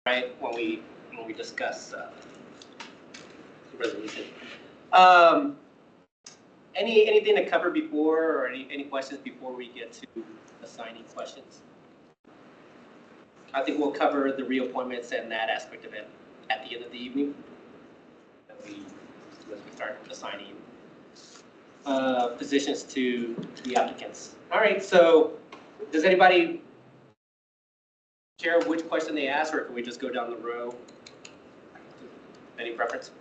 right, when we discuss the resolution. Anything to cover before, or any questions before we get to assigning questions? I think we'll cover the reappointments and that aspect of it at the end of the evening. And we start assigning positions to the applicants. All right, so does anybody share which question they asked, or can we just go down the row? Any preference?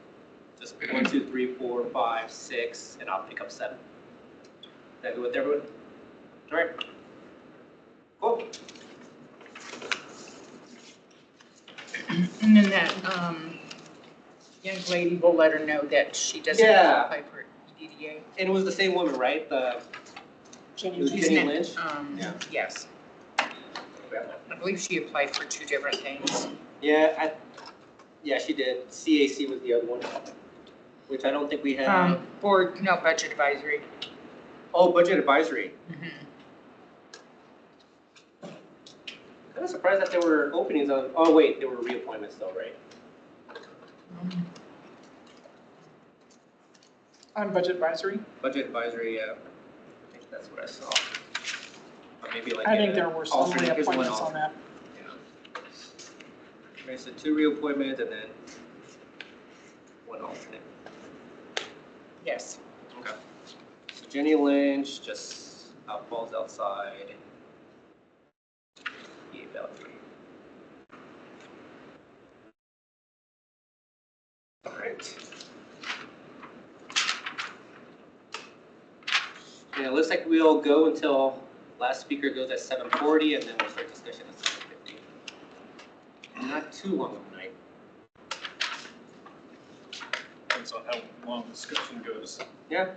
Just 1, 2, 3, 4, 5, 6, and I'll pick up 7. Is that good with everyone? All right. Cool. And then that young lady will let her know that she doesn't qualify for EDDA. And it was the same woman, right? It was Jenny Lynch? Yeah. Yes. I believe she applied for 2 different things. Yeah, she did. CAC was the other one, which I don't think we had. Budget advisory. Oh, budget advisory. Mm-hmm. Kind of surprised that there were openings on. Oh wait, there were reappointments though, right? On budget advisory? Budget advisory, yeah. I think that's what I saw. Or maybe like I think there were some reappointments on that. Yeah. Okay, so 2 reappointments and then 1 alternate. Yes. Okay. So Jenny Lynch just falls outside. All right. Yeah, it looks like we'll go until last speaker goes at 7:40, and then we'll start discussion at 7:50. Not too long of a night. Depends on how long the discussion goes. Yeah.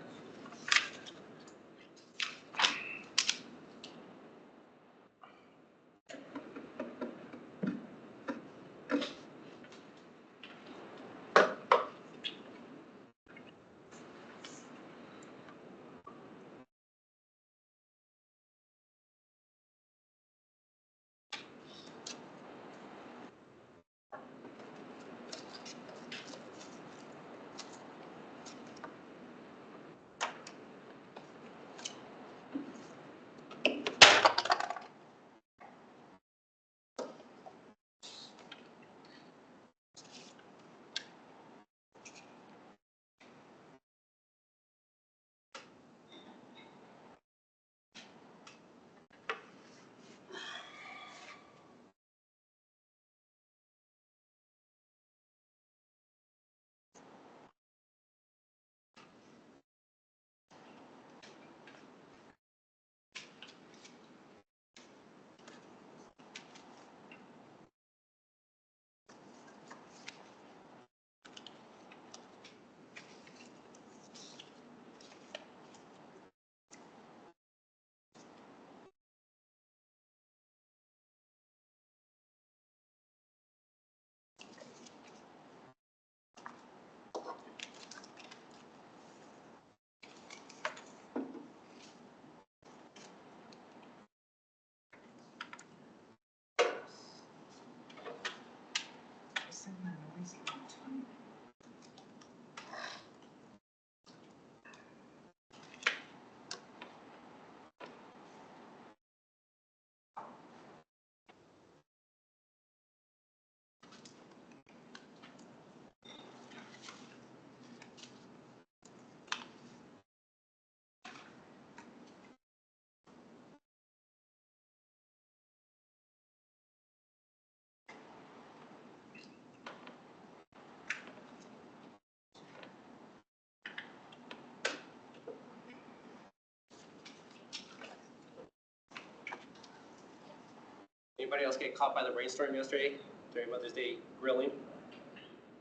Anybody else get caught by the rainstorm yesterday during Mother's Day grilling?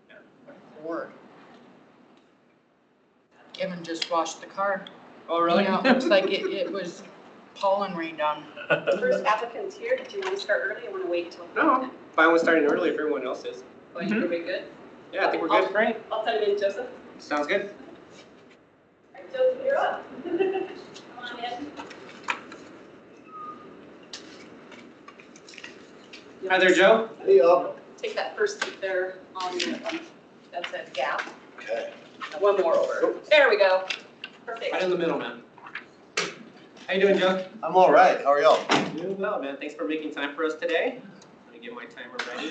Yeah. Lord. Kevin just washed the car. Oh, really? Yeah, it looks like it was pollen rained on. First applicant's here. Did you want to start early or want to wait till? No, fine with starting early if everyone else is. Well, you be good? Yeah, I think we're good. Great. I'll send it in, Joseph. Sounds good. All right, Joseph, you're up. Come on in. Hi there, Joe. Hey, up. take that first seat there on the, that says gap. Okay. One more over. There we go. Perfect. Right in the middle, man. How you doing, Joe? I'm all right. How are y'all? Doing well, man. Thanks for making time for us today. I'm gonna get my timer ready.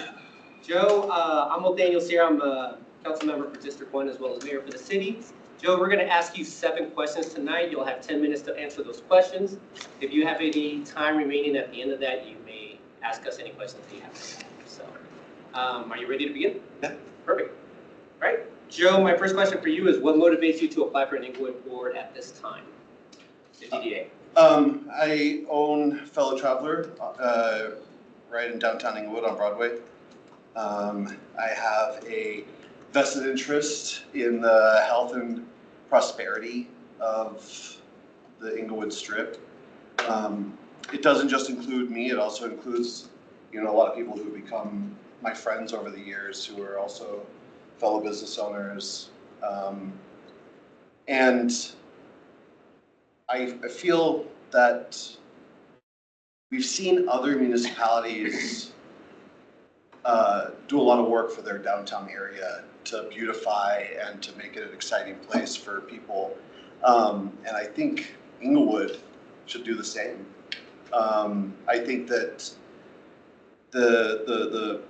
Joe, I'm with Daniel Sierra. I'm a council member for District 1 as well as mayor for the city. Joe, we're gonna ask you 7 questions tonight. You'll have 10 minutes to answer those questions. If you have any time remaining at the end of that, you may ask us any questions that you have. So, are you ready to begin? Yeah. Perfect. All right. Joe, my first question for you is what motivates you to apply for an Inglewood board at this time? The DDA. I own Fellow Traveler right in downtown Inglewood on Broadway. I have a vested interest in the health and prosperity of the Inglewood Strip. It doesn't just include me, it also includes, a lot of people who have become my friends over the years who are also fellow business owners. And I feel that we've seen other municipalities do a lot of work for their downtown area to beautify and to make it an exciting place for people. And I think Inglewood should do the same. I think that the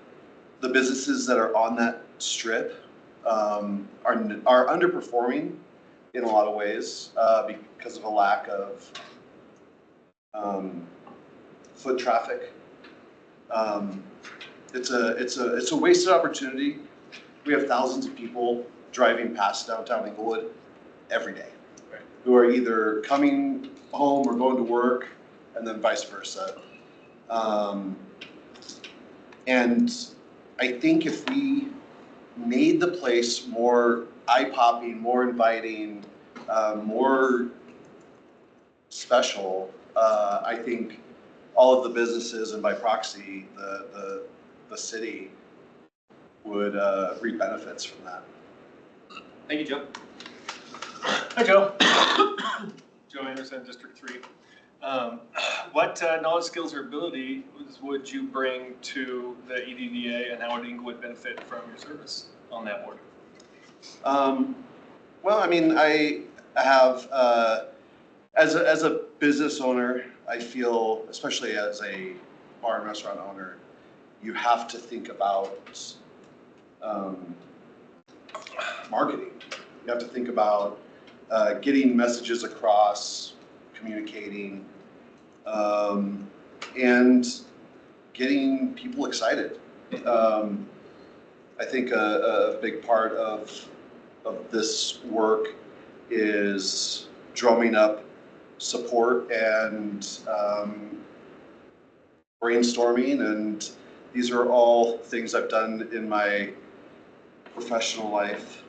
businesses that are on that strip are underperforming in a lot of ways because of a lack of foot traffic. It's a wasted opportunity. We have thousands of people driving past downtown Inglewood every day, who are either coming home or going to work, and then vice versa. And I think if we made the place more eye-popping, more inviting, more special, I think all of the businesses and by proxy, the city would reap benefits from that. Thank you, Joe. Hi, Joe. Joe Anderson, District 3. What knowledge, skills, or ability would you bring to the EDDA, and how would Inglewood benefit from your service on that board? Well, I mean, I have, as a business owner, I feel, especially as a bar and restaurant owner, you have to think about marketing. You have to think about getting messages across, communicating, and getting people excited. I think a big part of this work is drumming up support and brainstorming, and these are all things I've done in my professional life.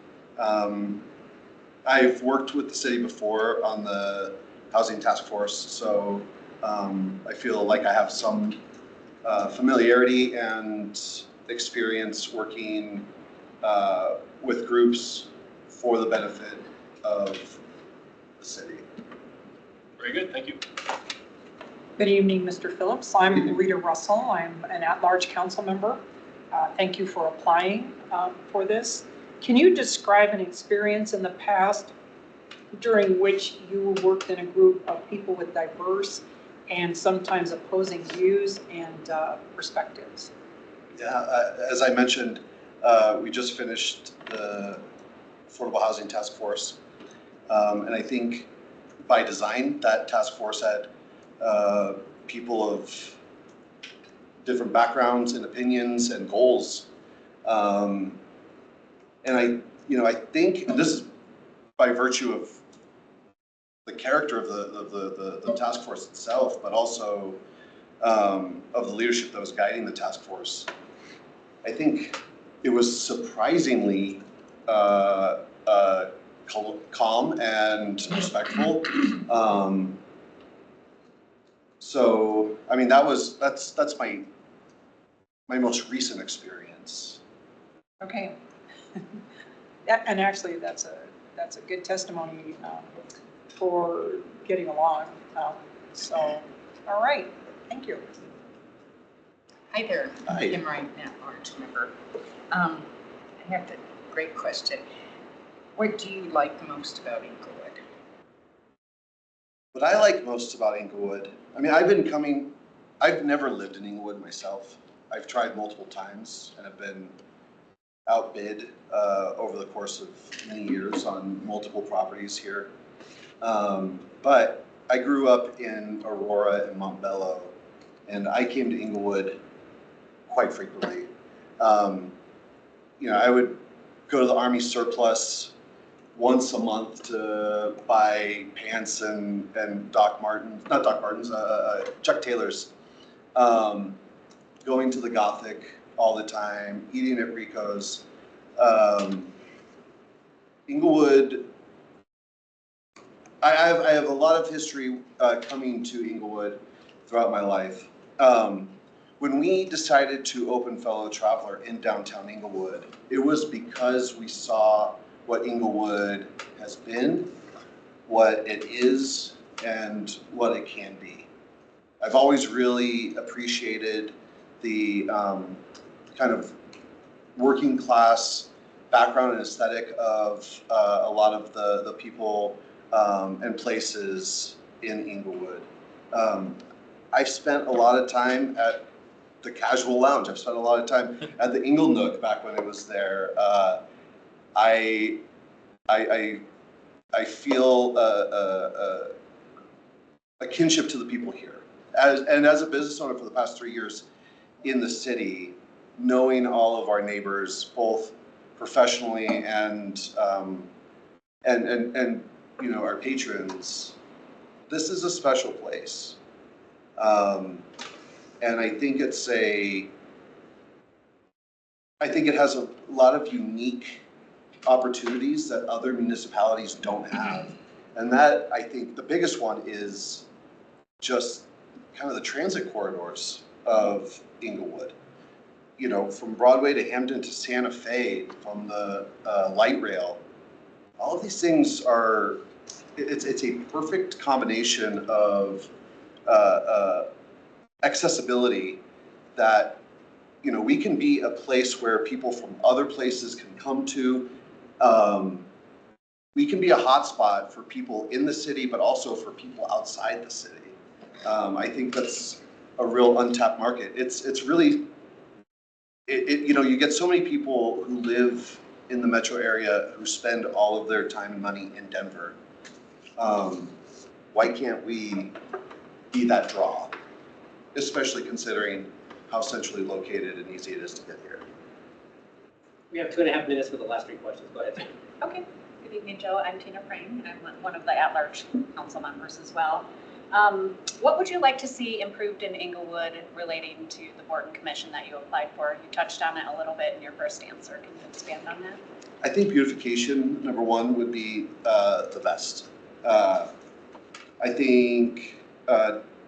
I've worked with the city before on the housing task force, so I feel like I have some familiarity and experience working with groups for the benefit of the city. Very good, thank you. Good evening, Mr. Phillips. I'm Rita Russell. I'm an at-large council member. Thank you for applying for this. Can you describe an experience in the past during which you worked in a group of people with diverse and sometimes opposing views and perspectives? Yeah, as I mentioned, we just finished the Affordable Housing Task Force. And I think by design, that task force had people of different backgrounds and opinions and goals. And I think, and this is by virtue of the character of the task force itself, but also of the leadership that was guiding the task force. I think it was surprisingly calm and respectful. So, I mean, that's my most recent experience. Okay. And actually, that's a good testimony for getting along. So, all right, thank you. Hi there. Hi. Kim Wright, at-large member. I have a great question. What do you like most about Inglewood? What I like most about Inglewood, I mean, I've never lived in Inglewood myself. I've tried multiple times and have been outbid over the course of many years on multiple properties here. But I grew up in Aurora and Montbello, and I came to Inglewood quite frequently. I would go to the Army surplus once a month to buy pants and Chuck Taylors. Going to the Gothic all the time, eating at Rico's. Inglewood, I have a lot of history coming to Inglewood throughout my life. When we decided to open Fellow Traveler in downtown Inglewood, it was because we saw what Inglewood has been, what it is, and what it can be. I've always really appreciated the kind of working class background and aesthetic of a lot of the people and places in Inglewood. I've spent a lot of time at the Casual Lounge. I've spent a lot of time at the Ingle Nook back when it was there. I feel a kinship to the people here. As a business owner for the past 3 years in the city, knowing all of our neighbors, both professionally and our patrons, this is a special place. And I think it has a lot of unique opportunities that other municipalities don't have. And that, I think, the biggest one is just kind of the transit corridors of Inglewood. From Broadway to Hampton to Santa Fe, from the light rail, all of these things it's a perfect combination of accessibility that, we can be a place where people from other places can come to. We can be a hotspot for people in the city, but also for people outside the city. I think that's a real untapped market. It's really, you get so many people who live in the metro area who spend all of their time and money in Denver. Why can't we be that draw? Especially considering how centrally located and easy it is to get here. We have 2.5 minutes for the last 3 questions. Go ahead. Okay. Good evening, Joe. I'm Tina Frame. I'm one of the at-large council members as well. What would you like to see improved in Inglewood relating to the board and commission that you applied for? You touched on it a little bit in your first answer. Can you expand on that? I think beautification, number one, would be the best. I think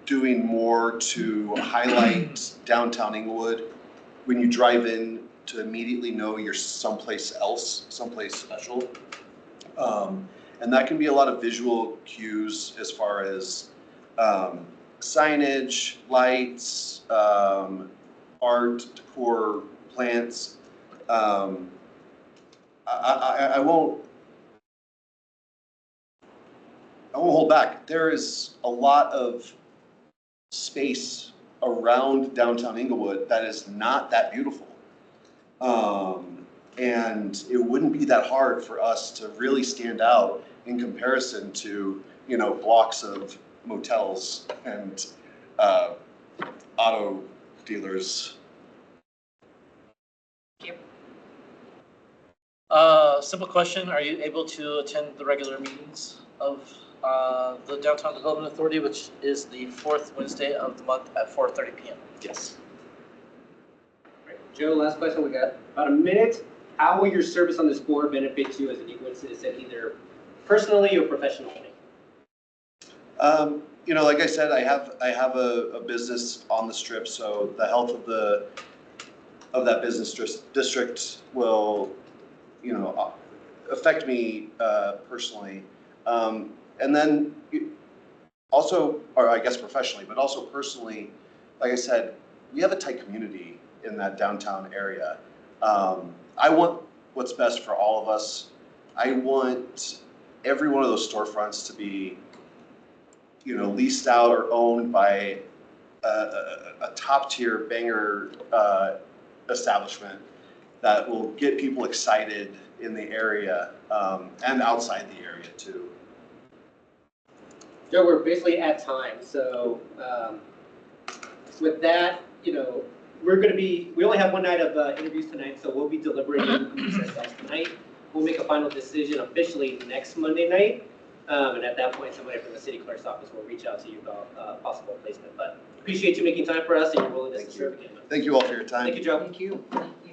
doing more to highlight downtown Inglewood when you drive in, to immediately know you're someplace else, someplace special. And that can be a lot of visual cues as far as signage, lights, art, decor, plants. I won't hold back. There is a lot of space around downtown Inglewood that is not that beautiful. And it wouldn't be that hard for us to really stand out in comparison to, blocks of motels and auto dealers. Thank Simple question, are you able to attend the regular meetings of the Downtown Development Authority, which is the 4th Wednesday of the month at 4:30 p.m.? Yes. All right. Joe, last question. We got about a minute. How will your service on this board benefit you as an Inglewood citizen, either personally or professionally? Like I said, I have a business on the Strip, so the health of that business district will, affect me personally. And then also, or I guess professionally, but also personally, like I said, we have a tight community in that downtown area. I want what's best for all of us. I want every one of those storefronts to be, leased out or owned by a top tier banger establishment that will get people excited in the area and outside the area too. Joe, we're basically at time, so with that, we only have one night of interviews tonight, so we'll be deliberating tonight. We'll make a final decision officially next Monday night, and at that point, somebody from the city clerk's office will reach out to you about possible placement. But appreciate you making time for us and your willingness to serve again. Thank you all for your time. Thank you, Joe. Thank you. Thank you.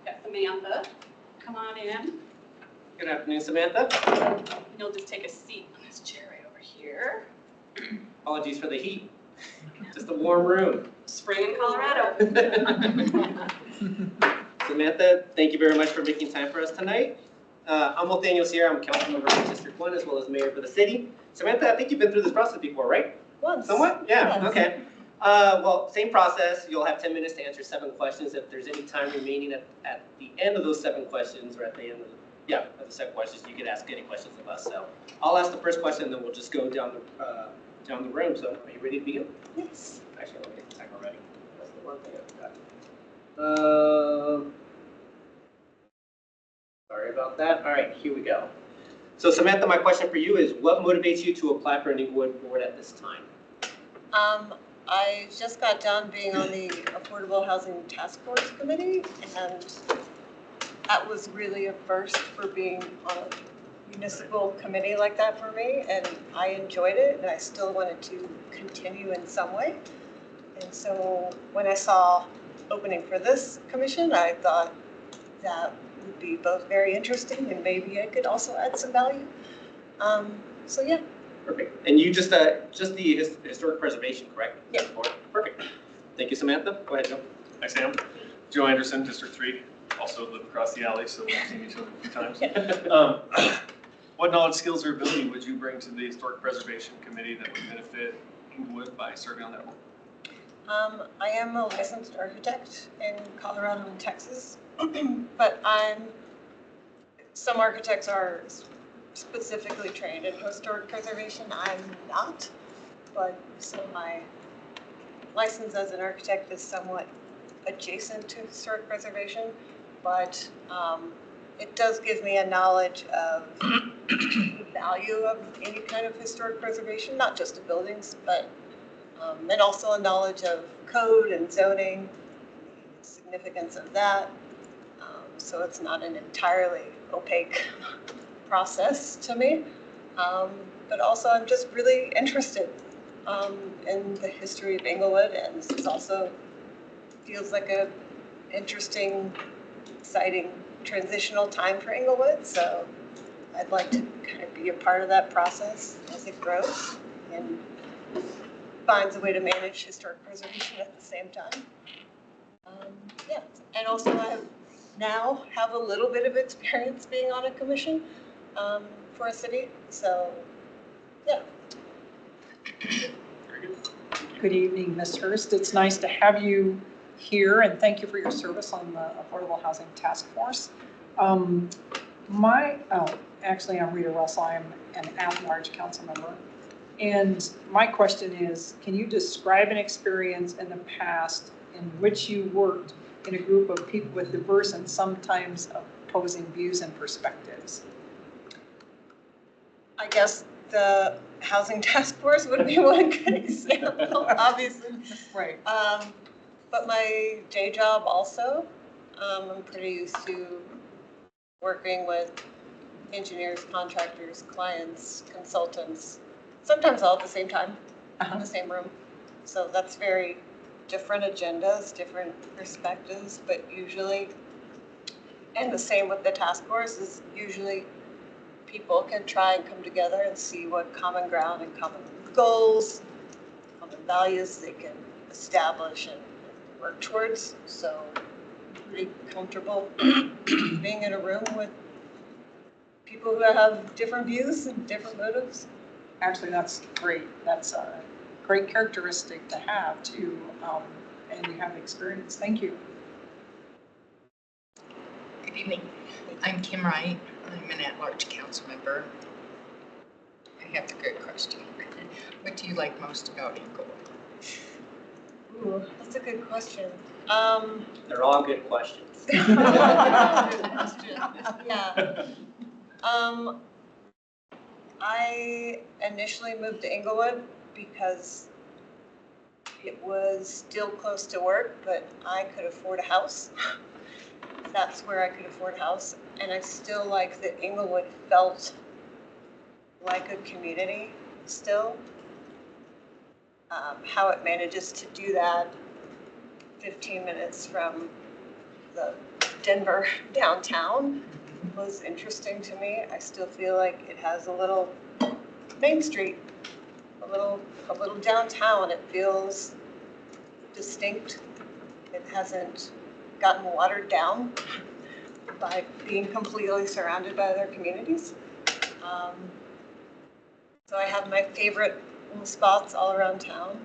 Got Samantha, come on in. Good afternoon, Samantha. You'll just take a seat on this chair right over here. Apologies for the heat. Just a warm room. Spring in Colorado. Samantha, thank you very much for making time for us tonight. I'm Nathaniel Sierra. I'm a council member for District 1 as well as mayor for the city. Samantha, I think you've been through this process before, right? Once. Somewhat? Yeah, Yes. okay. Well, same process. You'll have 10 minutes to answer 7 questions. If there's any time remaining at the end of those 7 questions or at the end of at the 7 questions, you could ask any questions of us. So I'll ask the first question and then we'll just go down the room. So are you ready to begin? Yes. Actually, let me get the timer ready. That's the one thing I forgot. Sorry about that. All right, here we go. So Samantha, my question for you is, what motivates you to apply for an Inglewood board at this time? I just got done being on the Affordable Housing Task Force Committee, and that was really a first for being on a municipal committee like that for me, and I enjoyed it, and I still wanted to continue in some way. And so when I saw opening for this commission, I thought that would be both very interesting and maybe I could also add some value. So yeah. Perfect. And you just the historic preservation, correct? Yeah. Perfect. Thank you, Samantha. Go ahead, Joe. Hi, Sam. Joe Anderson, District 3. Also live across the alley, so we've seen each other a few times. What knowledge, skills, or ability would you bring to the Historic Preservation Committee that would benefit Inglewood by serving on that board? I am a licensed architect in Colorado and Texas, but some architects are specifically trained in historic preservation. I'm not, but so my license as an architect is somewhat adjacent to historic preservation, but it does give me a knowledge of the value of any kind of historic preservation, not just of buildings, but and also a knowledge of code and zoning, the significance of that. So it's not an entirely opaque process to me, but also I'm just really interested in the history of Inglewood, and this is also feels like a interesting, exciting transitional time for Inglewood. So I'd like to kind of be a part of that process as it grows and finds a way to manage historic preservation at the same time. Yeah, and also I now have a little bit of experience being on a commission for a city, so yeah. Good evening, Ms. Hurst. It's nice to have you here, and thank you for your service on the Affordable Housing Task Force. Actually, I'm Rita Russell. I'm an at-large council member. And my question is, can you describe an experience in the past in which you worked in a group of people with diverse and sometimes opposing views and perspectives? I guess the Housing Task Force would be one good example, obviously. Right. But my day job also, I'm pretty used to working with engineers, contractors, clients, consultants, sometimes all at the same time, in Uh-huh. the same room. So that's very different agendas, different perspectives, but usually, and the same with the task force, is usually people can try and come together and see what common ground and common goals, common values they can establish and work towards. So I'm pretty comfortable being in a room with people who have different views and different motives. Actually, that's great. That's a great characteristic to have too, and you have experience. Thank you. Good evening. I'm Kim Wright. I'm an at-large council member. I have the great question. What do you like most about Inglewood? Ooh, that's a good question. They're all good questions. Good question. Yeah. I initially moved to Inglewood because it was still close to work, but I could afford a house. That's where I could afford a house. And I still like that Inglewood felt like a community still. How it manages to do that 15 minutes from the Denver downtown was interesting to me. I still feel like it has a little Main Street, a little downtown. It feels distinct. It hasn't gotten watered down by being completely surrounded by other communities. So I have my favorite little spots all around town.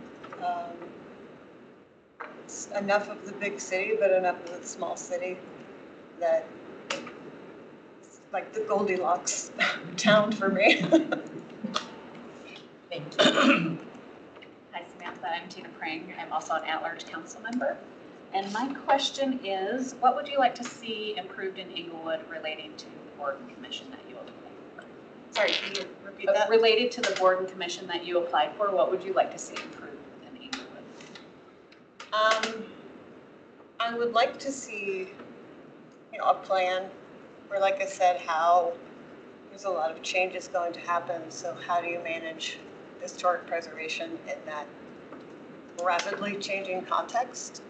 It's enough of the big city, but enough of the small city that it's like the Goldilocks town for me. Thank you. Hi Samantha, I'm Tina Prang. I'm also an at-large council member. And my question is, what would you like to see improved in Inglewood relating to the board and commission that you applied Sorry, can you repeat for? that? Related to the board and commission that you applied for, what would you like to see improved in Inglewood? I would like to see, a plan, or like I said, how there's a lot of changes going to happen. So how do you manage historic preservation in that rapidly changing context?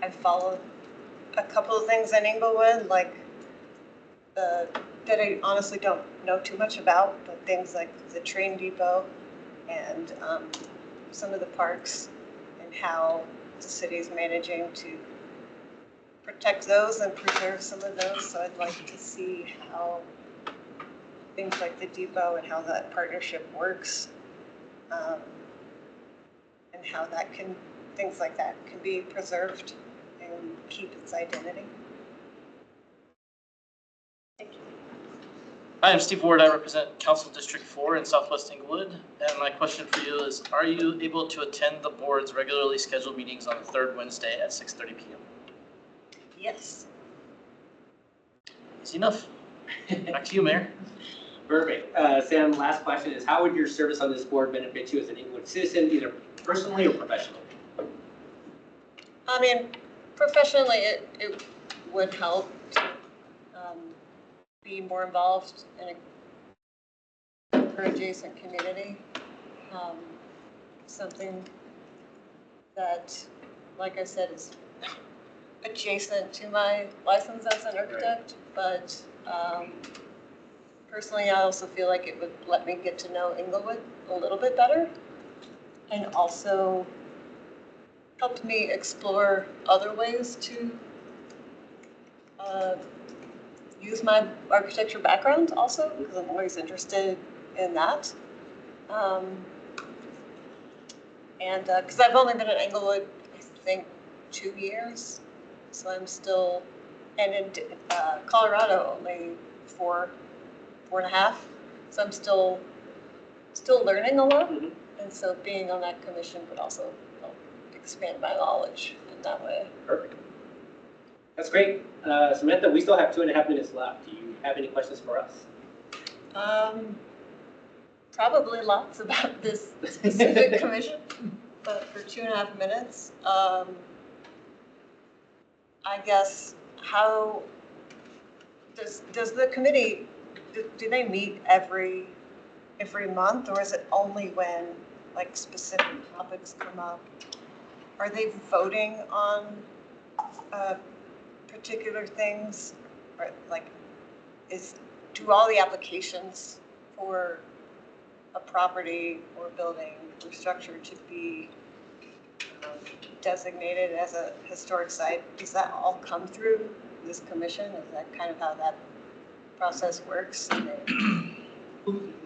I've followed a couple of things in Inglewood, like that I honestly don't know too much about, but things like the train depot and some of the parks and how the city's managing to protect those and preserve some of those. So I'd like to see how things like the depot and how that partnership works, and how that things like that can be preserved and keep its identity. Hi, I'm Steve Ward. I represent Council District 4 in Southwest Inglewood. And my question for you is, are you able to attend the board's regularly scheduled meetings on the third Wednesday at 6:30 p.m.? Yes. Easy enough. Back to you, Mayor. Perfect. Sam, last question is, how would your service on this board benefit you as an Inglewood citizen, either personally or professionally? I mean, professionally, it would help to be more involved in her adjacent community. Something that, like I said, is adjacent to my license as an architect, but personally, I also feel like it would let me get to know Inglewood a little bit better, and also helped me explore other ways to use my architecture background also, because I'm always interested in that. And because I've only been in Inglewood, I think, 2 years, so I'm still, and in Colorado, only 4.5, so I'm still learning a lot. Mhm. And so being on that commission would also help expand my knowledge in that way. Perfect. That's great. Samantha, we still have 2.5 minutes left. Do you have any questions for us? Probably lots about this specific commission, but for 2.5 minutes, I guess, how does the committee, do they meet every every month, or is it only when like specific topics come up? Are they voting on particular things? Or like, do all the applications for a property or building or structure to be designated as a historic site, does that all come through this commission? Is that kind of how that process works?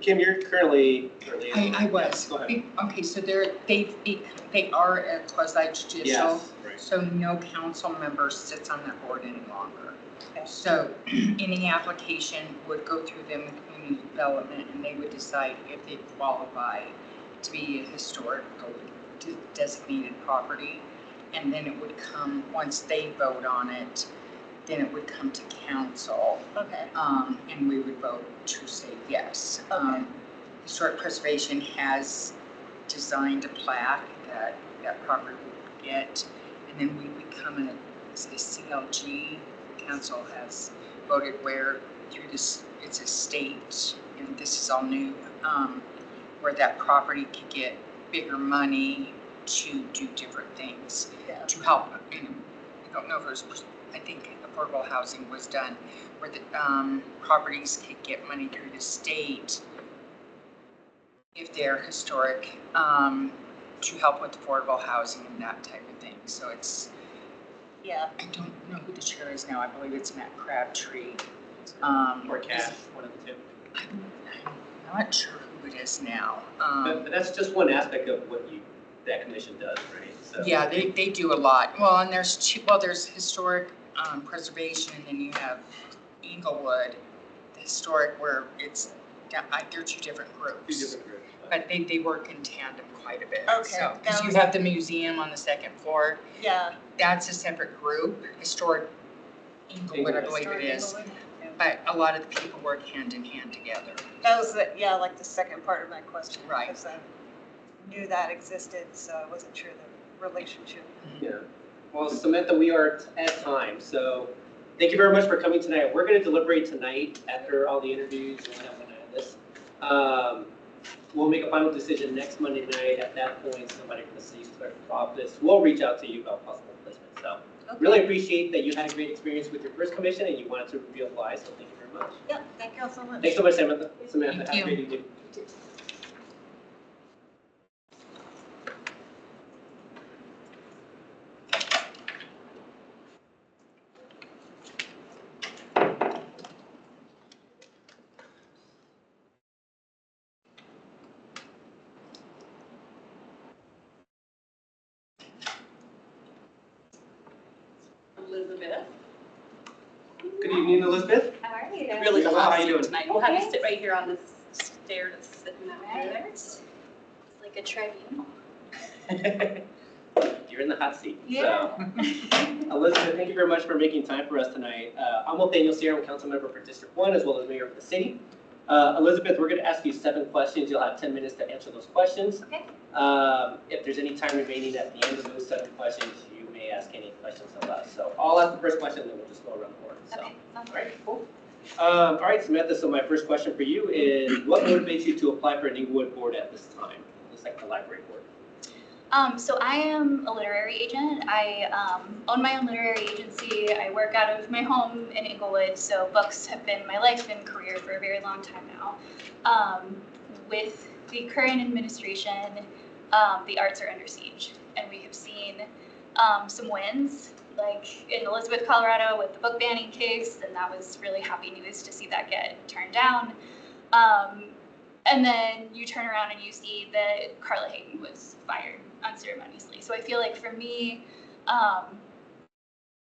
Kim, you're currently. I was. Go ahead. Okay, so they are a quasi judicial, Yes, right. so no council member sits on that board any longer. Okay. So any application would go through them with community development, and they would decide if they qualify to be a historic designated property. And then it would come, once they vote on it, then it would come to council. Okay. And we would vote to say yes. Okay. Historic Preservation has designed a plaque that that property would get, and then we become a CLG. Council has voted where through this, it's a state, and this is all new, where that property could get bigger money to do different things, Yeah. to help. And I don't know if it was, I think affordable housing was done where the properties could get money through the state if they're historic, to help with affordable housing and that type of thing. So it's, Yeah. I don't know who the chair is now. I believe it's Matt Crabtree. Or Cash, one of the two. I'm not sure who it is now. But that's just one aspect of what that commission does, right? So. Yeah, they do a lot. Well, and there's historic preservation, and then you have Inglewood, the historic, where it's, they're two different groups. Two different groups. But they work in tandem quite a bit. Okay, So, because that you was- have the museum on the second floor, Yeah. that's a separate group, historic Inglewood, I believe it is. Historic Englewood. Yeah. But a lot of the people work hand in hand together. That was like the second part of my question. Right. Because I knew that existed, so I wasn't sure the relationship. Yeah. Well, Samantha, we are at time, so thank you very much for coming tonight. We're going to deliberate tonight after all the interviews. We'll have one night of this. We'll make a final decision next Monday night. At that point, somebody from the city clerk's office will reach out to you about possible placement. So really appreciate that you had a great experience with your first commission and you wanted to reapply, so thank you very much. Yeah, thank you all so much. Thanks so much, Samantha. Samantha, Thank have a you. great evening. Elizabeth. Good evening, Elizabeth. How are you? Really well, how are you doing? Tonight. We'll have you sit right here on this stair to sit in that Right. chair. It's like a tribunal. You're in the hot seat. Yeah. So, Elizabeth, thank you very much for making time for us tonight. I'm Nathaniel Sierra, I'm council member for District 1 as well as mayor of the city. Elizabeth, we're going to ask you 7 questions. You'll have 10 minutes to answer those questions. Okay. If there's any time remaining at the end of those 7 questions, you may ask any questions of us. So I'll ask the first question, then we'll just go around the board. So. Okay, sounds All good. right, cool. All right, Samantha, so my first question for you is, what motivates you to apply for an Inglewood board at this time? Looks like the library board. So I am a literary agent. I own my own literary agency. I work out of my home in Inglewood, so books have been my life and career for a very long time now. With the current administration, the arts are under siege, and we have seen some wins, like in Elizabeth, Colorado with the book banning case, and that was really happy news to see that get turned down. And then you turn around and you see that Carla Hayden was fired unceremoniously. So I feel like for me,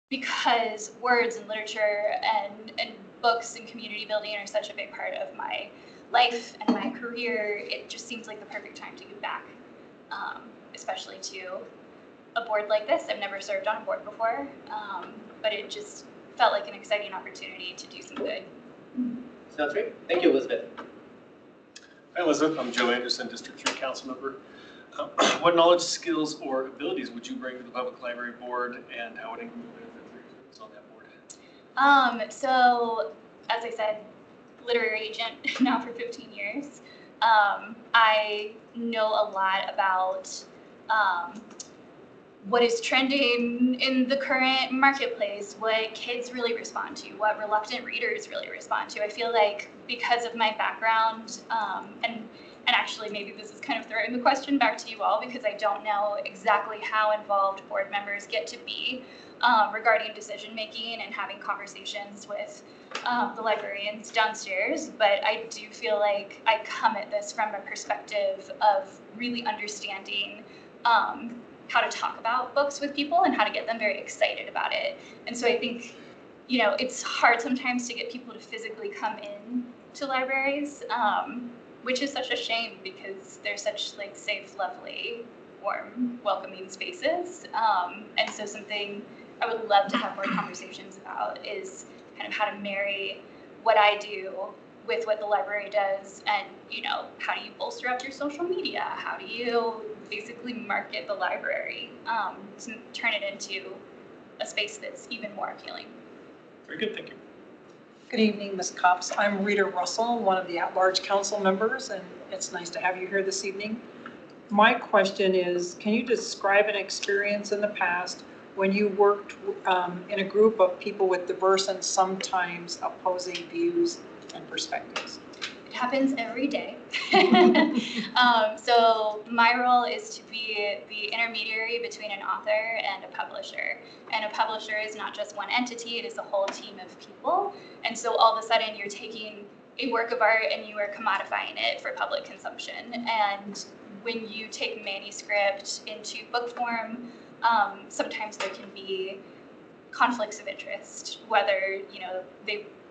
because words and literature and books and community building are such a big part of my life and my career, it just seems like the perfect time to give back, especially to a board like this. I've never served on a board before, but it just felt like an exciting opportunity to do some good. Sounds great. Thank you, Elizabeth. Hi, Elizabeth. I'm Joe Anderson, District 3 council member. What knowledge, skills, or abilities would you bring to the Public Library Board, and how would it benefit for your service on that board? So, as I said, literary agent now for 15 years. I know a lot about what is trending in the current marketplace, what kids really respond to, what reluctant readers really respond to. I feel like because of my background, and actually maybe this is kind of throwing the question back to you all because I don't know exactly how involved board members get to be regarding decision making and having conversations with the librarians downstairs, but I do feel like I come at this from a perspective of really understanding how to talk about books with people and how to get them very excited about it. And so I think, you know, it's hard sometimes to get people to physically come in to libraries, which is such a shame because they're such like safe, lovely, warm, welcoming spaces. And so something I would love to have more conversations about is kind of how to marry what I do with what the library does, and you know, how do you bolster up your social media? How do you basically market the library to turn it into a space that's even more appealing? Very good, thank you. Good evening, Ms. Copps. I'm Rita Russell, one of the at-large council members, and it's nice to have you here this evening. My question is, can you describe an experience in the past when you worked in a group of people with diverse and sometimes opposing views and perspectives? It happens every day. So my role is to be the intermediary between an author and a publisher. And a publisher is not just one entity, it is a whole team of people. And so all of a sudden you're taking a work of art and you are commodifying it for public consumption. And when you take manuscript into book form, sometimes there can be conflicts of interest, whether, you know,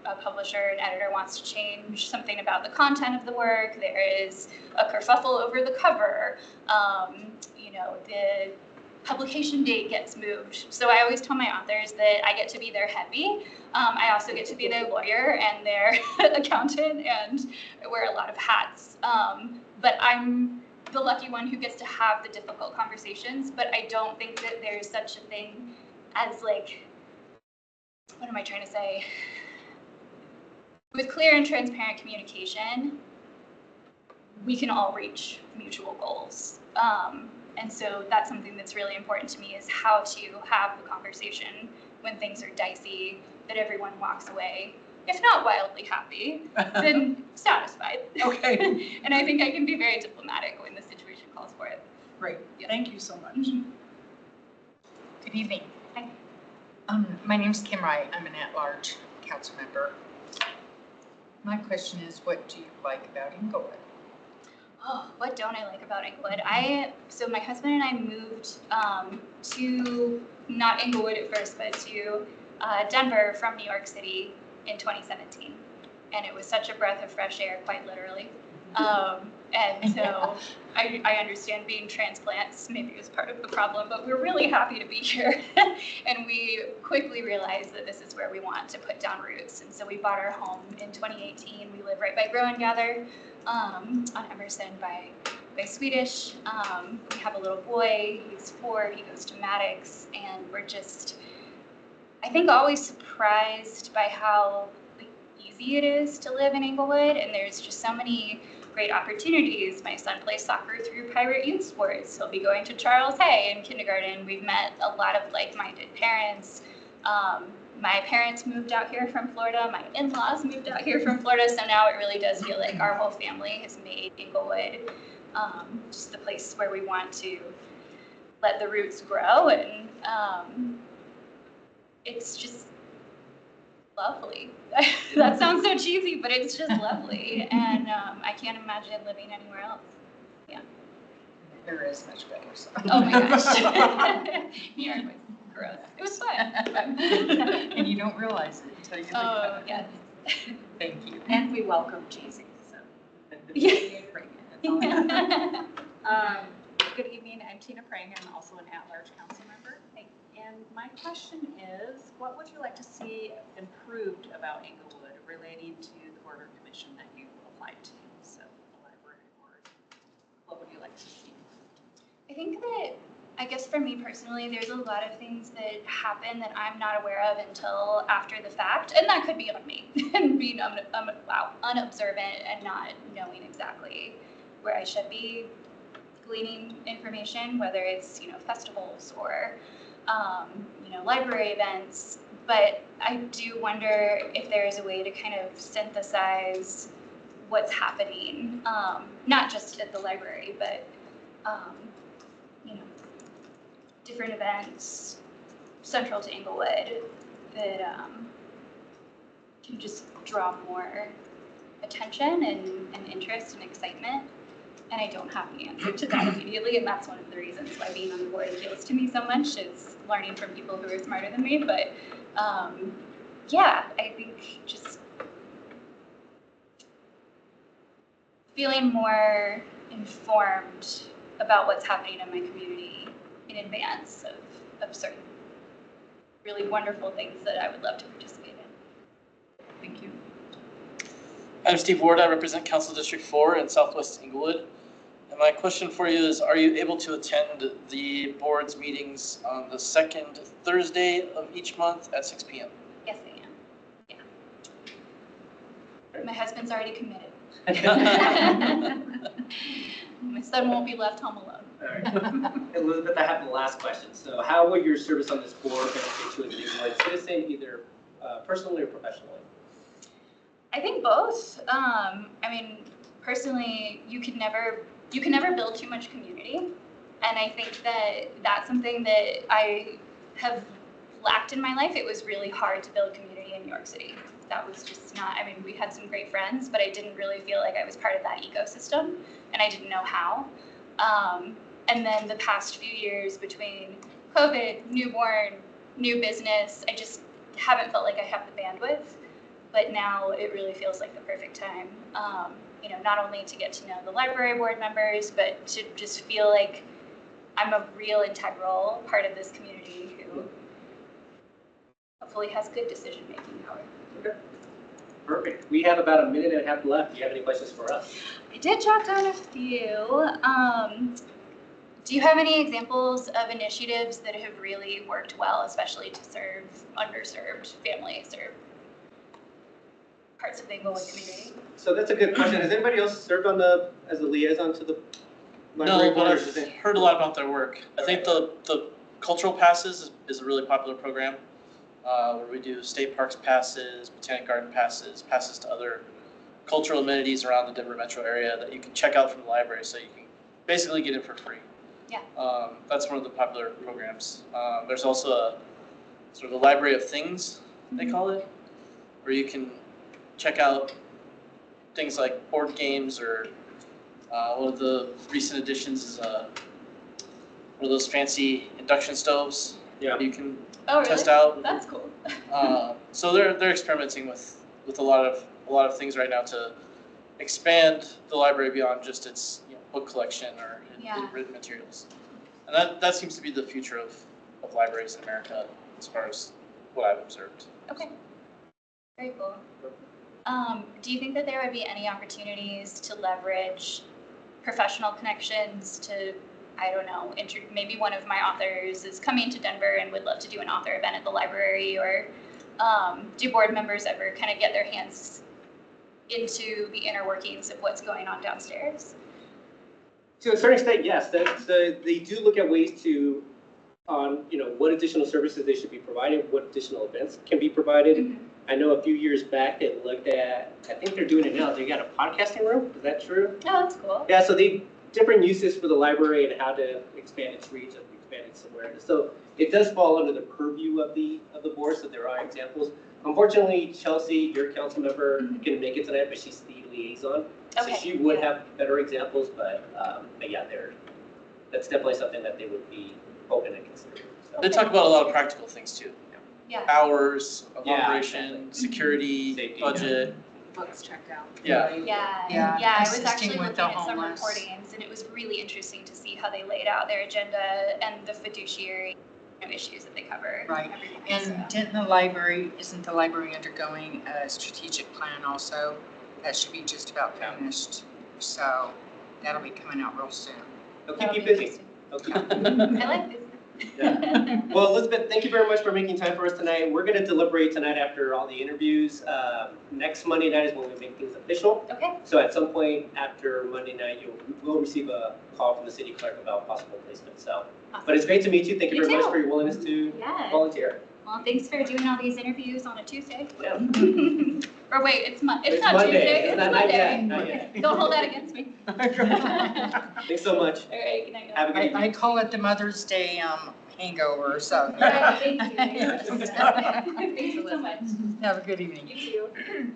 a publisher, an editor wants to change something about the content of the work, there is a kerfuffle over the cover, you know, the publication date gets moved. So I always tell my authors that I get to be their heavy. I also get to be their lawyer and their accountant, and I wear a lot of hats. But I'm the lucky one who gets to have the difficult conversations, but I don't think that there's such a thing as like, what am I trying to say? With clear and transparent communication, we can all reach mutual goals. And so that's something that's really important to me, is how to have the conversation when things are dicey, that everyone walks away, if not wildly happy, then satisfied. Okay. And I think I can be very diplomatic when the situation calls for it. Great. Yeah. Thank you so much. Mm-hmm. Good evening. Hi. My name's Kim Wright. I'm an at-large council member. My question is, what do you like about Inglewood? Oh, what don't I like about Inglewood? So my husband and I moved to, not Inglewood at first, but to Denver from New York City in 2017. And it was such a breath of fresh air, quite literally. And so I understand being transplants maybe was part of the problem, but we're really happy to be here. And we quickly realized that this is where we want to put down roots. And so we bought our home in 2018. We live right by Grow and Gather on Emerson by Swedish. We have a little boy, he's 4, he goes to Maddox, and we're just, I think, always surprised by how easy it is to live in Inglewood, and there's just so many great opportunities. My son plays soccer through Pirate Youth Sports. He'll be going to Charles Hay in kindergarten. We've met a lot of like-minded parents. My parents moved out here from Florida. My in-laws moved out here from Florida. So now it really does feel like our whole family has made Inglewood just the place where we want to let the roots grow. And it's just lovely. That sounds so cheesy, but it's just lovely. And I can't imagine living anywhere else. Yeah. There is much better. So. Oh my gosh. New York was gross. It was fun. And you don't realize it until you leave. Oh, yes. Thank you. And we welcome cheesy, so. Yeah. Good evening, I'm Tina Prang, I'm also an at-large council member. And my question is, what would you like to see improved about Inglewood relating to the board or commission that you applied to? So the library board, what would you like to see? I think that I guess for me personally, there's a lot of things that happen that I'm not aware of until after the fact, and that could be on me and being unobservant and not knowing exactly where I should be gleaning information, whether it's festivals or library events. But I do wonder if there is a way to kind of synthesize what's happening, not just at the library, but different events central to Inglewood that can just draw more attention and interest and excitement. And I don't have the answer to that immediately, and that's one of the reasons why being on the board appeals to me so much, is learning from people who are smarter than me. But yeah, I think just feeling more informed about what's happening in my community in advance of certain really wonderful things that I would love to participate in. Thank you. I'm Steve Ward. I represent Council District 4 in Southwest Inglewood. And my question for you is, are you able to attend the board's meetings on the second Thursday of each month at 6 p.m.? Yes, I am. Yeah. My husband's already committed. My son won't be left home alone. All right. Elizabeth, I have the last question. So how will your service on this board benefit you as an Inglewood citizen, either personally or professionally? I think both. I mean, personally, you can never build too much community. And I think that that's something that I have lacked in my life. It was really hard to build community in New York City. That was just not, I mean, we had some great friends, but I didn't really feel like I was part of that ecosystem, and I didn't know how. And then the past few years between COVID, newborn, new business, I just haven't felt like I have the bandwidth. But now it really feels like the perfect time, not only to get to know the library board members, but to just feel like I'm a real integral part of this community who hopefully has good decision-making power. Okay. Perfect. We have about a minute and a half left. Do you have any questions for us? I did jot down a few. Do you have any examples of initiatives that have really worked well, especially to serve underserved families or parts of the Inglewood community? So that's a good question. Has anybody else served as a liaison to the library No, board? but I've heard a lot about their work. I think the cultural passes is a really popular program, where we do state parks passes, botanic garden passes, passes to other cultural amenities around the Denver metro area that you can check out from the library, so you can basically get in for free. Yeah. That's one of the popular programs. There's also a sort of a library of things, they call it, where you can check out things like board games, or one of the recent additions is one of those fancy induction stoves. Yeah. You can Oh, really? test out. That's cool. So they're experimenting with a lot of things right now to expand the library beyond just its book collection or written materials. And that seems to be the future of libraries in America, as far as what I've observed. Okay. Very cool. Do you think that there would be any opportunities to leverage professional connections to, I don't know, maybe one of my authors is coming to Denver and would love to do an author event at the library, or do board members ever kind of get their hands into the inner workings of what's going on downstairs? To a certain extent, yes. They do look at ways to, what additional services they should be providing, what additional events can be provided. Mm-hmm. I know a few years back they looked at, I think they're doing it now, they got a podcasting room, is that true? Oh, that's cool. Yeah, so different uses for the library and how to expand its reach and expand its awareness. So it does fall under the purview of the board, so there are examples. Unfortunately, Chelsea, your council member, couldn't make it tonight, but she's the liaison. Okay. So she would have better examples, but yeah, that's definitely something that they would be open and considering. So. They talk about a lot of practical things too. Yeah. Hours of operation, exactly. Security, Safety, budget. Books checked out. Yeah. I was actually looking at some homeless. recordings, and it was really interesting to see how they laid out their agenda and the fiduciary issues that they cover. Right. And so. Isn't the library undergoing a strategic plan also? That should be just about finished. So that'll be coming out real soon. They'll keep you busy. Okay. I like this. Yeah. Well, Elizabeth, thank you very much for making time for us tonight. We're going to deliberate tonight after all the interviews. Next Monday night is when we make things official. Okay. So at some point after Monday night, you will receive a call from the city clerk about possible placement. So, Awesome. but it's great to meet you. Thank you You very much too. for your willingness to volunteer. Well, thanks for doing all these interviews on a Tuesday. Yeah. Or wait, it's not Monday. Tuesday, it's Not Monday. yet. Not yet. Don't hold that against me. Thanks so much. All right, good night. Have a good evening. I call it the Mother's Day hangover, so. Right, thank you. Thanks so much. Have a good evening. You too.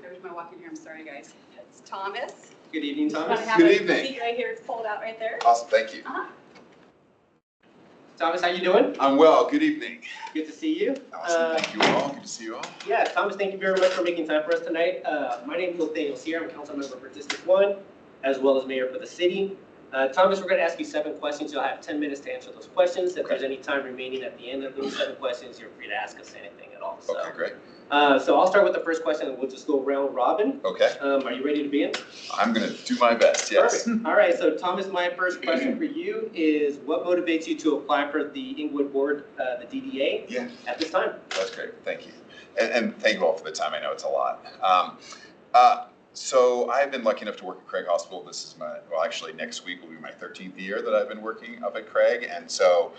There's my walking here, I'm sorry, guys. It's Thomas. Good evening, Thomas. Good evening. Seat right here, it's pulled out right there. Awesome, thank you. Thomas, how you doing? I'm well, good evening. Good to see you. Awesome, thank you all, good to see you all. Yeah, Thomas, thank you very much for making time for us tonight. My name is Nathaniel Sear. I'm council member for District 1, as well as mayor for the city. Thomas, we're going to ask you 7 questions. You'll have 10 minutes to answer those questions. If there's any time remaining at the end of those 7 questions, you're free to ask us anything at all. So, Okay, great. So I'll start with the first question, and we'll just go round robin. Okay, Are you ready to begin? I'm gonna do my best, yes. Perfect. All right, so Thomas, my first question for you is, what motivates you to apply for the Inglewood Board, the DDA, Yeah, at this time? that's great, thank you. And thank you all for the time, I know it's a lot. So I've been lucky enough to work at Craig Hospital. This is well, actually next week will be my 13th year that I've been working up at Craig. And so,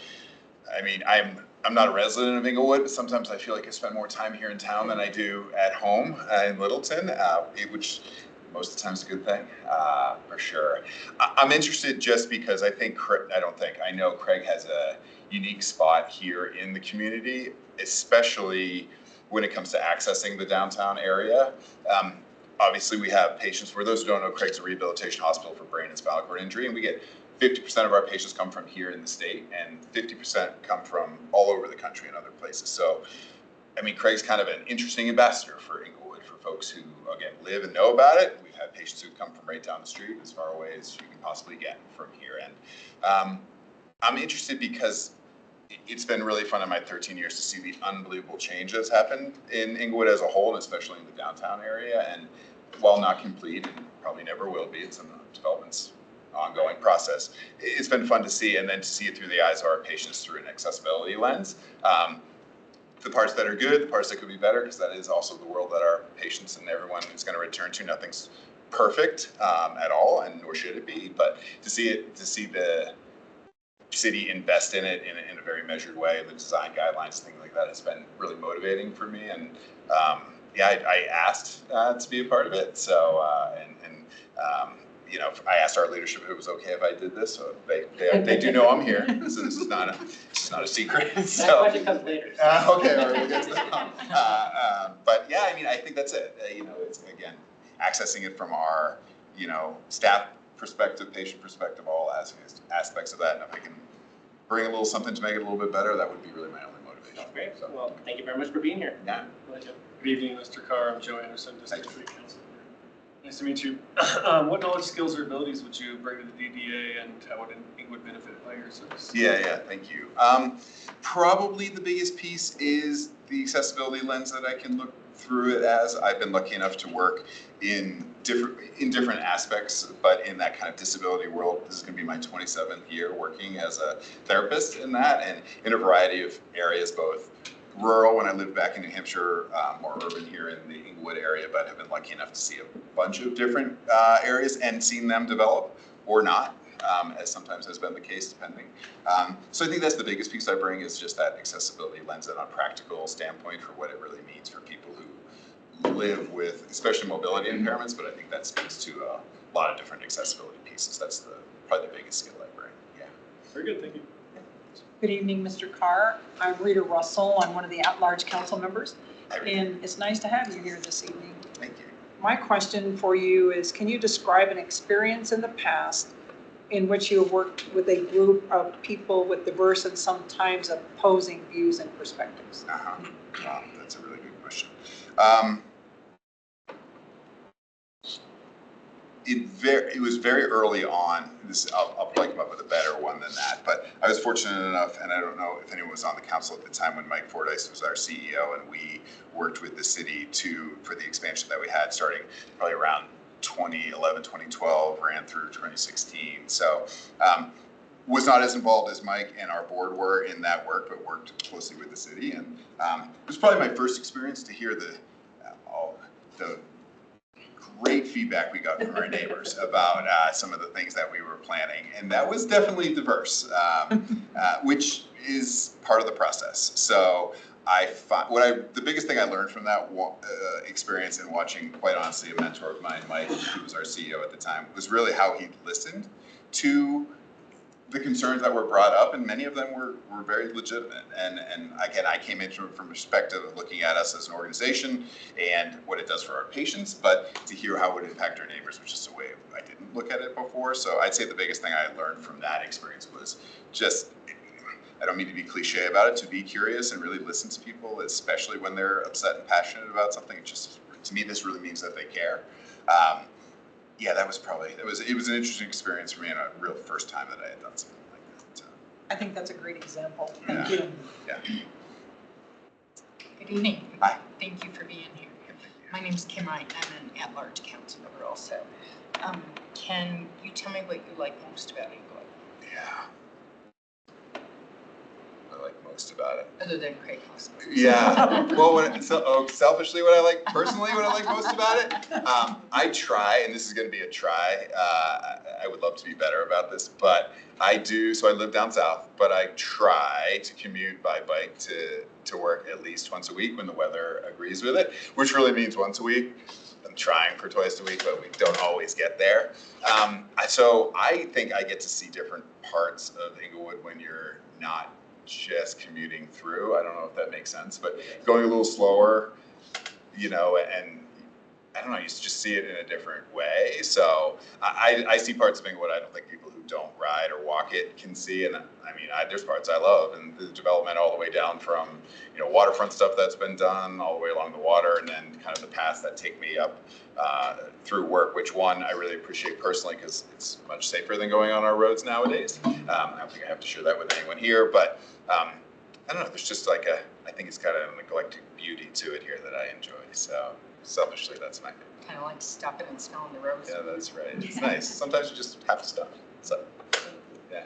I mean, I'm not a resident of Inglewood, but sometimes I feel like I spend more time here in town than I do at home in Littleton, which most of the time is a good thing, for sure. I'm interested just because I know Craig has a unique spot here in the community, especially when it comes to accessing the downtown area. Obviously, we have patients, for those who don't know, Craig's a rehabilitation hospital for brain and spinal cord injury, and we get 50% of our patients come from here in the state, and 50% come from all over the country and other places. So, I mean, Craig's kind of an interesting ambassador for Inglewood, for folks who, again, live and know about it. We've had patients who come from right down the street, as far away as you can possibly get from here. And I'm interested because it's been really fun in my 13 years to see the unbelievable change that's happened in Inglewood as a whole, and especially in the downtown area. And while not complete, and probably never will be, it's in the development's ongoing process, it's been fun to see, and then to see it through the eyes of our patients through an accessibility lens. The parts that are good, the parts that could be better, because that is also the world that our patients and everyone is going to return to. Nothing's perfect at all, and nor should it be, but to see the city invest in it in a very measured way, the design guidelines, things like that, has been really motivating for me. And yeah, I asked to be a part of it. So you know, I asked our leadership if it was okay if I did this. So they do know I'm here. So this is not a secret. That So question comes later. okay, all right, we'll get to that. But yeah, I mean, I think that's it. You know, it's again accessing it from our staff perspective, patient perspective, all aspects of that. And if I can bring a little something to make it a little bit better, that would be really my only motivation. That's great. So, Well, thank you very much for being here. yeah. Good evening, Mr. Carr. I'm Joe Anderson, District 3 Council. Nice to meet you. What knowledge, skills, or abilities would you bring to the DDA, and how would Inglewood benefit by your service? Yeah, thank you. Probably the biggest piece is the accessibility lens that I can look through it as. I've been lucky enough to work in different aspects, but in that kind of disability world. This is going to be my 27th year working as a therapist in that, and in a variety of areas, both rural when I lived back in New Hampshire, more urban here in the Inglewood area, but have been lucky enough to see a bunch of different areas and seen them develop or not, as sometimes has been the case, depending. So I think that's the biggest piece I bring, is just that accessibility lens and a practical standpoint for what it really means for people who live with, especially mobility impairments, but I think that speaks to a lot of different accessibility pieces. That's probably the biggest skill I bring, yeah. Very good, thank you. Good evening, Mr. Carr. I'm Rita Russell. I'm one of the at-large council members, and it's nice to have you here this evening. Thank you. My question for you is, can you describe an experience in the past in which you have worked with a group of people with diverse and sometimes opposing views and perspectives? Wow, that's a really good question. it was very early on. I'll probably come up with a better one than that. But I was fortunate enough, and I don't know if anyone was on the council at the time when Mike Fordyce was our CEO, and we worked with the city for the expansion that we had starting probably around 2011, 2012, ran through 2016. So was not as involved as Mike and our board were in that work, but worked closely with the city. And it was probably my first experience to hear the great feedback we got from our neighbors about some of the things that we were planning. And that was definitely diverse, which is part of the process. So the biggest thing I learned from that experience and watching, quite honestly, a mentor of mine, Mike, who was our CEO at the time, was really how he listened to the concerns that were brought up, and many of them were very legitimate. And again, I came in from a perspective of looking at us as an organization and what it does for our patients, but to hear how it would impact our neighbors was just a way I didn't look at it before. So I'd say the biggest thing I learned from that experience was just, I don't mean to be cliche about it, to be curious and really listen to people, especially when they're upset and passionate about something. It just, to me, this really means that they care. Yeah, that was probably, it was an interesting experience for me, and a real first time that I had done something like that. So. I think that's a great example. Thank you. Yeah. Good evening. Hi. Thank you for being here. My name's Kim Wright. I'm an at-large council member also. Can you tell me what you like most about England? Yeah. I like most about it. Other than Craig Hospital. Yeah. Well, selfishly, what I like most about it, I try, and this is going to be a try. I would love to be better about this, but I do. So I live down south, but I try to commute by bike to work at least once a week when the weather agrees with it, which really means once a week. I'm trying for twice a week, but we don't always get there. So I think I get to see different parts of Inglewood when you're not just commuting through. I don't know if that makes sense, but going a little slower, and I don't know, you just see it in a different way. So I see parts of Inglewood I don't think people who don't ride or walk it can see. And I mean, there's parts I love, and the development all the way down from, waterfront stuff that's been done all the way along the water, and then kind of the paths that take me up through work, which I really appreciate personally because it's much safer than going on our roads nowadays. I don't think I have to share that with anyone here, but I don't know, there's just like I think it's kind of an eclectic beauty to it here that I enjoy. So selfishly, that's my favorite. Kind of like stopping and smelling the roses. Yeah, that's right. It's nice. Sometimes you just have to stop. So, yeah.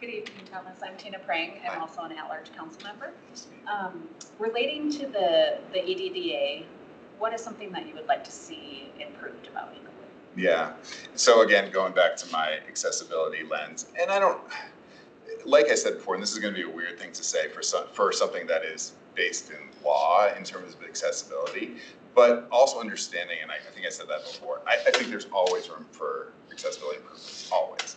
Good evening, Thomas. I'm Tina Prang. I'm also an at-large council member. Nice to meet you. Relating to the EDDA, what is something that you would like to see improved about Inglewood? Yeah. So again, going back to my accessibility lens, and like I said before, and this is going to be a weird thing to say for something that is based in law in terms of accessibility, but also understanding, and I think I said that before, I think there's always room for accessibility improvements, always.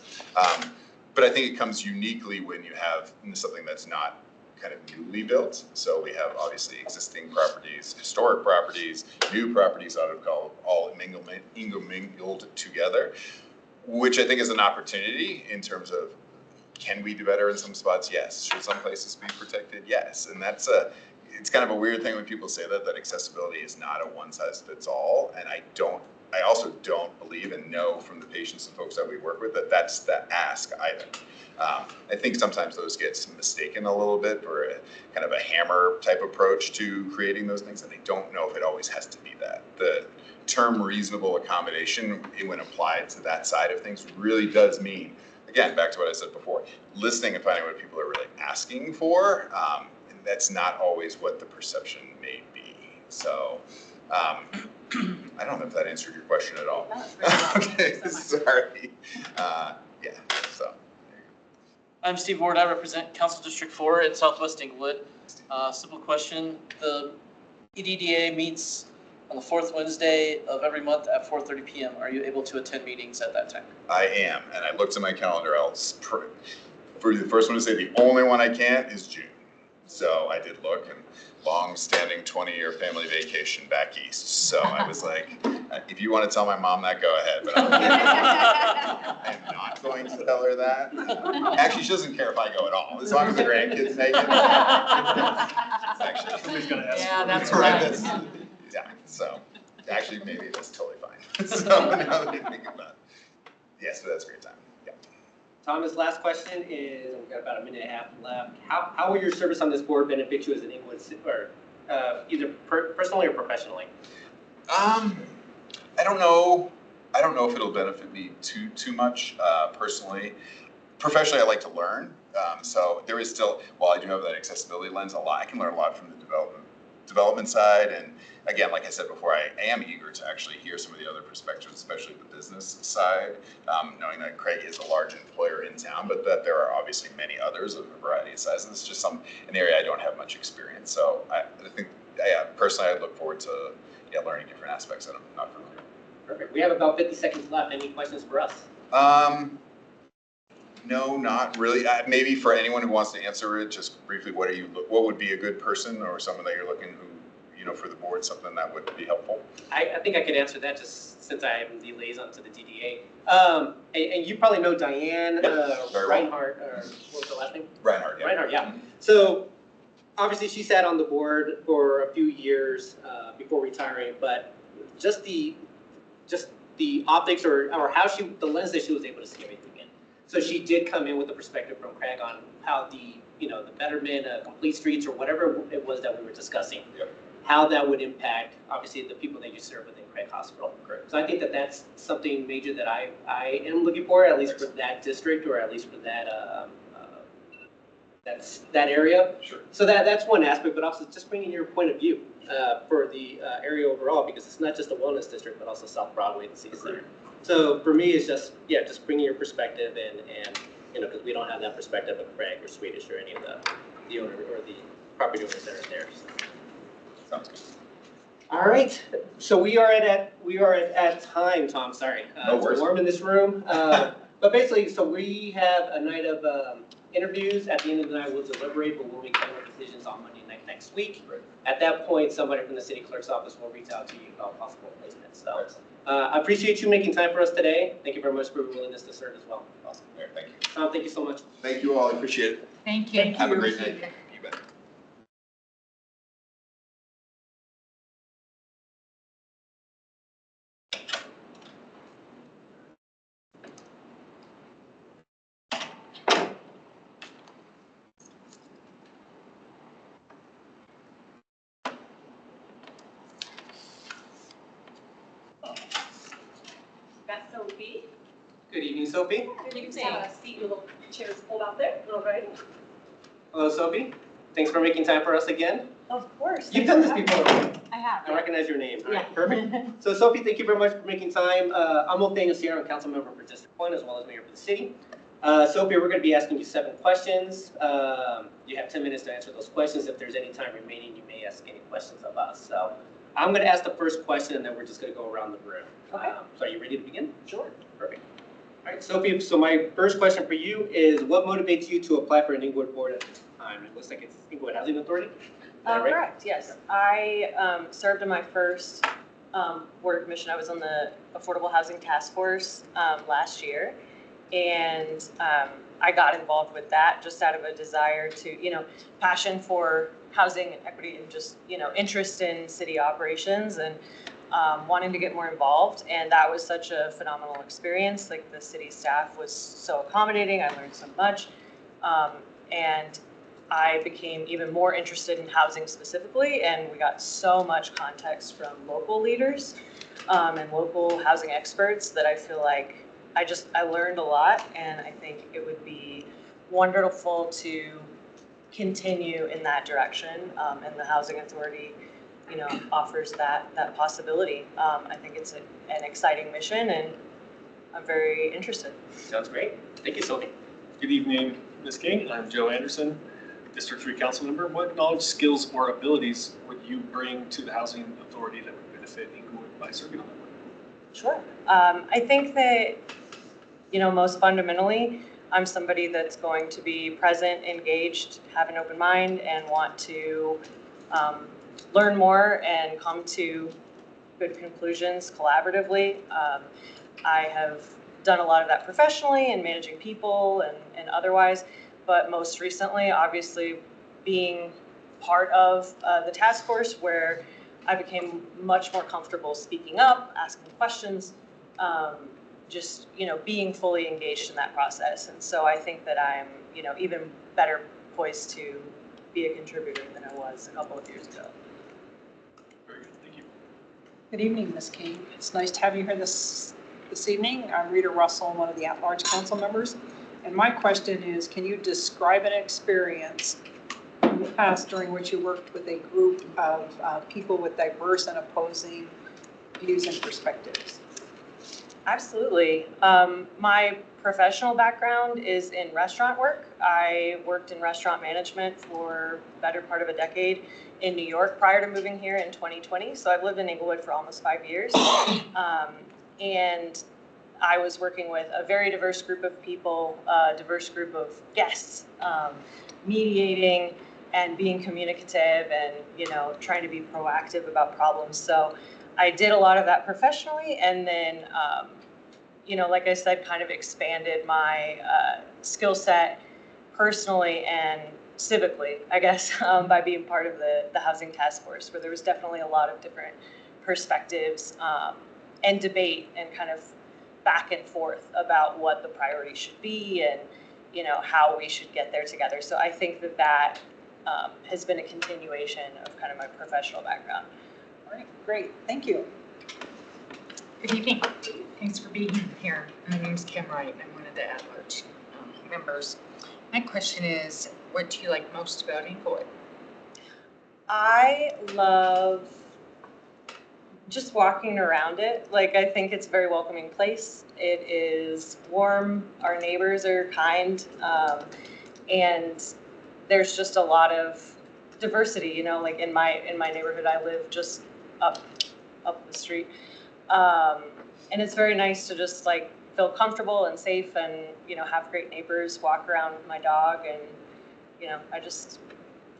But I think it comes uniquely when you have something that's not kind of newly built. So we have obviously existing properties, historic properties, new properties out of all mingled together, which I think is an opportunity in terms of, can we do better in some spots? Yes. Should some places be protected? Yes. And it's kind of a weird thing when people say that accessibility is not a one size fits all. And I also don't believe and know from the patients and folks that we work with that that's the ask either. I think sometimes those get mistaken a little bit for a kind of a hammer type approach to creating those things, and I don't know if it always has to be that. The term reasonable accommodation, when applied to that side of things, really does mean, again, back to what I said before, listening and finding what people are really asking for, and that's not always what the perception may be. So, I don't know if that answered your question at all. That was really well. Okay, Thank you so much. sorry. Yeah, so. I'm Steve Ward. I represent Council District 4 in Southwest Inglewood. Simple question. The EDDA meets on the fourth Wednesday of every month at 4:30 p.m. Are you able to attend meetings at that time? I am, and I looked at my calendar. For the first one to say the only one I can't is June. So I did look, and long-standing 20-year family vacation back east. So I was like, if you want to tell my mom that, go ahead. But I am not going to tell her that. Actually, she doesn't care if I go at all, as long as the grandkids make it. It's actually, Somebody's gonna ask. Yeah, for that's it. right. Yeah, so, Actually, maybe that's totally fine. So now that I think about it. Yes, but that's a great time. Yeah. Thomas, last question is, we've got about a minute and a half left. How will your service on this board benefit you as an Inglewood, or either personally or professionally? I don't know. I don't know if it'll benefit me too much personally. Professionally, I like to learn. So there is still, while I do have that accessibility lens, I can learn a lot from the development side. And again, like I said before, I am eager to actually hear some of the other perspectives, especially the business side, knowing that Craig is a large employer in town, but that there are obviously many others of a variety of sizes. It's just an area I don't have much experience. So I think, personally, I look forward to learning different aspects that I'm not familiar with. Perfect. We have about 50 seconds left. Any questions for us? No, not really. Maybe for anyone who wants to answer it, just briefly, what would be a good person or someone that you're looking for the board, something that would be helpful? I think I could answer that just since I am the liaison to the DDA. And you probably know Diane Reinhardt, or what was the last name? Reinhardt, yeah. Reinhardt, yeah. So obviously she sat on the board for a few years before retiring, but just the optics or how the lens that she was able to see everything in. So she did come in with a perspective from Craig on how the betterment, complete streets, or whatever it was that we were discussing, how that would impact, obviously, the people that you serve within Craig Hospital. Correct. So I think that that's something major that I am looking for, at least for that district, or at least for that that area. Sure. So that's one aspect, but also just bringing your point of view for the area overall, because it's not just a wellness district, but also South Broadway, the city center. So for me, it's just bringing your perspective, and because we don't have that perspective of Craig or Swedish or any of the owner or the property owners that are there. So. Sounds good. All right, so we are at time, Tom. Sorry, no worries. It's warm in this room, but basically, so we have a night of interviews. At the end of the night, we'll deliberate, but we'll make final decisions on Monday night next week. Right. At that point, somebody from the city clerk's office will reach out to you about possible placement. So I appreciate you making time for us today. Thank you very much for your willingness to serve as well. Awesome. Thank you. Tom, thank you so much. Thank you all. I appreciate it. Thank you. Have a great night. You bet. That's Sophie. Good evening, Sophie. You can have a seat, your little chairs pulled out there. All right. Hello, Sophie. Thanks for making time for us again. Of course. You've done this before, right? I have. I recognize your name. All right, Yeah. perfect. So Sophie, thank you very much for making time. I'm Othaniel Sierra, I'm council member for District 1 as well as mayor for the city. Sophie, we're going to be asking you 7 questions. You have 10 minutes to answer those questions. If there's any time remaining, you may ask any questions of us. So I'm going to ask the first question, and then we're just going to go around the room. Okay. So are you ready to begin? Sure. Perfect. All right, Sophie, so my first question for you is, what motivates you to apply for an Inglewood board at this time? It looks like it's Inglewood Housing Authority? Is that right? Correct, yes. I served in my first board commission. I was on the Affordable Housing Task Force last year. And I got involved with that just out of a desire to, passion for housing and equity and just, interest in city operations and wanting to get more involved. And that was such a phenomenal experience. Like, the city staff was so accommodating. I learned so much. And I became even more interested in housing specifically, and we got so much context from local leaders and local housing experts that I feel like I learned a lot, and I think it would be wonderful to continue in that direction, and the Housing Authority, offers that possibility. I think it's an exciting mission, and I'm very interested. Sounds great. Thank you, Sophie. Good evening, Ms. King. I'm Joe Anderson, District 3 council member. What knowledge, skills, or abilities would you bring to the Housing Authority that would benefit Inglewood by serving on that board? Sure. I think that, most fundamentally, I'm somebody that's going to be present, engaged, have an open mind, and want to learn more and come to good conclusions collaboratively. I have done a lot of that professionally and managing people and otherwise, but most recently, obviously, being part of the task force where I became much more comfortable speaking up, asking questions, just, being fully engaged in that process. And so I think that I'm, even better poised to be a contributor than I was a couple of years ago. Very good, thank you. Good evening, Ms. King. It's nice to have you here this evening. I'm Rita Russell, one of the at-large council members. And my question is, can you describe an experience in the past during which you worked with a group of people with diverse and opposing views and perspectives? Absolutely. My professional background is in restaurant work. I worked in restaurant management for the better part of a decade in New York prior to moving here in 2020. So I've lived in Inglewood for almost 5 years. And I was working with a very diverse group of people, a diverse group of guests, mediating and being communicative and, trying to be proactive about problems. So I did a lot of that professionally, and then, like I said, kind of expanded my skill set personally and civically, I guess, by being part of the Housing Task Force, where there was definitely a lot of different perspectives and debate and kind of back and forth about what the priority should be and, how we should get there together. So I think that has been a continuation of kind of my professional background. All right, great, thank you. Good evening. Thanks for being here. My name's Kim Wright. I'm one of the at-large members. My question is, what do you like most about Inglewood? I love just walking around it. I think it's a very welcoming place. It is warm. Our neighbors are kind. And there's just a lot of diversity, in my neighborhood. I live just up the street. And it's very nice to just feel comfortable and safe and, have great neighbors, walk around with my dog, and, I just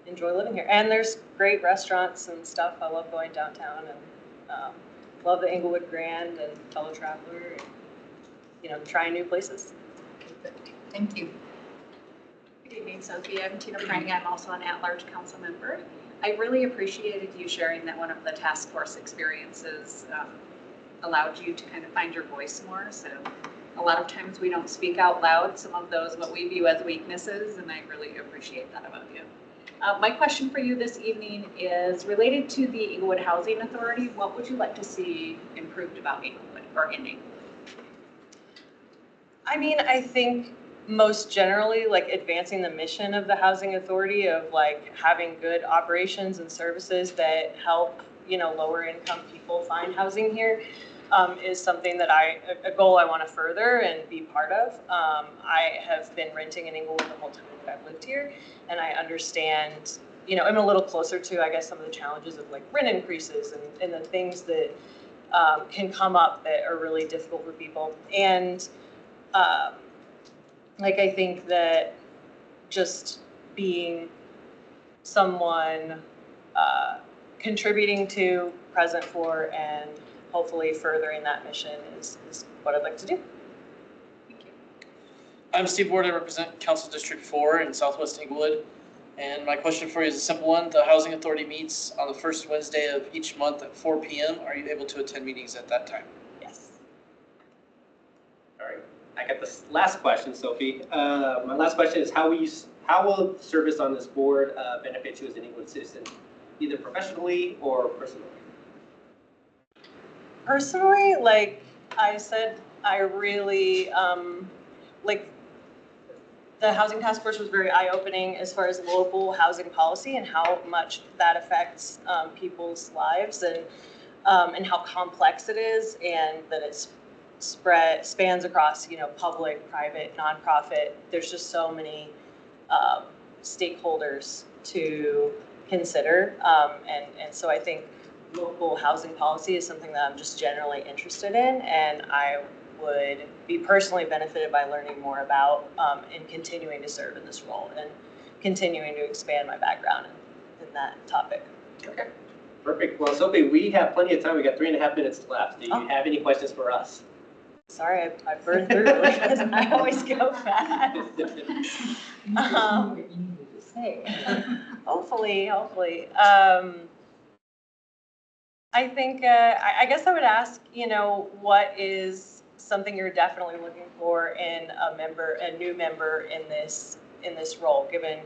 enjoy living here. And there's great restaurants and stuff. I love going downtown and love the Inglewood Grand and fellow traveler and, trying new places. Thank you. Good evening, Sophie. I'm Tina Prang. I'm also an at-large council member. I really appreciated you sharing that one of the task force experiences allowed you to kind of find your voice more. So a lot of times we don't speak out loud some of those what we view as weaknesses, and I really appreciate that about you. My question for you this evening is related to the Inglewood Housing Authority. What would you like to see improved about Inglewood or in Inglewood? I mean, I think most generally, advancing the mission of the Housing Authority of having good operations and services that help, lower income people find housing here is something that a goal I want to further and be part of. I have been renting in Inglewood the whole time that I've lived here, and I understand, I'm a little closer to, I guess, some of the challenges of rent increases and the things that can come up that are really difficult for people. And I think that just being someone contributing to, present for, and hopefully furthering that mission is what I'd like to do. Thank you. I'm Steve Ward. I represent Council District 4 in Southwest Inglewood. And my question for you is a simple one. The Housing Authority meets on the first Wednesday of each month at 4 p.m. Are you able to attend meetings at that time? Yes. All right, I got this last question, Sophie. My last question is, how will service on this board benefit you as an Inglewood citizen, either professionally or personally? Personally, I said, I really, the Housing Task Force was very eye-opening as far as local housing policy and how much that affects people's lives and how complex it is, and that it's spans across, public, private, nonprofit. There's just so many stakeholders to consider, and so I think local housing policy is something that I'm just generally interested in, and I would be personally benefited by learning more about and continuing to serve in this role and continuing to expand my background in that topic. Okay, perfect. Well, Sophie, we have plenty of time. We got 3.5 minutes left. Do you have any questions for us? Sorry, I burned through really fast. I always go fast. Hopefully. I think, I guess I would ask, what is something you're definitely looking for in a new member in this role, given,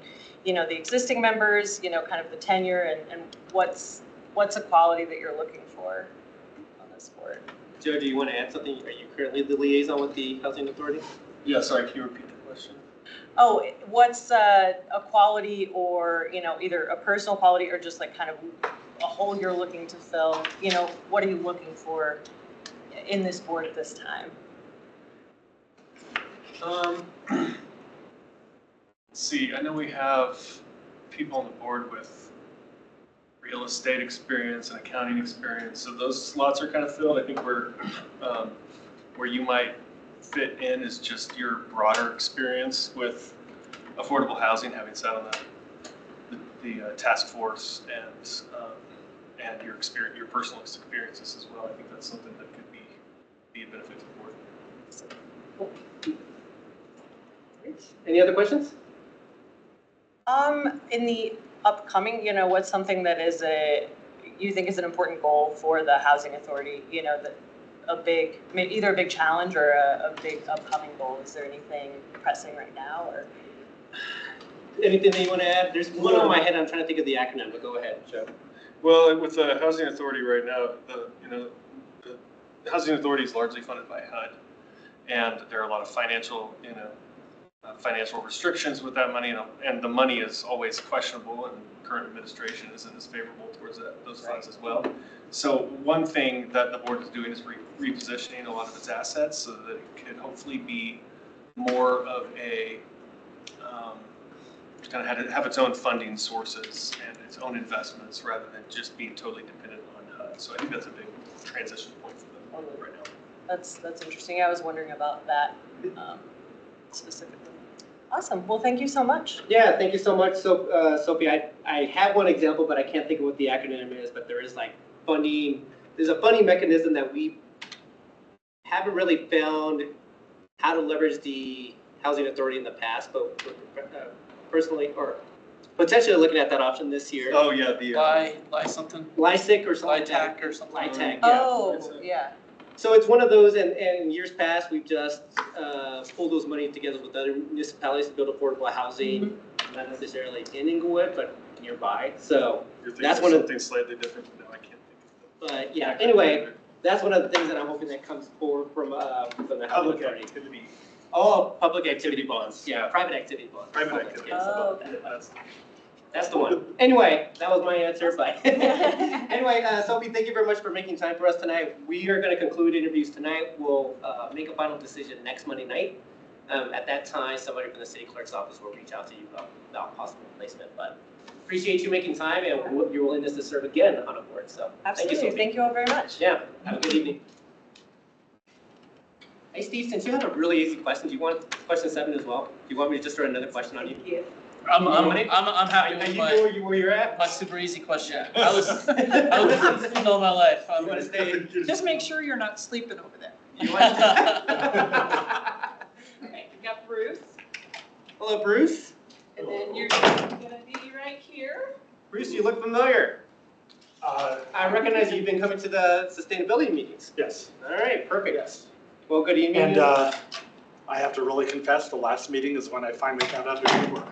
the existing members, kind of the tenure and what's a quality that you're looking for on this board? Joe, do you want to add something? Are you currently the liaison with the Housing Authority? Yeah, sorry, can you repeat the question? Oh, what's a quality or, either a personal quality or just like kind of a hole you're looking to fill? What are you looking for in this board at this time? Let's see, I know we have people on the board with real estate experience and accounting experience, so those slots are kind of filled. I think where you might fit in is just your broader experience with affordable housing, having sat on the task force and your experience, your personal experiences as well. I think that's something that could be a benefit to the board. Any other questions? In the upcoming, what's something that you think is an important goal for the Housing Authority, either a big challenge or a big upcoming goal? Is there anything pressing right now, or? Anything that you want to add? There's one on my head. I'm trying to think of the acronym, but go ahead, Joe. Well, with the Housing Authority right now, the Housing Authority is largely funded by HUD, and there are a lot of financial restrictions with that money, and the money is always questionable, and current administration isn't as favorable towards those funds as well. So one thing that the board is doing is repositioning a lot of its assets so that it can hopefully be more of a kind of have its own funding sources and its own investments rather than just being totally dependent on HUD. So I think that's a big transition point for them right now. That's interesting. I was wondering about that specifically. Awesome. Well, thank you so much. Yeah, thank you so much. So, Sophie, I have one example, but I can't think of what the acronym is, but there is like funding. There's a funding mechanism that we haven't really found how to leverage the Housing Authority in the past, but personally, or potentially looking at that option this year. Oh, yeah, the something? LISIC or something like that. LITAC or something. LITAC, yeah. Oh, yeah. So it's one of those, and in years past, we've just pulled those money together with other municipalities to build affordable housing, not necessarily in Inglewood, but nearby. So that's one of something slightly different. No, I can't think of that. But yeah, anyway, that's one of the things that I'm hoping that comes forward from the Housing Authority. Activity. Oh, public activity bonds. Yeah, private activity bonds. Private activity. Oh, That's the one. Anyway, that was my answer, but anyway, Sophie, thank you very much for making time for us tonight. We are going to conclude interviews tonight. We'll make a final decision next Monday night. At that time, somebody from the city clerk's office will reach out to you about possible placement. But appreciate you making time and your willingness to serve again on a board. So absolutely. Thank you, Sophie. Thank you all very much. Yeah, have a good evening. Hey, Steve, since you had a really easy question, do you want question 7 as well? Do you want me to just throw another question on you? Yeah. I'm happy with where you're at? my super easy question. I was all my life. You want to stay? Just make sure you're not sleeping over there. You want to Okay, we got Bruce, Hello, Bruce. and then you're gonna be right here. Bruce, you look familiar. I recognize you've been coming to the sustainability meetings. Yes. All right, perfect. Yes. Well, good evening. And I have to really confess, the last meeting is when I finally found out who you were.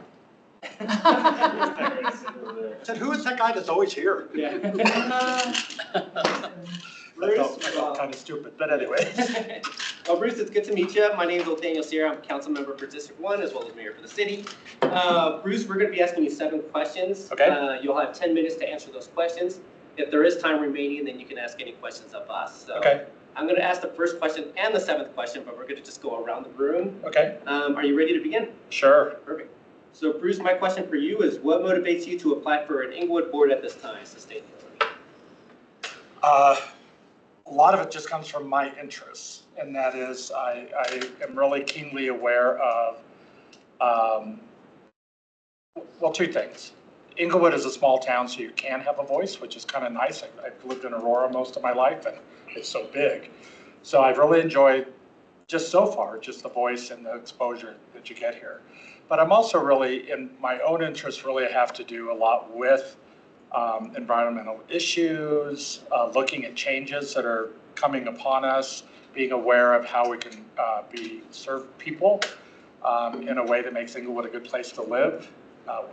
I said, who is that guy that's always here? Yeah. I felt kind of stupid, but anyway. Well, Bruce, it's good to meet you. My name is Daniel Sierra. I'm council member for District 1 as well as mayor for the city. Bruce, we're going to be asking you 7 questions. Okay. You'll have 10 minutes to answer those questions. If there is time remaining, then you can ask any questions of us. So Okay. I'm going to ask the first question and the 7th question, but we're going to just go around the room. Okay. Are you ready to begin? Sure. Perfect. So Bruce, my question for you is what motivates you to apply for an Inglewood board at this time, sustainability? A lot of it just comes from my interests, and that is I am really keenly aware of, well, 2 things. Inglewood is a small town, so you can have a voice, which is kind of nice. I've lived in Aurora most of my life, and it's so big. So I've really enjoyed, just so far, just the voice and the exposure that you get here. But I'm also really, in my own interests, really have to do a lot with environmental issues, looking at changes that are coming upon us, being aware of how we can serve people in a way that makes Inglewood a good place to live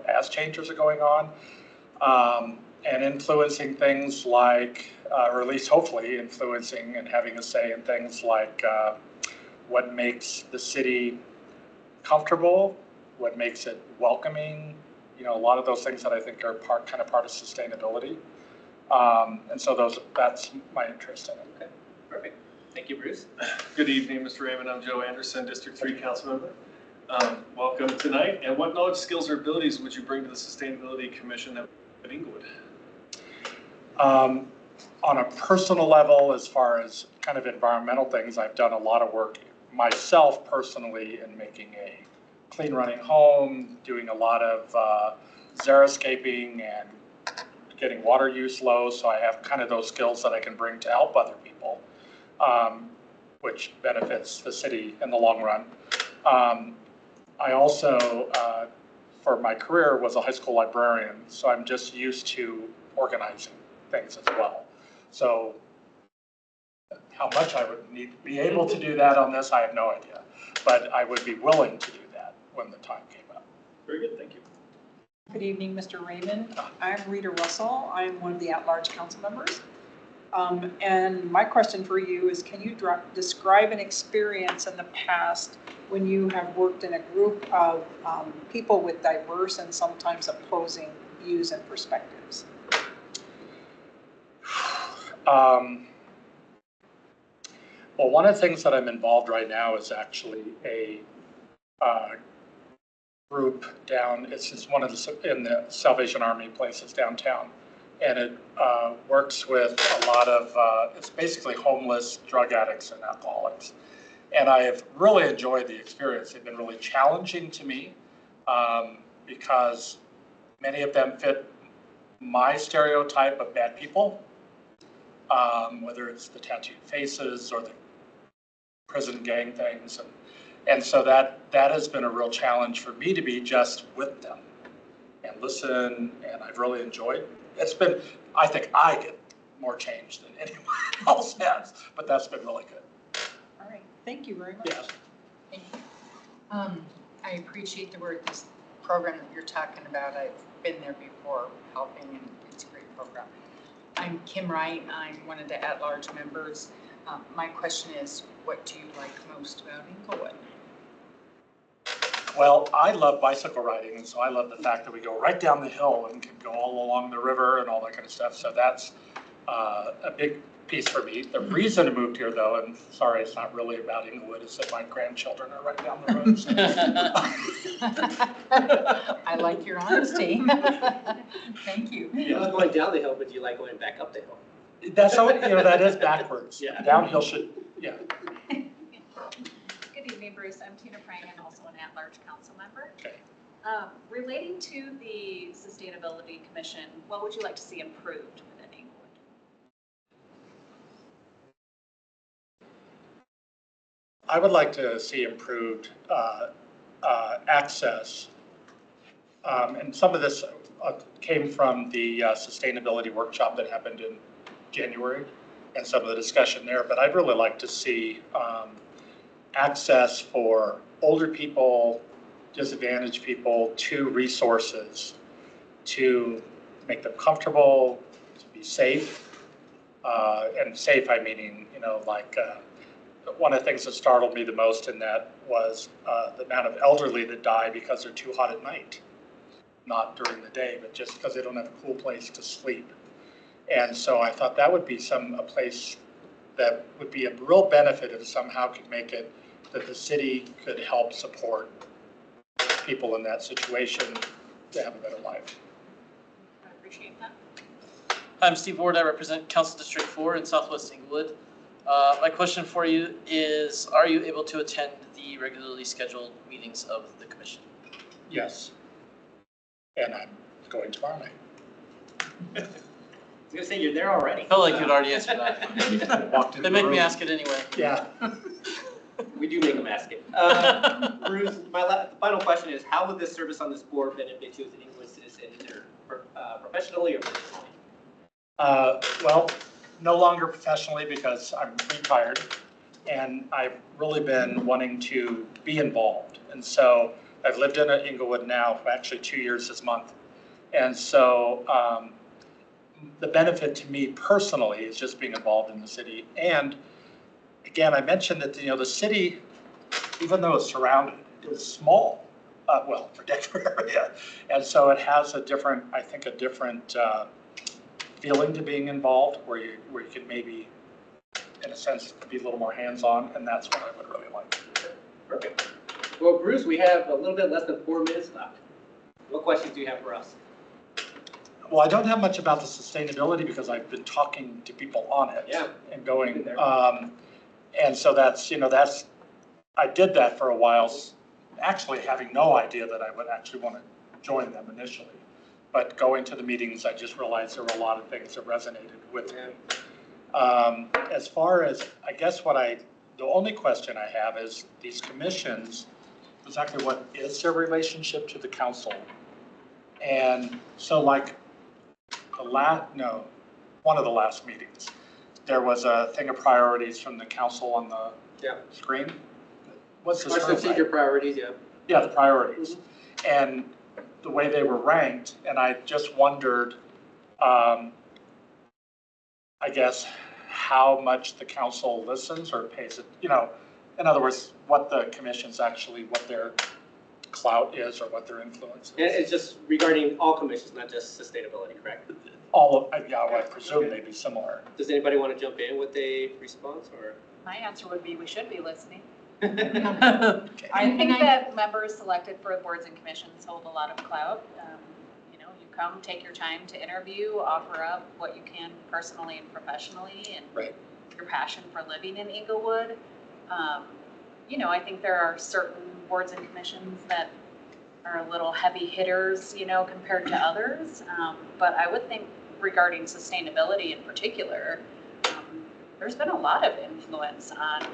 as changes are going on, and influencing things like, or at least hopefully influencing and having a say in things like what makes the city comfortable, what makes it welcoming, a lot of those things that I think are kind of part of sustainability. And so that's my interest in it. Okay, perfect. Thank you, Bruce. Good evening, Mr. Raymond. I'm Joe Anderson, District 3 Council Member. Welcome tonight. And what knowledge, skills, or abilities would you bring to the Sustainability Commission at Inglewood? On a personal level, as far as kind of environmental things, I've done a lot of work myself personally in making a clean running home, doing a lot of xeriscaping and getting water use low. So I have kind of those skills that I can bring to help other people, which benefits the city in the long run. I also, for my career, was a high school librarian, so I'm just used to organizing things as well. So how much I would be able to do that on this, I have no idea. But I would be willing to do that when the time came up. Very good, thank you. Good evening, Mr. Raymond. I'm Rita Russell. I'm one of the at-large council members. And my question for you is, can you describe an experience in the past when you have worked in a group of people with diverse and sometimes opposing views and perspectives? Well, one of the things that I'm involved right now is actually a group down, it's just one of in the Salvation Army places downtown. And it works with a lot of, it's basically homeless drug addicts and alcoholics. And I have really enjoyed the experience. They've been really challenging to me because many of them fit my stereotype of bad people, whether it's the tattooed faces or the prison gang things. And so that has been a real challenge for me to be just with them and listen, and I've really enjoyed. It's been, I think I get more change than anyone else has, but that's been really good. All right, thank you very much. Yes. Thank you. I appreciate the work, this program that you're talking about. I've been there before helping, and it's a great program. I'm Kim Wright. I'm one of the at-large members. My question is, what do you like most about Inglewood? Well, I love bicycle riding, and so I love the fact that we go right down the hill and can go all along the river and all that kind of stuff. So that's a big piece for me. The reason I moved here, though, and sorry, it's not really about Inglewood, is that my grandchildren are right down the road. So. I like your honesty. Thank you. You love going down the hill, but you like going back up the hill. That's how, that is backwards. Yeah. Downhill should, yeah. Good evening, Bruce. I'm Tina Prang. I'm also an at-large council member. Okay. Relating to the Sustainability Commission, what would you like to see improved within Inglewood? I would like to see improved access. And some of this came from the sustainability workshop that happened in January and some of the discussion there, but I'd really like to see access for older people, disadvantaged people to resources to make them comfortable, to be safe. And safe, I meaning, like one of the things that startled me the most in that was the amount of elderly that die because they're too hot at night. Not during the day, but just because they don't have a cool place to sleep. And so I thought that would be a place that would be a real benefit if somehow could make it that the city could help support people in that situation to have a better life. I appreciate that. I'm Steve Ward. I represent Council District 4 in Southwest Inglewood. My question for you is, are you able to attend the regularly scheduled meetings of the commission? Yes. And I'm going tomorrow night. I was going to say, you're there already. I felt like you'd already answered that. They make me ask it anyway. Yeah. We do make them ask it. Bruce, my final question is, how would this service on this board benefit you as an Inglewood citizen or professionally or personally? Well, no longer professionally because I'm retired, and I've really been wanting to be involved. And so I've lived in Inglewood now for actually 2 years this month. And so the benefit to me personally is just being involved in the city. And again, I mentioned that, the city, even though it's surrounded, is small, for Denver area. And so it has a different feeling to being involved, where you can maybe, in a sense, be a little more hands-on, and that's what I would really like. Perfect. Well, Bruce, we have a little bit less than 4 minutes left. What questions do you have for us? Well, I don't have much about the sustainability because I've been talking to people on it. Yeah. And going, and so that's, I did that for a while, actually having no idea that I would actually want to join them initially. But going to the meetings, I just realized there were a lot of things that resonated with me. As far as, I guess the only question I have is these commissions, exactly what is their relationship to the council? And so like one of the last meetings, there was a thing of priorities from the council on the screen. What's the strategic priorities, yeah. Yeah, the priorities. And the way they were ranked, and I just wondered, I guess, how much the council listens or pays it, in other words, what the commission's actually, what their clout is or what their influence is. And it's just regarding all commissions, not just sustainability, correct? All of, I presume they'd be similar. Does anybody want to jump in with a response, or? My answer would be we should be listening. Okay. I think that members selected for boards and commissions hold a lot of clout. You come, take your time to interview, offer up what you can personally and professionally, and your passion for living in Inglewood. I think there are certain boards and commissions that are a little heavy hitters, compared to others. But I would think regarding sustainability in particular, there's been a lot of influence on,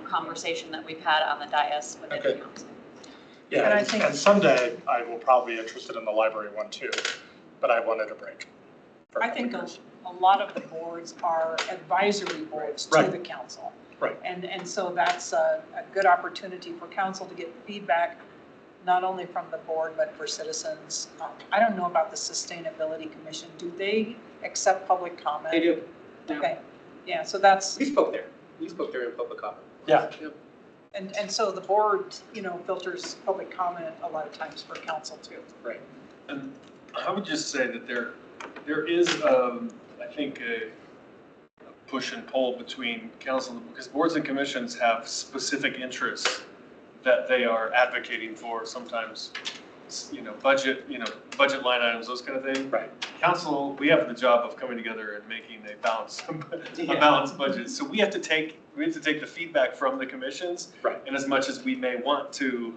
conversation that we've had on the dais within the council. Yeah, and someday I will probably be interested in the library one too, but I wanted a break. I think a lot of the boards are advisory boards to the council. Right. And so that's a good opportunity for council to get feedback, not only from the board, but for citizens. I don't know about the Sustainability Commission. Do they accept public comment? They do. Okay. Yeah, so that's. We spoke there. We spoke there in public comment. Yeah. And so the board, filters public comment a lot of times for council too. Right. And I would just say that there is, I think, a push and pull between council, because boards and commissions have specific interests that they are advocating for. Sometimes, budget line items, those kind of things. Right. Council, we have the job of coming together and making a balanced budget. So we have to take the feedback from the commissions. Right. And as much as we may want to,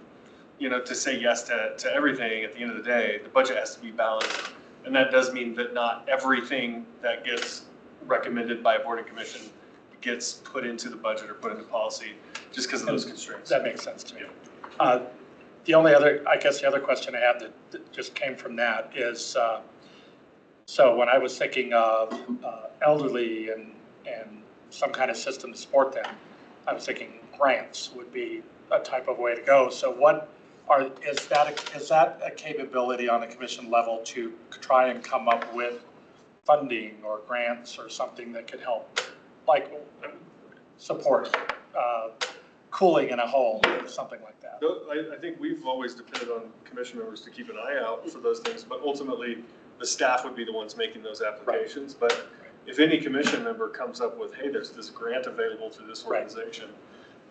to say yes to everything, at the end of the day, the budget has to be balanced. And that does mean that not everything that gets recommended by a board and commission gets put into the budget or put into policy just because of those constraints. That makes sense to me. The other question I have that just came from that is, so when I was thinking of elderly and some kind of system to support them, I was thinking grants would be a type of way to go. So is that a capability on a commission level to try and come up with funding or grants or something that could help, like support cooling in a home or something like that? I think we've always depended on commission members to keep an eye out for those things, but ultimately the staff would be the ones making those applications. Right. But if any commission member comes up with, hey, there's this grant available to this organization,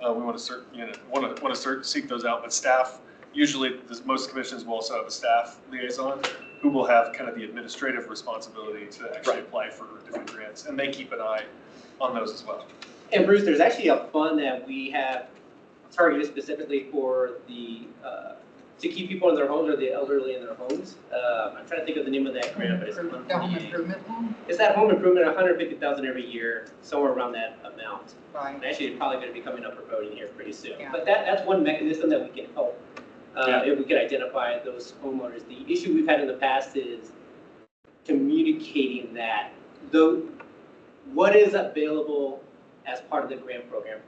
we want to seek those out. But staff, usually most commissions will also have a staff liaison who will have kind of the administrative responsibility to actually apply for different grants, and they keep an eye on those as well. And Bruce, there's actually a fund that we have targeted specifically for to keep people in their homes or the elderly in their homes. I'm trying to think of the name of that grant, but it's home improvement loan? It's that home improvement, $150,000 every year, somewhere around that amount. Right. And actually, it's probably going to be coming up for voting here pretty soon. Yeah. But that's one mechanism that we can help if we can identify those homeowners. The issue we've had in the past is communicating that, though, what is available as part of the grant program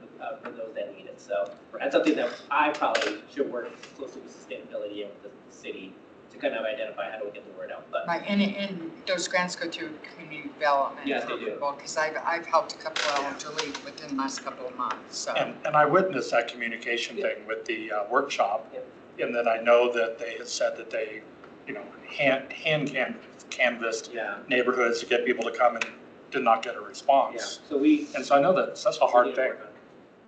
for those that need it. So that's something that I probably should work closely with sustainability and with the city to kind of identify how do we get the word out. But Right, and those grants go through community development. Yes, they do. Because I've helped a couple elderly within the last couple of months, so. And I witnessed that communication thing with the workshop, in that I know that they had said that they, canvassed neighborhoods to get people to come and did not get a response. So And so I know that that's a hard thing.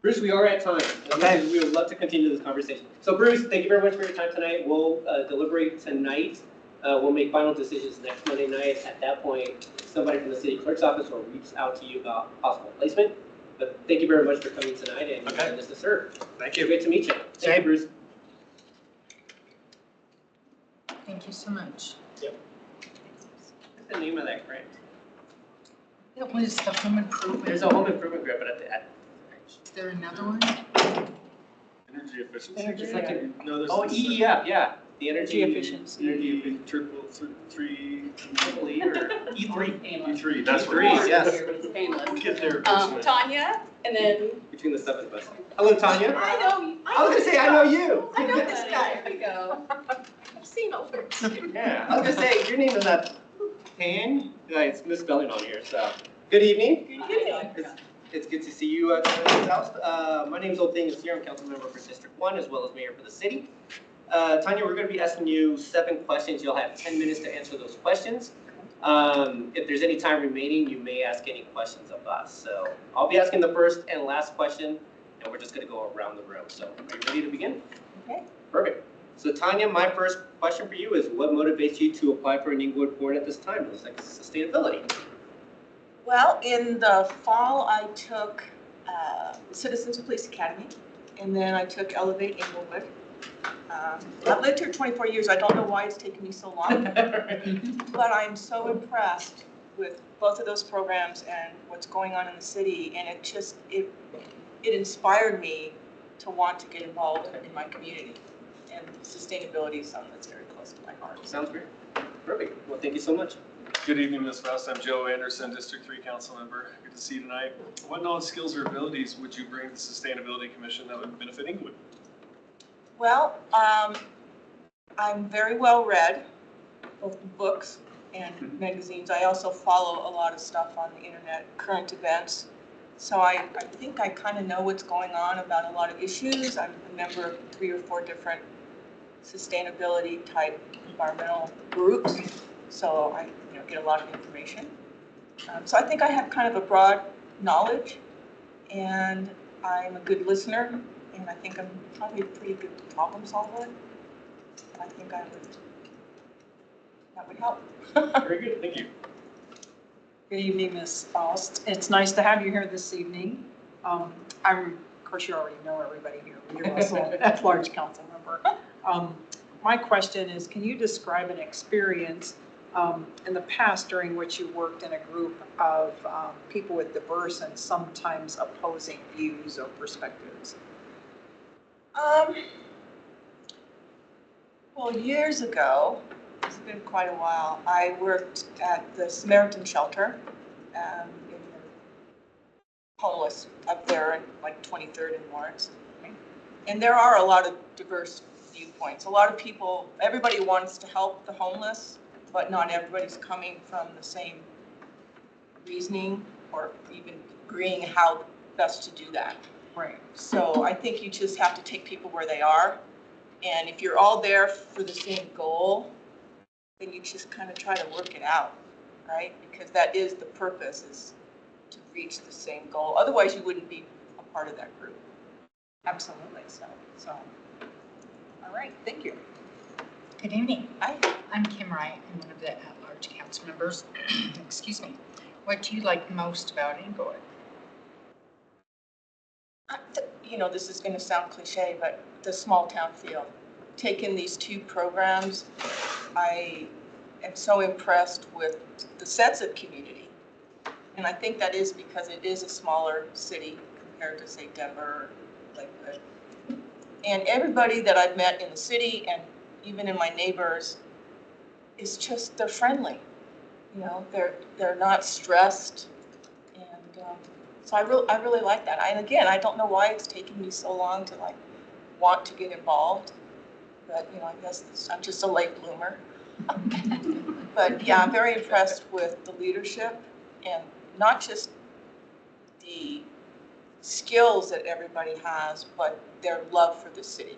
Bruce, we are at time. Okay. We would love to continue this conversation. So Bruce, thank you very much for your time tonight. We'll deliberate tonight. We'll make final decisions next Monday night. At that point, somebody from the city clerk's office will reach out to you about possible placement. But thank you very much for coming tonight and this to serve. Thank you. Great to meet you. Thank you, Bruce. Thank you so much. Yep. What's the name of that grant? It was the home improvement. There's a home improvement grant, but Is there another one? Energy efficiency. Energy, No, there's. EEF, yeah. The energy efficiency. Energy triple three, E3 or E3. E3, that's what E3, it is. yes. We'll get there. Tanya, and then. Between the seven of us. Hello, Tanya. I know. I was gonna say, I know you. I know this guy. Here we go. I've seen over. Yeah, I was gonna say, your name is not Tan. It's misspelling on here, so. Good evening. Good evening. It's good to see you tonight in this house. My name's Old Thing is here. I'm council member for District 1 as well as mayor for the city. Tanya, we're gonna be asking you 7 questions. You'll have 10 minutes to answer those questions. If there's any time remaining, you may ask any questions of us. So I'll be asking the first and last question, and we're just gonna go around the room. So are you ready to begin? Okay. Perfect. So Tanya, my first question for you is what motivates you to apply for an Inglewood board at this time? It looks like sustainability. Well, in the fall, I took Citizens Police Academy, and then I took Elevate Inglewood. I've lived here 24 years. I don't know why it's taken me so long, but I'm so impressed with both of those programs and what's going on in the city, and it inspired me to want to get involved in my community, and sustainability is something that's very close to my heart. Sounds great. Perfect. Well, thank you so much. Good evening, Ms. Faust. I'm Joe Anderson, District 3 Council Member. Good to see you tonight. What knowledge, skills, or abilities would you bring to the Sustainability Commission that would benefit Inglewood? Well, I'm very well read, both books and magazines. I also follow a lot of stuff on the internet, current events. So I think I kind of know what's going on about a lot of issues. I'm a member of 3 or 4 different sustainability type environmental groups. So I get a lot of information. So I think I have kind of a broad knowledge, and I'm a good listener, and I think I'm probably a pretty good problem solver. I think that would help. Very good, thank you. Good evening, Ms. Faust. It's nice to have you here this evening. Of course, you already know everybody here. You're also an at-large council member. My question is, can you describe an experience in the past during which you worked in a group of people with diverse and sometimes opposing views or perspectives? Well, years ago, it's been quite a while, I worked at the Samaritan shelter in the homeless up there in like 23rd and Lawrence. And there are a lot of diverse viewpoints. A lot of people, everybody wants to help the homeless, but not everybody's coming from the same reasoning or even agreeing how best to do that. Right. So I think you just have to take people where they are. And if you're all there for the same goal, then you just kind of try to work it out, right? Because that is the purpose, is to reach the same goal. Otherwise, you wouldn't be a part of that group. Absolutely. So, all right, thank you. Good evening. Hi. I'm Kim Wright. I'm one of the at-large council members. Excuse me. What do you like most about Inglewood? This is going to sound cliche, but the small town feel. Taking these 2 programs, I am so impressed with the sense of community. And I think that is because it is a smaller city compared to, say, Denver or Lakewood. And everybody that I've met in the city and even in my neighbors is just, they're friendly. You know, they're not stressed. And so I really like that. And again, I don't know why it's taking me so long to like want to get involved. But, you know, I guess I'm just a late bloomer. But yeah, I'm very impressed with the leadership and not just the skills that everybody has, but their love for the city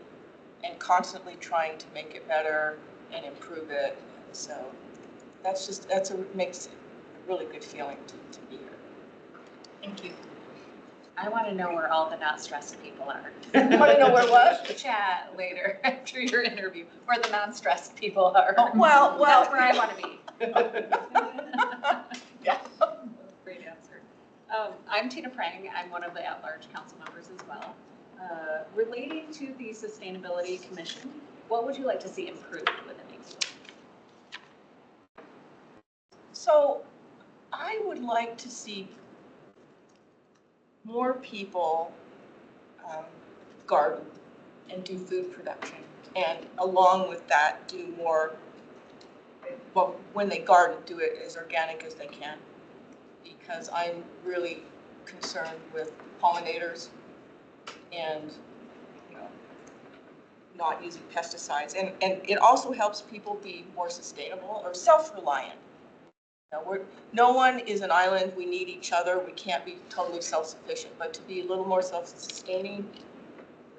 and constantly trying to make it better and improve it. So makes it a really good feeling to be here. Thank you. I want to know where all the not stressed people are. You want to know where what? Chat later after your interview, where the non-stressed people are. Oh, well. That's where I want to be. Yeah. Great answer. I'm Tina Prang. I'm one of the at-large council members as well. Relating to the Sustainability Commission, what would you like to see improved within Inkster? So I would like to see more people garden and do food production. And along with that, do more, well, when they garden, do it as organic as they can. Because I'm really concerned with pollinators and, you know, not using pesticides. And it also helps people be more sustainable or self-reliant. No one is an island. We need each other. We can't be totally self-sufficient, but to be a little more self-sustaining,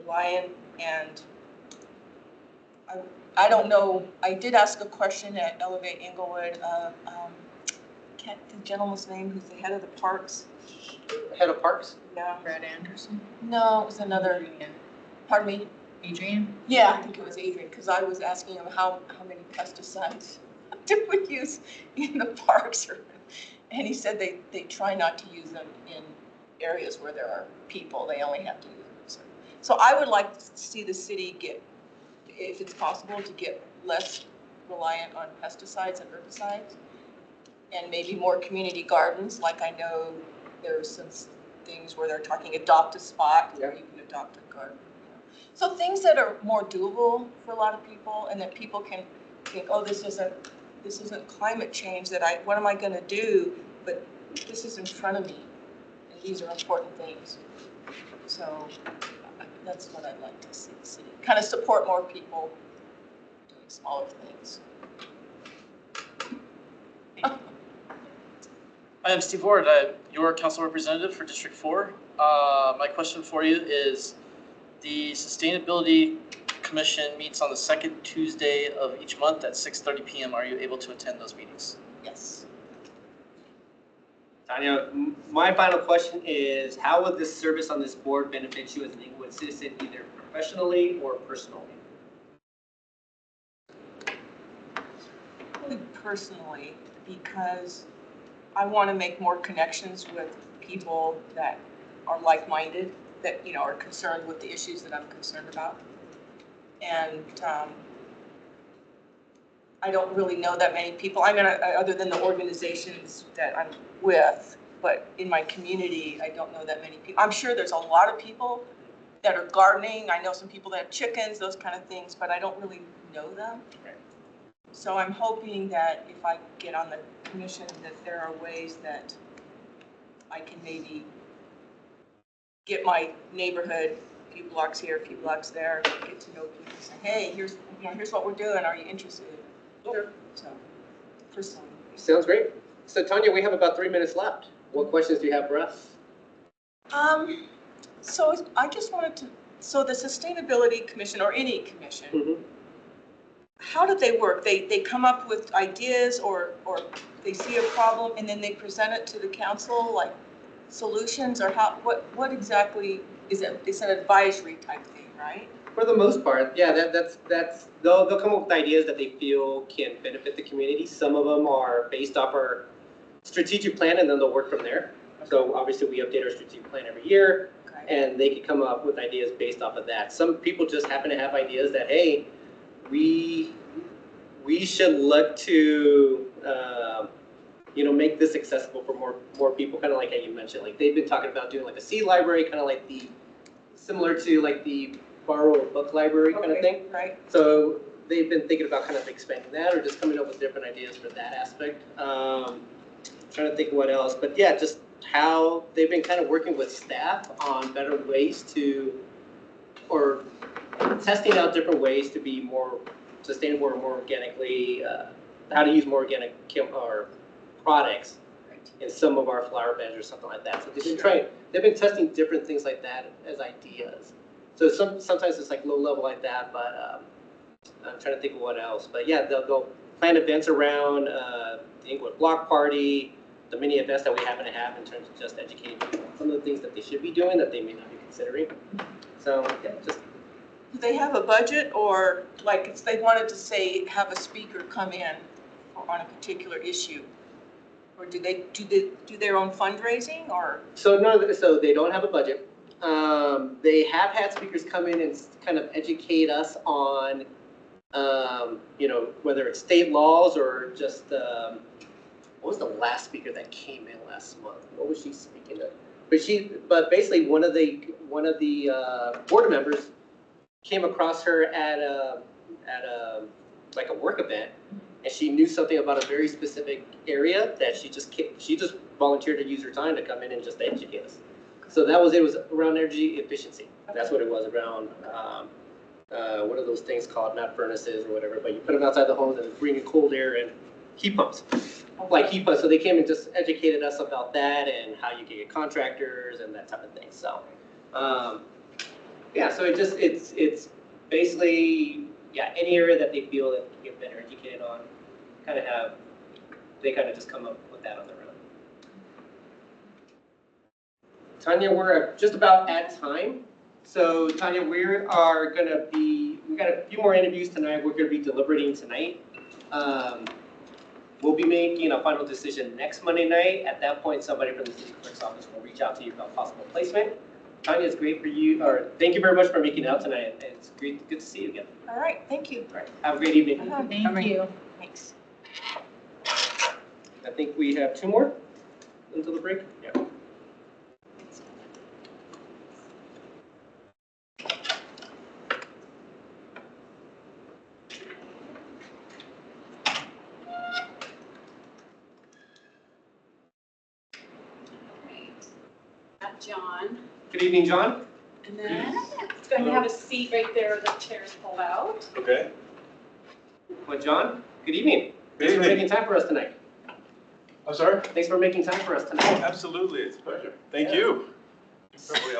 reliant, and I don't know. I did ask a question at Elevate Inglewood. Can't the gentleman's name who's the head of the parks? Head of parks? No. Brad Anderson? No, it was another. Pardon me? Adrian? Yeah, I think it was Adrian, because I was asking him how many pesticides do we use in the parks? And he said they try not to use them in areas where there are people. They only have to use them. So I would like to see the city get, if it's possible, to get less reliant on pesticides and herbicides, and maybe more community gardens. Like I know there's some things where they're talking adopt a spot where you can adopt a garden. So things that are more doable for a lot of people, and that people can think, oh, this isn't climate change what am I gonna do? But this is in front of me, and these are important things. So that's what I'd like to see the city, kind of support more people doing smaller things. I am Steve Ward, your council representative for District 4. My question for you is, the Sustainability Commission meets on the second Tuesday of each month at 6:30 p.m. Are you able to attend those meetings? Yes. Tanya, my final question is, how would this service on this board benefit you as an Inglewood citizen, either professionally or personally? Really personally, because I want to make more connections with people that are like-minded, that, you know, are concerned with the issues that I'm concerned about. And I don't really know that many people, I mean, other than the organizations that I'm with, but in my community, I don't know that many people. I'm sure there's a lot of people that are gardening. I know some people that have chickens, those kind of things, but I don't really know them. So I'm hoping that if I get on the commission, that there are ways that I can maybe get my neighborhood, a few blocks here, a few blocks there, get to know people, say, hey, here's what we're doing, are you interested? Sure. So, personally. Sounds great. So Tanya, we have about 3 minutes left. What questions do you have for us? So I just wanted to, so the Sustainability Commission, or any commission, how do they work? They come up with ideas, or they see a problem and then they present it to the council, like solutions, or what exactly is it? It's an advisory type thing, right? For the most part, yeah, that's they'll come up with ideas that they feel can benefit the community. Some of them are based off our strategic plan, and then they'll work from there. So obviously we update our strategic plan every year, and they can come up with ideas based off of that. Some people just happen to have ideas that, hey, we should look to make this accessible for more people, kind of like how you mentioned. Like they've been talking about doing like a seed library, kind of like similar to like the borrow a book library kind of thing. Right. So they've been thinking about kind of expanding that or just coming up with different ideas for that aspect. Trying to think of what else, but yeah, just how they've been kind of working with staff on better ways to, or testing out different ways to be more sustainable or more organically, how to use more organic or products in some of our flower beds or something like that. So they've been testing different things like that as ideas. So sometimes it's like low level like that, but I'm trying to think of what else. But yeah, they'll plan events around the Inglewood Block Party, the many events that we happen to have in terms of just educating people on some of the things that they should be doing that they may not be considering. So yeah, just. Do they have a budget, or like if they wanted to say, have a speaker come in on a particular issue? Or do they do their own fundraising, or? So no, so they don't have a budget. They have had speakers come in and kind of educate us on, you know, whether it's state laws or just, what was the last speaker that came in last month? What was she speaking of? But basically one of the board members came across her at a like a work event, and she knew something about a very specific area that she just volunteered to use her time to come in and just educate us. So it was around energy efficiency. That's what it was around. What are those things called? Not furnaces or whatever, but you put them outside the homes and bring in cold air and heat pumps. Like heat pumps. So they came and just educated us about that and how you can get contractors and that type of thing. So, yeah. So it's basically any area that they feel that you get better educated on, they kind of just come up with that on their own. Tanya, we're just about at time. So Tanya, we got a few more interviews tonight. We're going to be deliberating tonight. We'll be making a final decision next Monday night. At that point, somebody from the city clerk's office will reach out to you about possible placement. Tanya, it's great for you, or thank you very much for making it out tonight. It's good to see you again. All right, thank you. All right, have a great evening. Thank you. Thanks. I think we have 2 more until the break. Yeah. John. Good evening, John. And then it's going to have a seat right there, the chair's pulled out. Okay. Well, John, good evening. Thanks for making time for us tonight. I'm sorry? Thanks for making time for us tonight. Absolutely, it's a pleasure. Thank you. Probably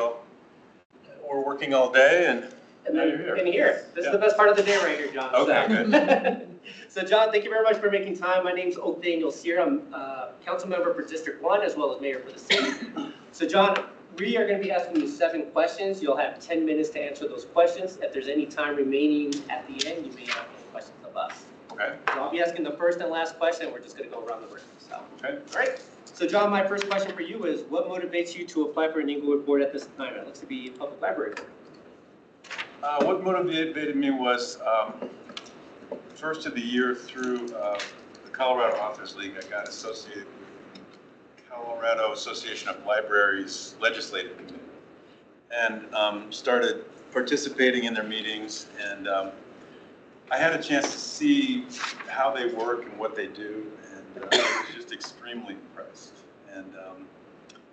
we're working all day and now you're here. And here. This is the best part of the day right here, John. Okay, good. So John, thank you very much for making time. My name's Othaniel Sear. I'm council member for District 1 as well as mayor for the city. So John, we are going to be asking you 7 questions. You'll have 10 minutes to answer those questions. If there's any time remaining at the end, you may ask any questions of us. Okay. So I'll be asking the first and last question. We're just going to go around the room. So. Okay. All right. So John, my first question for you is, what motivates you to apply for an Inglewood board at this time? It looks to be a public library board. What motivated me was first of the year through the Colorado Authors League, I got associated with the Colorado Association of Libraries Legislative Committee and started participating in their meetings, and I had a chance to see how they work and what they do, and I was just extremely impressed and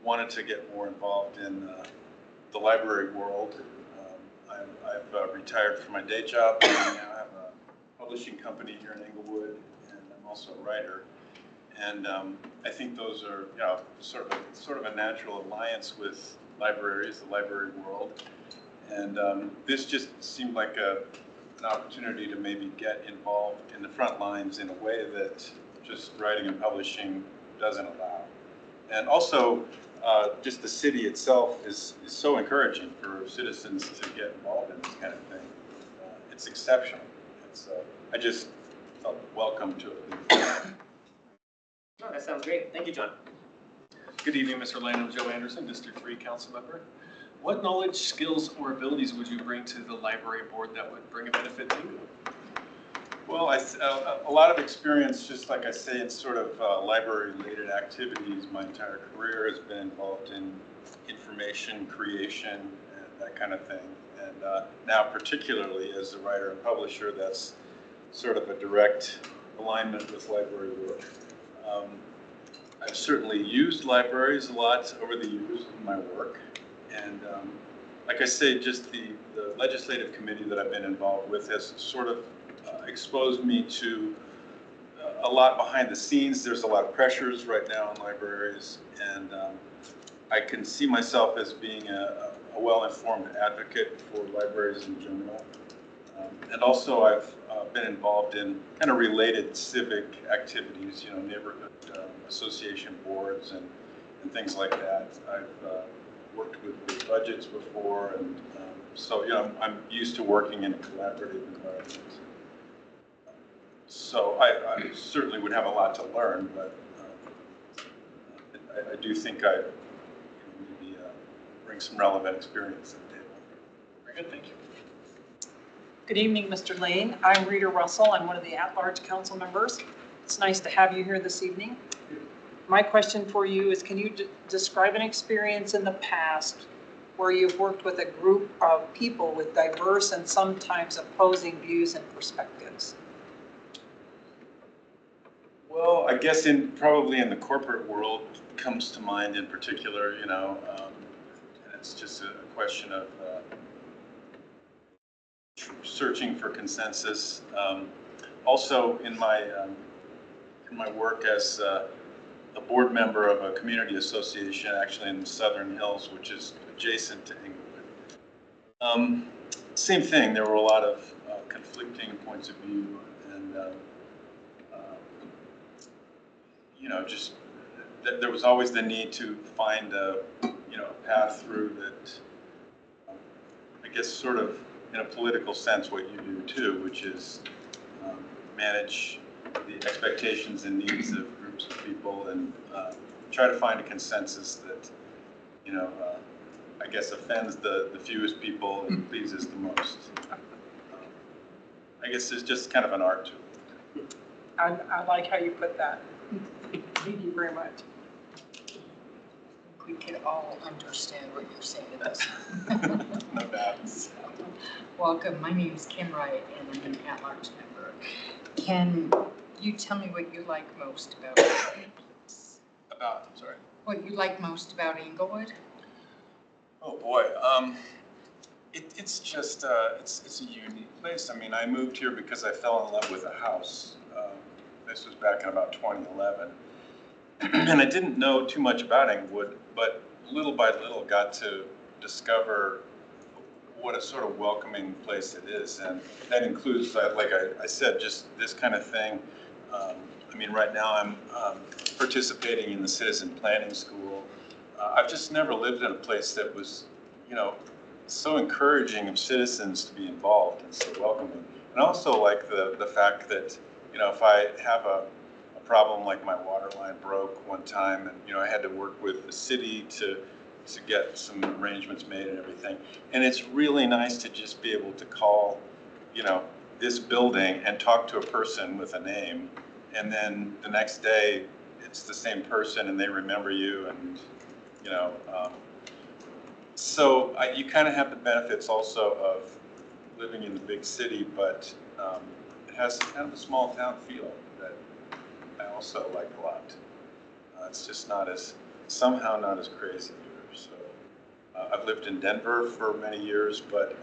wanted to get more involved in the library world. I've retired from my day job, and now I have a publishing company here in Inglewood, and I'm also a writer. And I think those are, you know, sort of a natural alliance with libraries, the library world. And this just seemed like an opportunity to maybe get involved in the front lines in a way that just writing and publishing doesn't allow. And also, just the city itself is so encouraging for citizens to get involved in this kind of thing. It's exceptional. I just felt welcome to it. Oh, that sounds great. Thank you, John. Good evening, Mr. Lane. I'm Joe Anderson, District 3 Council Member. What knowledge, skills, or abilities would you bring to the library board that would bring a benefit to you? Well, a lot of experience, just like I say, in sort of library-related activities. My entire career has been involved in information creation and that kind of thing. And now, particularly as a writer and publisher, that's sort of a direct alignment with library work. I've certainly used libraries a lot over the years in my work. And like I say, just the legislative committee that I've been involved with has sort of exposed me to a lot behind the scenes. There's a lot of pressures right now in libraries, and I can see myself as being a well-informed advocate for libraries in general. And also I've been involved in kind of related civic activities, you know, neighborhood association boards and things like that. I've worked with budgets before, and so, you know, I'm used to working in a collaborative environment. So I certainly would have a lot to learn, but I do think I maybe bring some relevant experience to the table. Very good, thank you. Good evening, Mr. Lane. I'm Rita Russell. I'm one of the at-large council members. It's nice to have you here this evening. My question for you is, can you describe an experience in the past where you've worked with a group of people with diverse and sometimes opposing views and perspectives? Well, I guess probably in the corporate world comes to mind in particular, you know, and it's just a question of searching for consensus. Also in my work as a board member of a community association, actually in the Southern Hills, which is adjacent to Inglewood. Same thing, there were a lot of conflicting points of view, and you know, just there was always the need to find a, you know, a path through that, I guess sort of in a political sense what you do too, which is manage the expectations and needs of groups of people, and try to find a consensus that, you know, I guess offends the fewest people and pleases the most. I guess there's just kind of an art to it. I like how you put that. Thank you very much. We can all understand what you're saying to us. No doubt. Welcome, my name is Kim Wright, and I'm an at-large member. Can you tell me what you like most about Inglewood, please? About, I'm sorry. What you like most about Inglewood? Oh boy, it's just it's a unique place. I mean, I moved here because I fell in love with a house. This was back in about 2011, and I didn't know too much about Inglewood, but little by little got to discover what a sort of welcoming place it is, and that includes, like I said, just this kind of thing. I mean, right now I'm participating in the Citizen Planning School. I've just never lived in a place that was, you know, so encouraging of citizens to be involved and so welcoming. And also like the fact that, you know, if I have a problem like my water line broke one time, and, you know, I had to work with the city to get some arrangements made and everything. And it's really nice to just be able to call, you know, this building and talk to a person with a name, and then the next day it's the same person and they remember you, and, you know, so you kind of have the benefits also of living in the big city, but it has kind of a small town feel that I also like a lot. It's just somehow not as crazy here. So I've lived in Denver for many years, but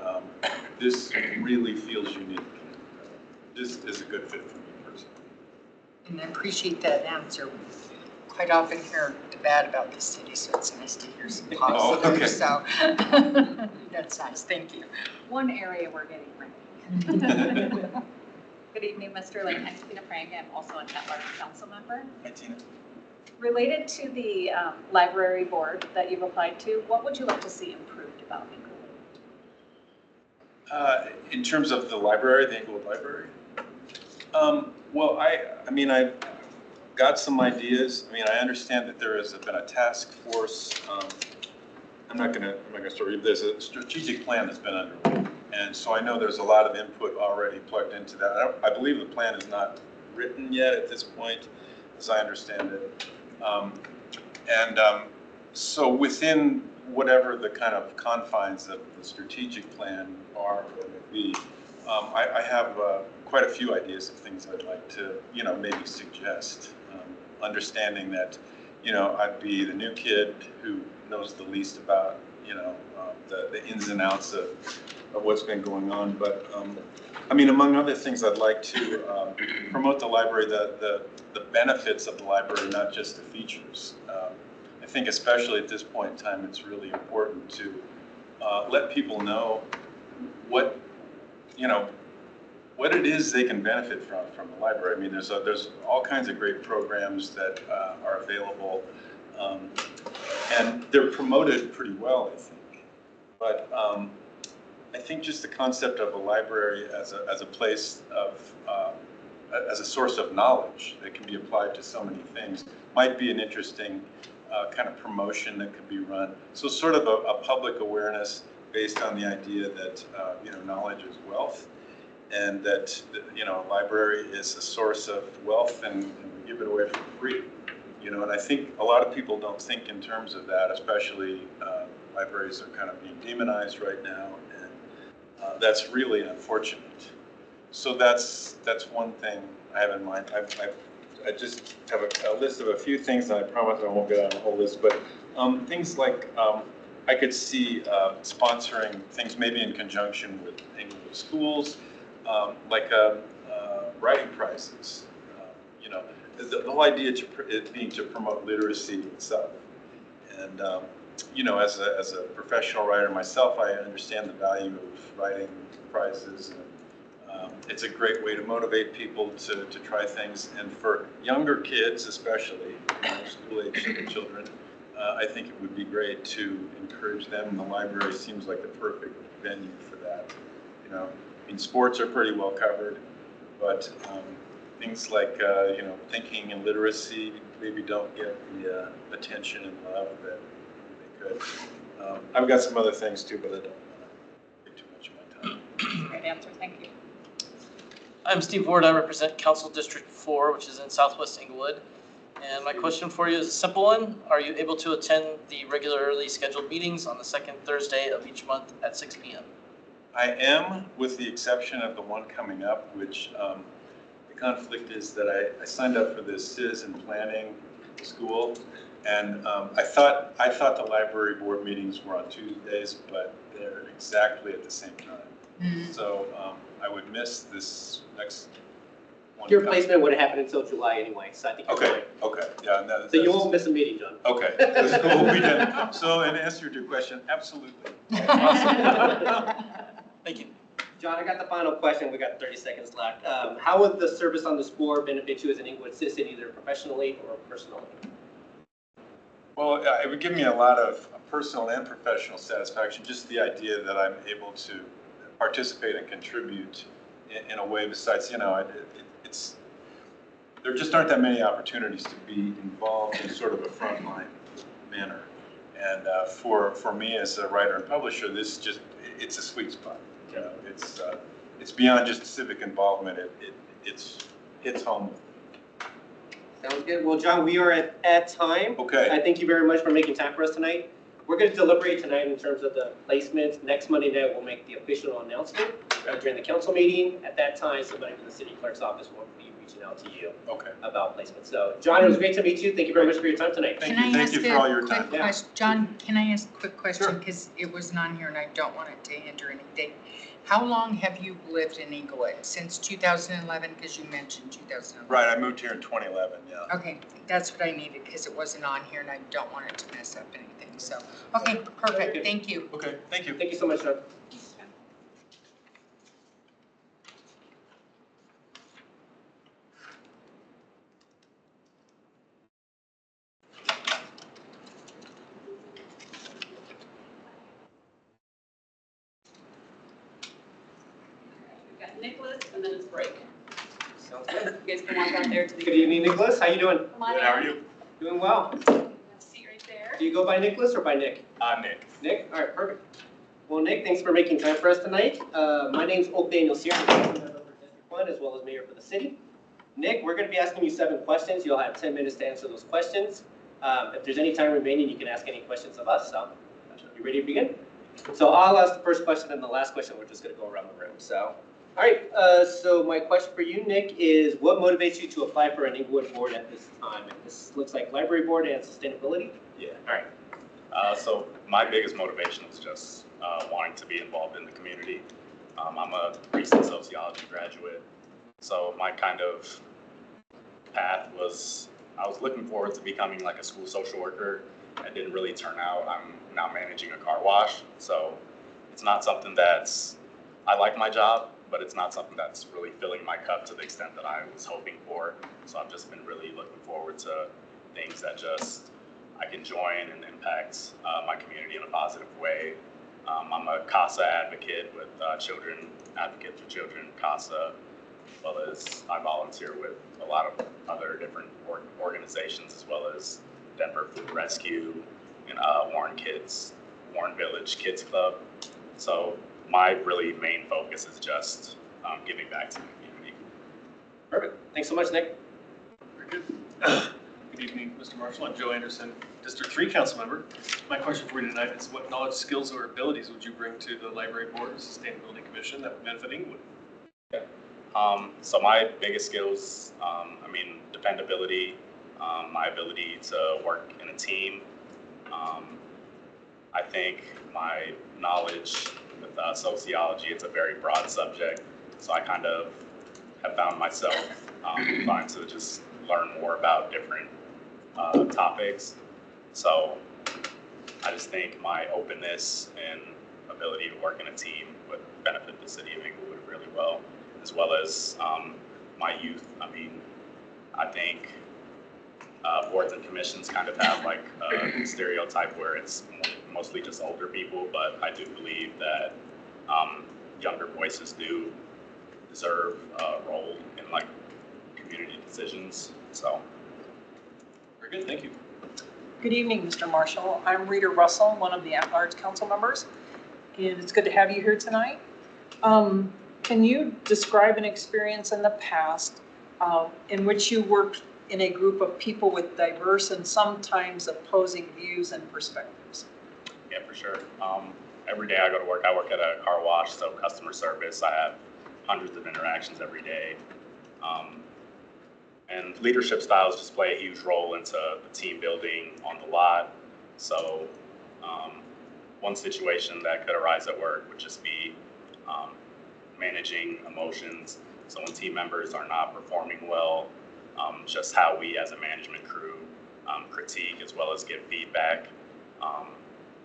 this really feels unique. This is a good fit for me personally. And I appreciate that answer. We quite often hear the bad about the city, so it's nice to hear some positive. Oh, okay. So that's nice. Thank you. One area we're getting right. Good evening, Mr. Lane. I'm Tina Prang. I'm also an at-large council member. Hi, Tina. Related to the library board that you've applied to, what would you like to see improved about Inglewood? In terms of the library, the Inglewood Library? Well, I mean, I've got some ideas. I mean, I understand that there has been a task force. I'm not gonna start reading. There's a strategic plan that's been underway. And so I know there's a lot of input already plugged into that. I believe the plan is not written yet at this point, as I understand it. So within whatever the kind of confines of the strategic plan are or may be, I have quite a few ideas of things I'd like to, maybe suggest. Understanding that, I'd be the new kid who knows the least about, the ins and outs of what's been going on. But, among other things, I'd like to promote the library, the benefits of the library, not just the features. I think especially at this point in time, it's really important to let people know what it is they can benefit from the library. I mean, there's all kinds of great programs that are available, and they're promoted pretty well, I think. But I think just the concept of a library as a place of as a source of knowledge that can be applied to so many things might be an interesting kind of promotion that could be run. So sort of a public awareness based on the idea that knowledge is wealth, and that a library is a source of wealth, and we give it away for free. And I think a lot of people don't think in terms of that, especially libraries are kind of being demonized right now, and that's really unfortunate. So that's one thing I have in mind. I just have a list of a few things, and I promise I won't get on the whole list, but things like I could see sponsoring things maybe in conjunction with Englewood schools, like writing prizes. The whole idea being to promote literacy itself. And as a professional writer myself, I understand the value of writing prizes. And, it's a great way to motivate people to try things. And for younger kids, especially school-age children, I think it would be great to encourage them. And the library seems like the perfect venue for that. Sports are pretty well covered, but things like thinking and literacy maybe don't get the attention and love that they could. I've got some other things too, but I don't want to take too much of my time. Great answer, thank you. I'm Steve Ward. I represent Council District 4, which is in Southwest Englewood. And my question for you is a simple one. Are you able to attend the regularly scheduled meetings on the second Thursday of each month at 6 p.m.? I am, with the exception of the one coming up, which the conflict is that I signed up for this citizen planning school, and I thought the library board meetings were on Tuesdays, but they're exactly at the same time. So I would miss this next one. Your placement would happen until July anyway, so I think you're fine. Okay, yeah. So you won't miss a meeting, John. Okay, that's cool. We did. So in answer to your question, absolutely. Awesome. Thank you. John, I got the final question. We got 30 seconds left. How would the service on this board benefit you as an Englewood citizen, either professionally or personally? Well, it would give me a lot of personal and professional satisfaction, just the idea that I'm able to participate and contribute in a way besides, it's there just aren't that many opportunities to be involved in sort of a frontline manner. And for me as a writer and publisher, it's a sweet spot. It's beyond just civic involvement. It hits home. Sounds good. Well, John, we are at time. Okay. I thank you very much for making time for us tonight. We're going to deliberate tonight in terms of the placements. Next Monday night, we'll make the official announcement during the council meeting. At that time, somebody from the city clerk's office will be reaching out to you about placement. So, John, it was great to meet you. Thank you very much for your time tonight. Thank you for all your time. Yeah. John, can I ask a quick question? Because it wasn't on here and I don't want it to hinder anything. How long have you lived in Englewood? Since 2011, because you mentioned 2011. Right, I moved here in 2011, yeah. Okay, that's what I needed because it wasn't on here and I don't want it to mess up anything. So, okay, perfect. Thank you. Okay, thank you. Thank you so much, John. We've got Nicholas, and then it's break. Sounds good. You guys can walk out there to the. Good evening, Nicholas. How you doing? Come on Good, in. how are you? Doing well. Seat right there. Do you go by Nicholas or by Nick? Nick. Nick? All right, perfect. Well, Nick, thanks for making time for us tonight. My name's Oak Daniel Sierra, I'm a member for District 1 as well as mayor for the city. Nick, we're going to be asking you 7 questions. You'll have 10 minutes to answer those questions. If there's any time remaining, you can ask any questions of us. So, you ready to begin? So I'll ask the first question and the last question. We're just going to go around the room. So, All right, so my question for you, Nick, is what motivates you to apply for an Inglewood board at this time? And this looks like library board and sustainability. Yeah. All right. So my biggest motivation was just wanting to be involved in the community. I'm a recent sociology graduate, so my kind of path was, I was looking forward to becoming like a school social worker. It didn't really turn out. I'm now managing a car wash, so it's not something that's, I like my job, but it's not something that's really filling my cup to the extent that I was hoping for. So I've just been really looking forward to things that just I can join and impact my community in a positive way. I'm a CASA advocate with Children Advocates for Children, CASA, as well as I volunteer with a lot of other different organizations, as well as Denver Food Rescue and Warren Village Kids Club. So my really main focus is just giving back to the community. Perfect. Thanks so much, Nick. Very good. Good evening, Mr. Marshall. I'm Joe Anderson, District 3 Council Member. My question for you tonight is what knowledge, skills, or abilities would you bring to the Library Board and Sustainability Commission that would benefit Inglewood? Yeah. So my biggest skills, dependability, my ability to work in a team. I think my knowledge with sociology, it's a very broad subject, so I kind of have found myself trying to just learn more about different topics. So I just think my openness and ability to work in a team would benefit the city of Inglewood really well, as well as my youth. I think boards and commissions kind of have like a stereotype where it's mostly just older people, but I do believe that younger voices do deserve a role in like community decisions. So. Very good, thank you. Good evening, Mr. Marshall. I'm Rita Russell, one of the at-large council members, and it's good to have you here tonight. Can you describe an experience in the past in which you worked in a group of people with diverse and sometimes opposing views and perspectives? Yeah, for sure. Every day I go to work, I work at a car wash, so customer service, I have hundreds of interactions every day. And leadership styles just play a huge role into the team building on the lot. So one situation that could arise at work would just be managing emotions. So when team members are not performing well, just how we as a management crew critique as well as give feedback.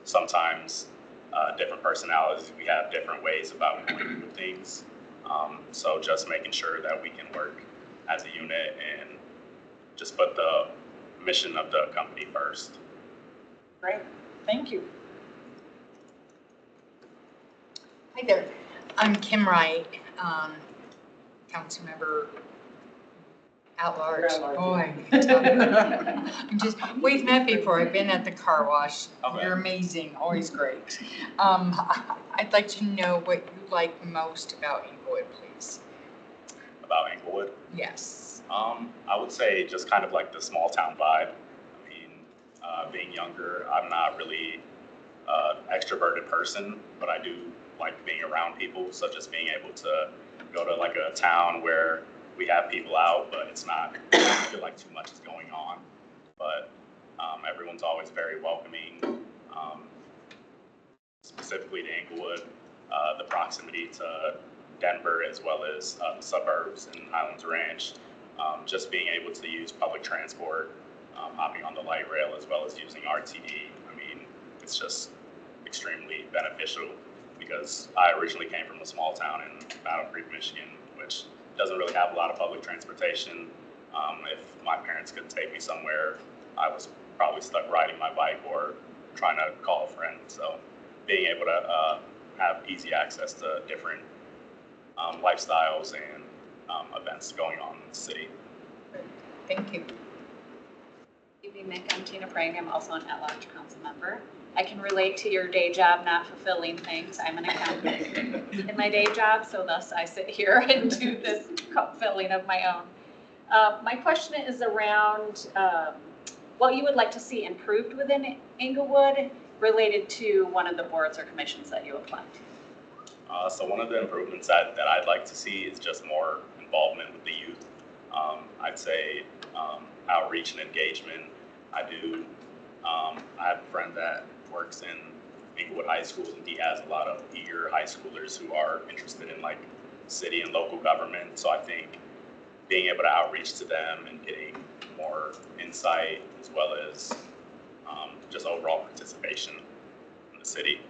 Sometimes different personalities, we have different ways about doing things. So just making sure that we can work as a unit and just put the mission of the company first. Great, thank you. Hi there, I'm Kim Wright, council member at large. Boy, we've met before. I've been at the car wash. Okay. You're amazing, always great. I'd like to know what you like most about Inglewood, please. About Inglewood? Yes. I would say just kind of like the small town vibe. Being younger, I'm not really extroverted person, but I do like being around people, such as being able to go to like a town where we have people out, but it's not, I don't feel like too much is going on. But everyone's always very welcoming, specifically to Inglewood, the proximity to Denver as well as the suburbs and Highlands Ranch. Just being able to use public transport, hopping on the light rail as well as using RTD. It's just extremely beneficial because I originally came from a small town in Battle Creek, Michigan, which doesn't really have a lot of public transportation. If my parents could take me somewhere, I was probably stuck riding my bike or trying to call a friend. So being able to have easy access to different lifestyles and events going on in the city. Thank you. Good evening, Nick. I'm Tina Prang. I'm also an at-large council member. I can relate to your day job not fulfilling things. I'm an accountant in my day job, so thus I sit here and do this fulfilling of my own. My question is around what you would like to see improved within Inglewood related to one of the boards or commissions that you applied to. So one of the improvements that I'd like to see is just more involvement with the youth. I'd say outreach and engagement. I have a friend that works in Inglewood High School, and he has a lot of eager high schoolers who are interested in like city and local government. So I think being able to outreach to them and getting more insight as well as just overall participation in the city.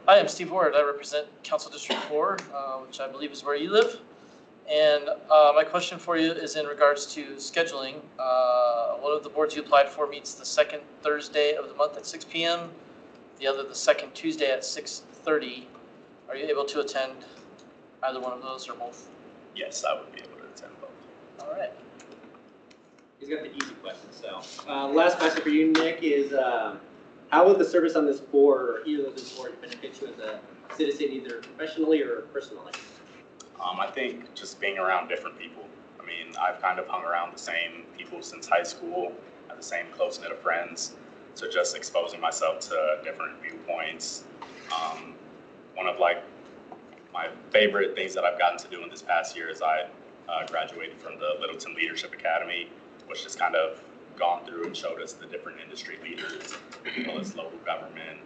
Hi, I'm Steve Ward. I represent Council District 4, which I believe is where you live. And my question for you is in regards to scheduling. One of the boards you applied for meets the second Thursday of the month at 6 p.m. The other the second Tuesday at 6:30. Are you able to attend either one of those or both? Yes, I would be able to attend both. All right. He's got the easy question. So last question for you, Nick, is how would the service on this board or either of these boards benefit you as a citizen, either professionally or personally? I think just being around different people. I mean, I've kind of hung around the same people since high school, have the same close-knit of friends. So just exposing myself to different viewpoints. One of like my favorite things that I've gotten to do in this past year is I graduated from the Littleton Leadership Academy, which has kind of gone through and showed us the different industry leaders, as well as local government,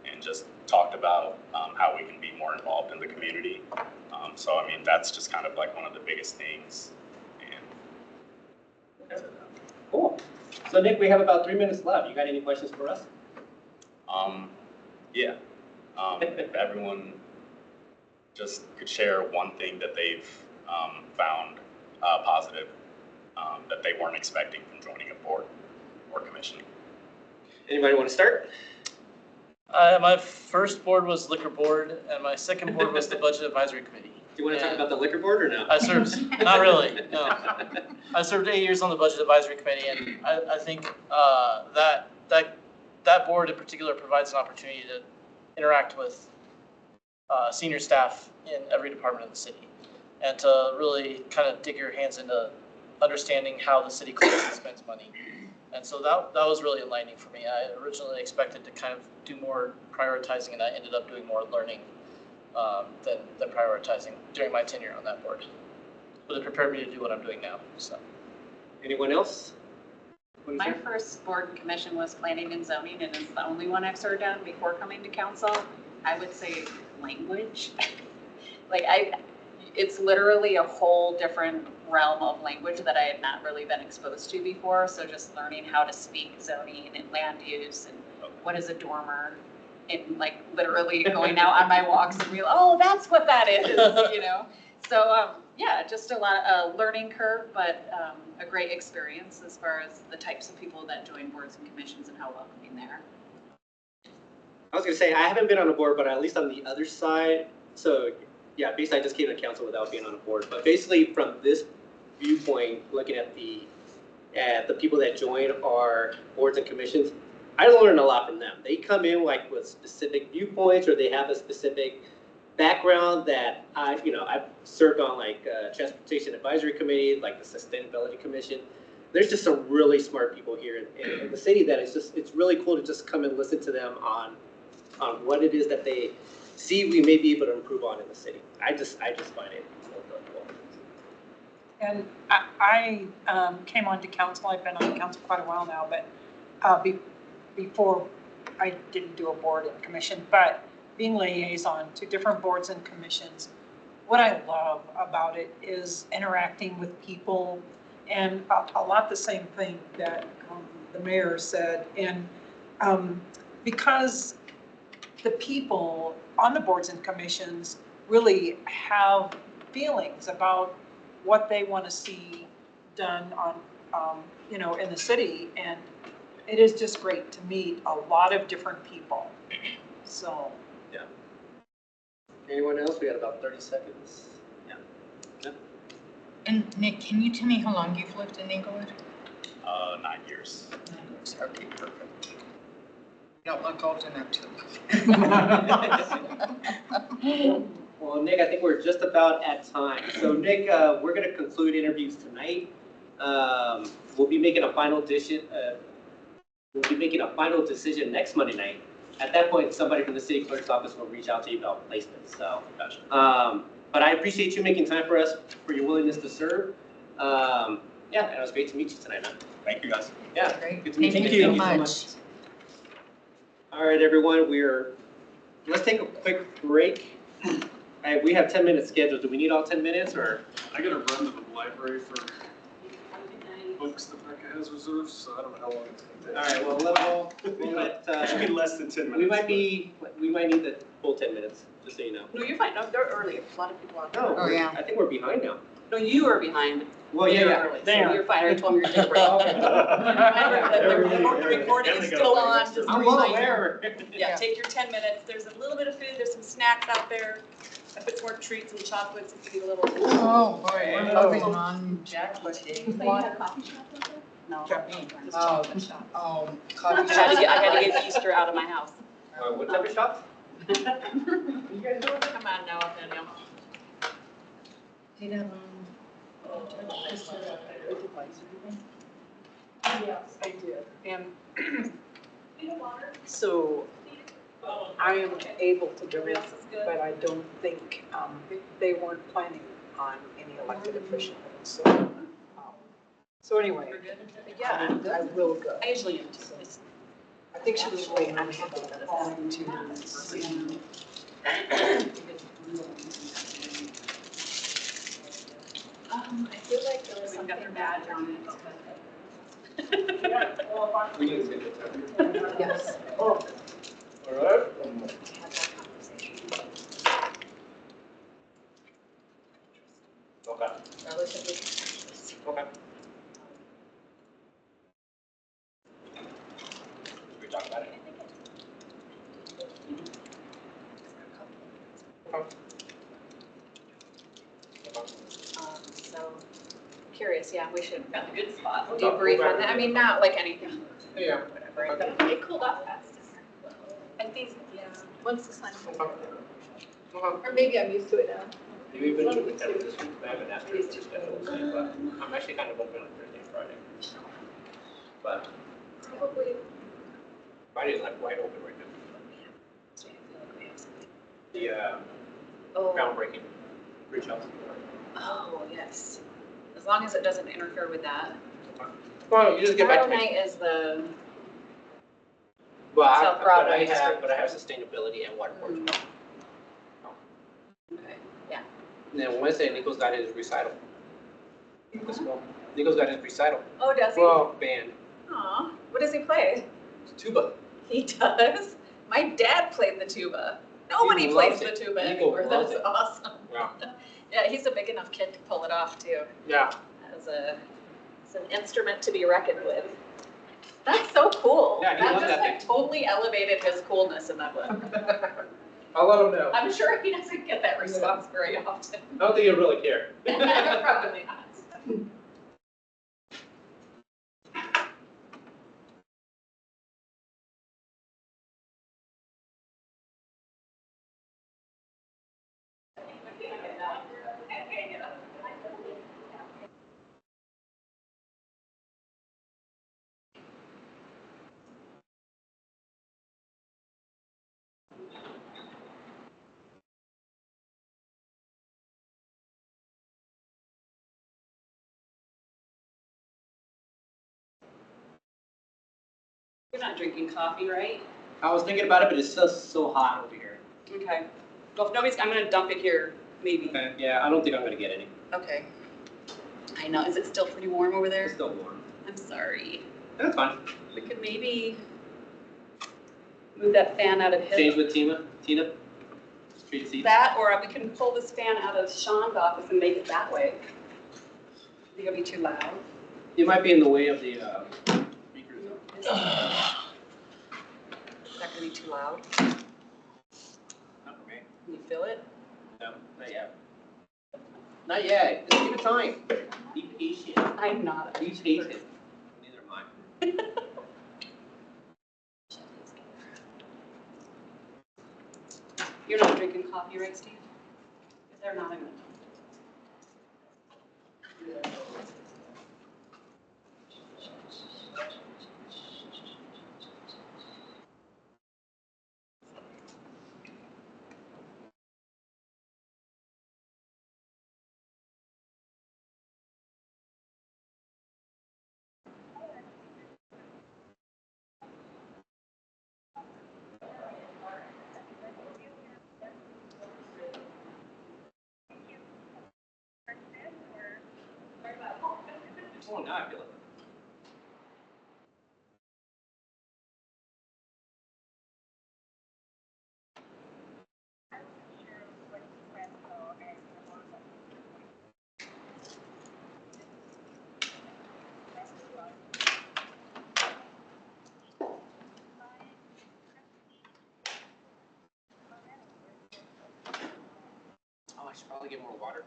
and just talked about how we can be more involved in the community. So, I mean, that's just kind of like one of the biggest things. And Cool. So, Nick, we have about 3 minutes left. You got any questions for us? Yeah. If everyone just could share one thing that they've found positive that they weren't expecting from joining a board or commission. Anybody want to start? My first board was Liquor Board, and my second board was the Budget Advisory Committee. Do you want to talk about the Liquor Board or no? I served, not really, no. I served 8 years on the Budget Advisory Committee, and I think that board in particular provides an opportunity to interact with senior staff in every department of the city, and to really kind of dig your hands into understanding how the city collects and spends money. And so that was really enlightening for me. I originally expected to kind of do more prioritizing, and I ended up doing more learning than prioritizing during my tenure on that board. But it prepared me to do what I'm doing now. So, anyone else? My first board and commission was planning and zoning, and it's the only one I've served on before coming to council. I would say language. It's literally a whole different realm of language that I had not really been exposed to before. So just learning how to speak zoning and land use and what is a dormer, and like literally going out on my walks and real, oh, that's what that is, you know? So yeah, just a lot of learning curve, but a great experience as far as the types of people that join boards and commissions and how welcoming they are. I was going to say, I haven't been on a board, but at least on the other side. So yeah, basically I just came to council without being on a board. But basically from this viewpoint, looking at the people that join our boards and commissions, I learned a lot from them. They come in like with specific viewpoints, or they have a specific background that I've served on, like Transportation Advisory Committee, like the Sustainability Commission. There's just some really smart people here in the city that it's really cool to just come and listen to them on what it is that they see we may be able to improve on in the city. I just find it really cool. And I came onto council. I've been on council quite a while now, but before I didn't do a board and commission, but being liaison to different boards and commissions, what I love about it is interacting with people, and a lot the same thing that the mayor said. And because the people on the boards and commissions really have feelings about what they want to see done on, in the city, and it is just great to meet a lot of different people. So. Yeah. Anyone else? We got about 30 seconds. Yeah. Yeah. And Nick, can you tell me how long you've lived in Inglewood? 9 years. 9 years. Okay, perfect. You don't look old enough to. Well, Nick, I think we're just about at time. So, Nick, we're going to conclude interviews tonight. We'll be making a final decision. We'll be making a final decision next Monday night. at that point, somebody from the city clerk's office will reach out to you about placements, so. But I appreciate you making time for us, for your willingness to serve. Yeah, and it was great to meet you tonight, man. Thank you, guys. Yeah. Great. Good to meet Thank you. you so Thank you much. All right, everyone, let's take a quick break. We have 10 minutes scheduled. Do we need all 10 minutes or? I gotta run to the library for books that Becca has reserved, so I don't know how long it's gonna All take. right, we'll let, It should be less than 10 minutes. we might need the full 10 minutes, just so you know. No, you're fine. No, they're early. A lot of people are. No, Oh, yeah. I think we're behind now. No, you are behind. Well, yeah, They're yeah. early, so you're fine. I already told them you're taking a break. The recording is still on, just a I'm well reminder. aware. Yeah, take your 10 minutes. There's a little bit of food, there's some snacks out there. I put some more treats and chocolates if you need a little. Oh, boy, we're Oh. moving on. Jackie. No. Oh, coffee I had to get Easter out of my house. What type of shops? Come on now, Daniel. Yes, I did. And so I am able to do it, but I don't think, they weren't planning on any elected official. So anyway, Yeah, I will go. I usually am too. I think she was really nice about applying to see. I feel like there was something bad on it. Yes. All right. Okay. Relatively. Okay. We talk about it. So curious, yeah, we should Got a good spot. debrief on that. I mean, not like anything, Yeah. whatever. It cooled off fast. I think, yeah. Once the sun. Or maybe I'm used to it now. maybe eventually we can this week. I haven't asked her if she's scheduled, but I'm actually kind of open on Thursday, Friday. But Probably. Friday is like wide open right now. The Oh, groundbreaking bridge house. oh, yes. As long as it doesn't interfere with that. Well, you just get back to Tomorrow me. night is the, But South I Broadway have, district. sustainability and water portion. okay, yeah. And then Wednesday, Nico's got his recital. Nico's got his recital. Oh, does he? Well, band. Aw, what does he play? Tuba. He does? My dad played the tuba. Nobody He plays loves the it. tuba Nico anymore. loves That's it. awesome. Yeah. Yeah, he's a big enough kid to pull it off too. Yeah. It's an instrument to be reckoned with. That's so cool. Yeah, he That loves just that like totally elevated his coolness in that one. I'll let him know. I'm sure he doesn't get that response very often. I don't think he'll really care. Probably not. You're not drinking coffee, right? I was thinking about it, but it's still so hot over here. Okay. Well, if nobody's, I'm gonna dump it here, maybe. Okay. Yeah, I don't think I'm gonna get any. Okay. I know, is it still pretty warm over It's there? still warm. I'm sorry. That's fine. We could maybe move that fan out of Change his, with Tina. Trade seats. that, or we can pull this fan out of Sean's office and make it that way. I think it'll be too loud. You might be in the way of the speakers. Is that gonna be too loud? Not for me. Can you feel it? No, not yet. Not yet. Just give it time. Be patient. I'm not. Be patient. Neither am I. You're not drinking coffee, right, Steve? If they're not, I'm gonna Oh, now I feel it. Oh, I should probably get more water.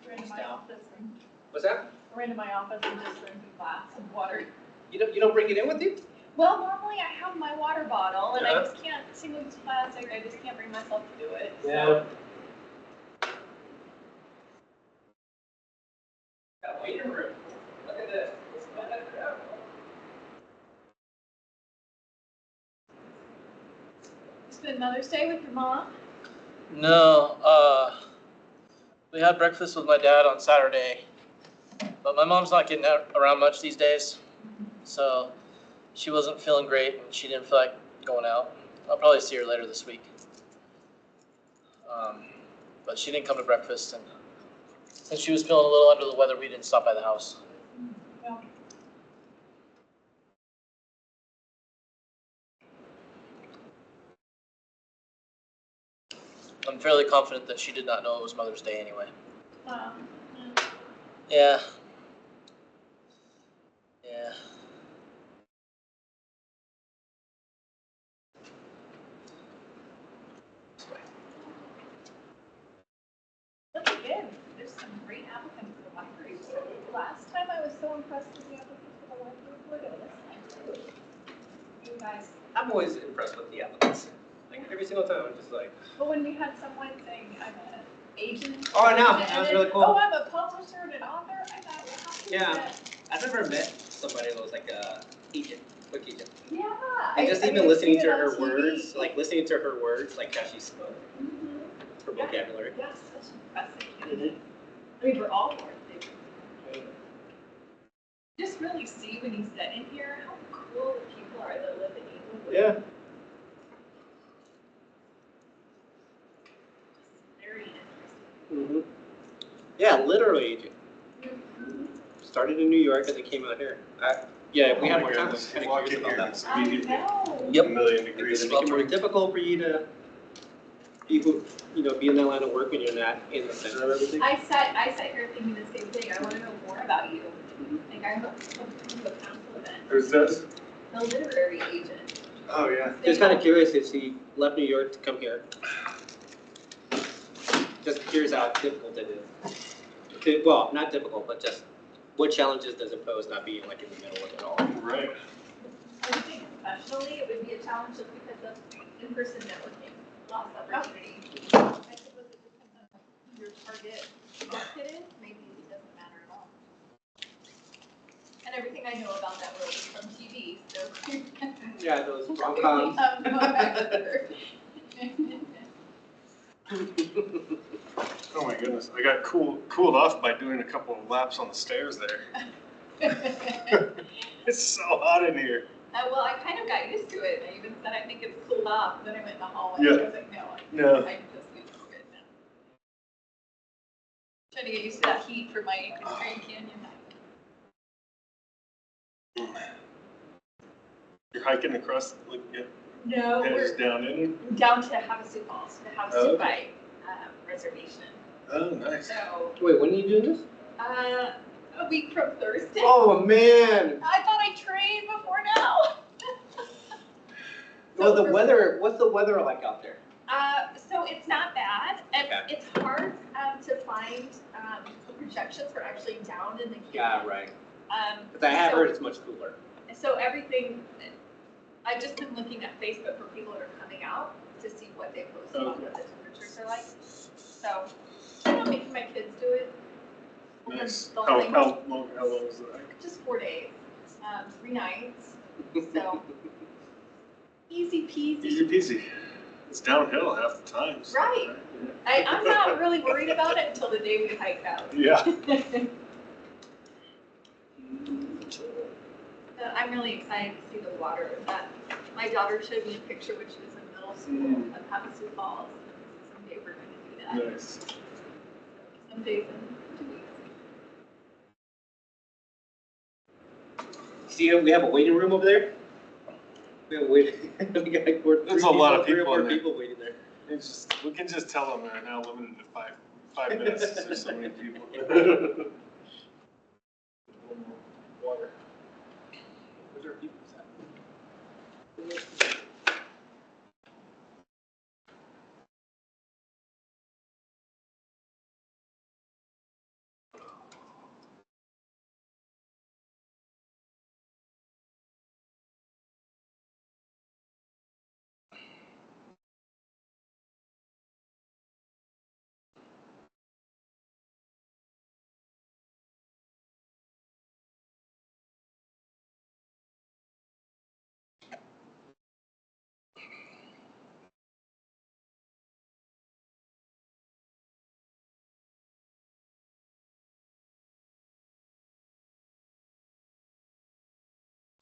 Ran to my office and What's that? ran to my office and just drank a glass of water. You don't bring it in with you? Well, normally I have my water bottle and I Uh-huh. just can't, single use plastic, I just can't bring myself to do it. Yeah. Got waiting room. Look at this. Spend Mother's Day with your mom? No, we had breakfast with my dad on Saturday, but my mom's not getting out around much these days, so she wasn't feeling great and she didn't feel like going out. I'll probably see her later this week. But she didn't come to breakfast, and since she was feeling a little under the weather, we didn't stop by the house. Yeah. I'm fairly confident that she did not know it was Mother's Day anyway. Wow. Yeah. Yeah. Look again, there's some great applicants for the library. Last time I was so impressed with the applicants for the library, look at this. You guys, I'm always impressed with the applicants. Like every single time, I'm just like. but when we had someone saying, I'm an agent. Oh, I know. and That was then, really cool. Oh, I'm a publisher and an author, I thought, well, how can you Yeah. do that? I've never met somebody that was like a agent, book agent. Yeah. And just I even mean, listening I've to seen it her on TV. words, like listening to her words, like how she spoke, Mhm. her vocabulary. Yeah, such impressive. Mhm. I mean, we're all born things. Just really see when you sit in here how cool the people are that live in England. Yeah. Very interesting. Yeah, literally agent. Mhm. Started in New York and then came out here. Yeah, if we Oh had my more time, I'm goodness, kind of walk curious in about here, that. it's I immediately know. Yep. a million Does degrees. it make it more difficult for you to be in that line of work when you're not in the center of everything? I sat here thinking the same thing. I want to know more about you. Like I hope to come to a council event. Who's this? The literary agent. Oh, yeah. Just kind of curious if she left New York to come here. Just curious how difficult it is. Well, not difficult, but just what challenges does it pose not being like in the middle of it all? Right. I would think professionally it would be a challenge just because of in-person networking, lost opportunity. I suppose it depends on who your target market is, maybe it doesn't matter at all. And everything I know about that world is from TV, so. Yeah, those Really rom-coms. have no backstory. Oh my goodness, I got cooled off by doing a couple of laps on the stairs there. It's so hot in here. Well, I kind of got used to it. I even said I think it's cooled off. Then I went in the hallway. Yeah. I was like, no, No. I'm just used to it now. Trying to get used to that heat for my Grand Canyon. You're hiking across, like, No, heads we're down in? down to Havasu Falls, the Havasu Oh, okay. Bay reservation. Oh, nice. Wait, So, when are you doing this? a week from Thursday. Oh, man. I thought I trained before now. Well, what's the weather like out there? So it's not bad. Okay. It's hard to find projections for actually down in the canyon. Yeah, right. Because I So- have heard it's much cooler. So everything, I've just been looking at Facebook for people that are coming out to see what they post about what the temperatures are like. So I'm making my kids do it. Nice. They'll How think- long is the hike? Just 4 days, 3 nights. So easy peasy. Easy peasy. It's downhill half the time. So, Right. I'm not really worried about it until the day we hike out. Yeah. I'm really excited to see the water. My daughter showed me a picture when she was in middle school of Havasu Falls. Someday we're going to do that. Nice. Some days in 2 weeks. see, we have a waiting room over there. We have a waiting, we got like There's a lot of three or people four in there. people waiting there. We can just tell them they're now limited to five minutes, 'cause there's so many people. Water. Where's our people at?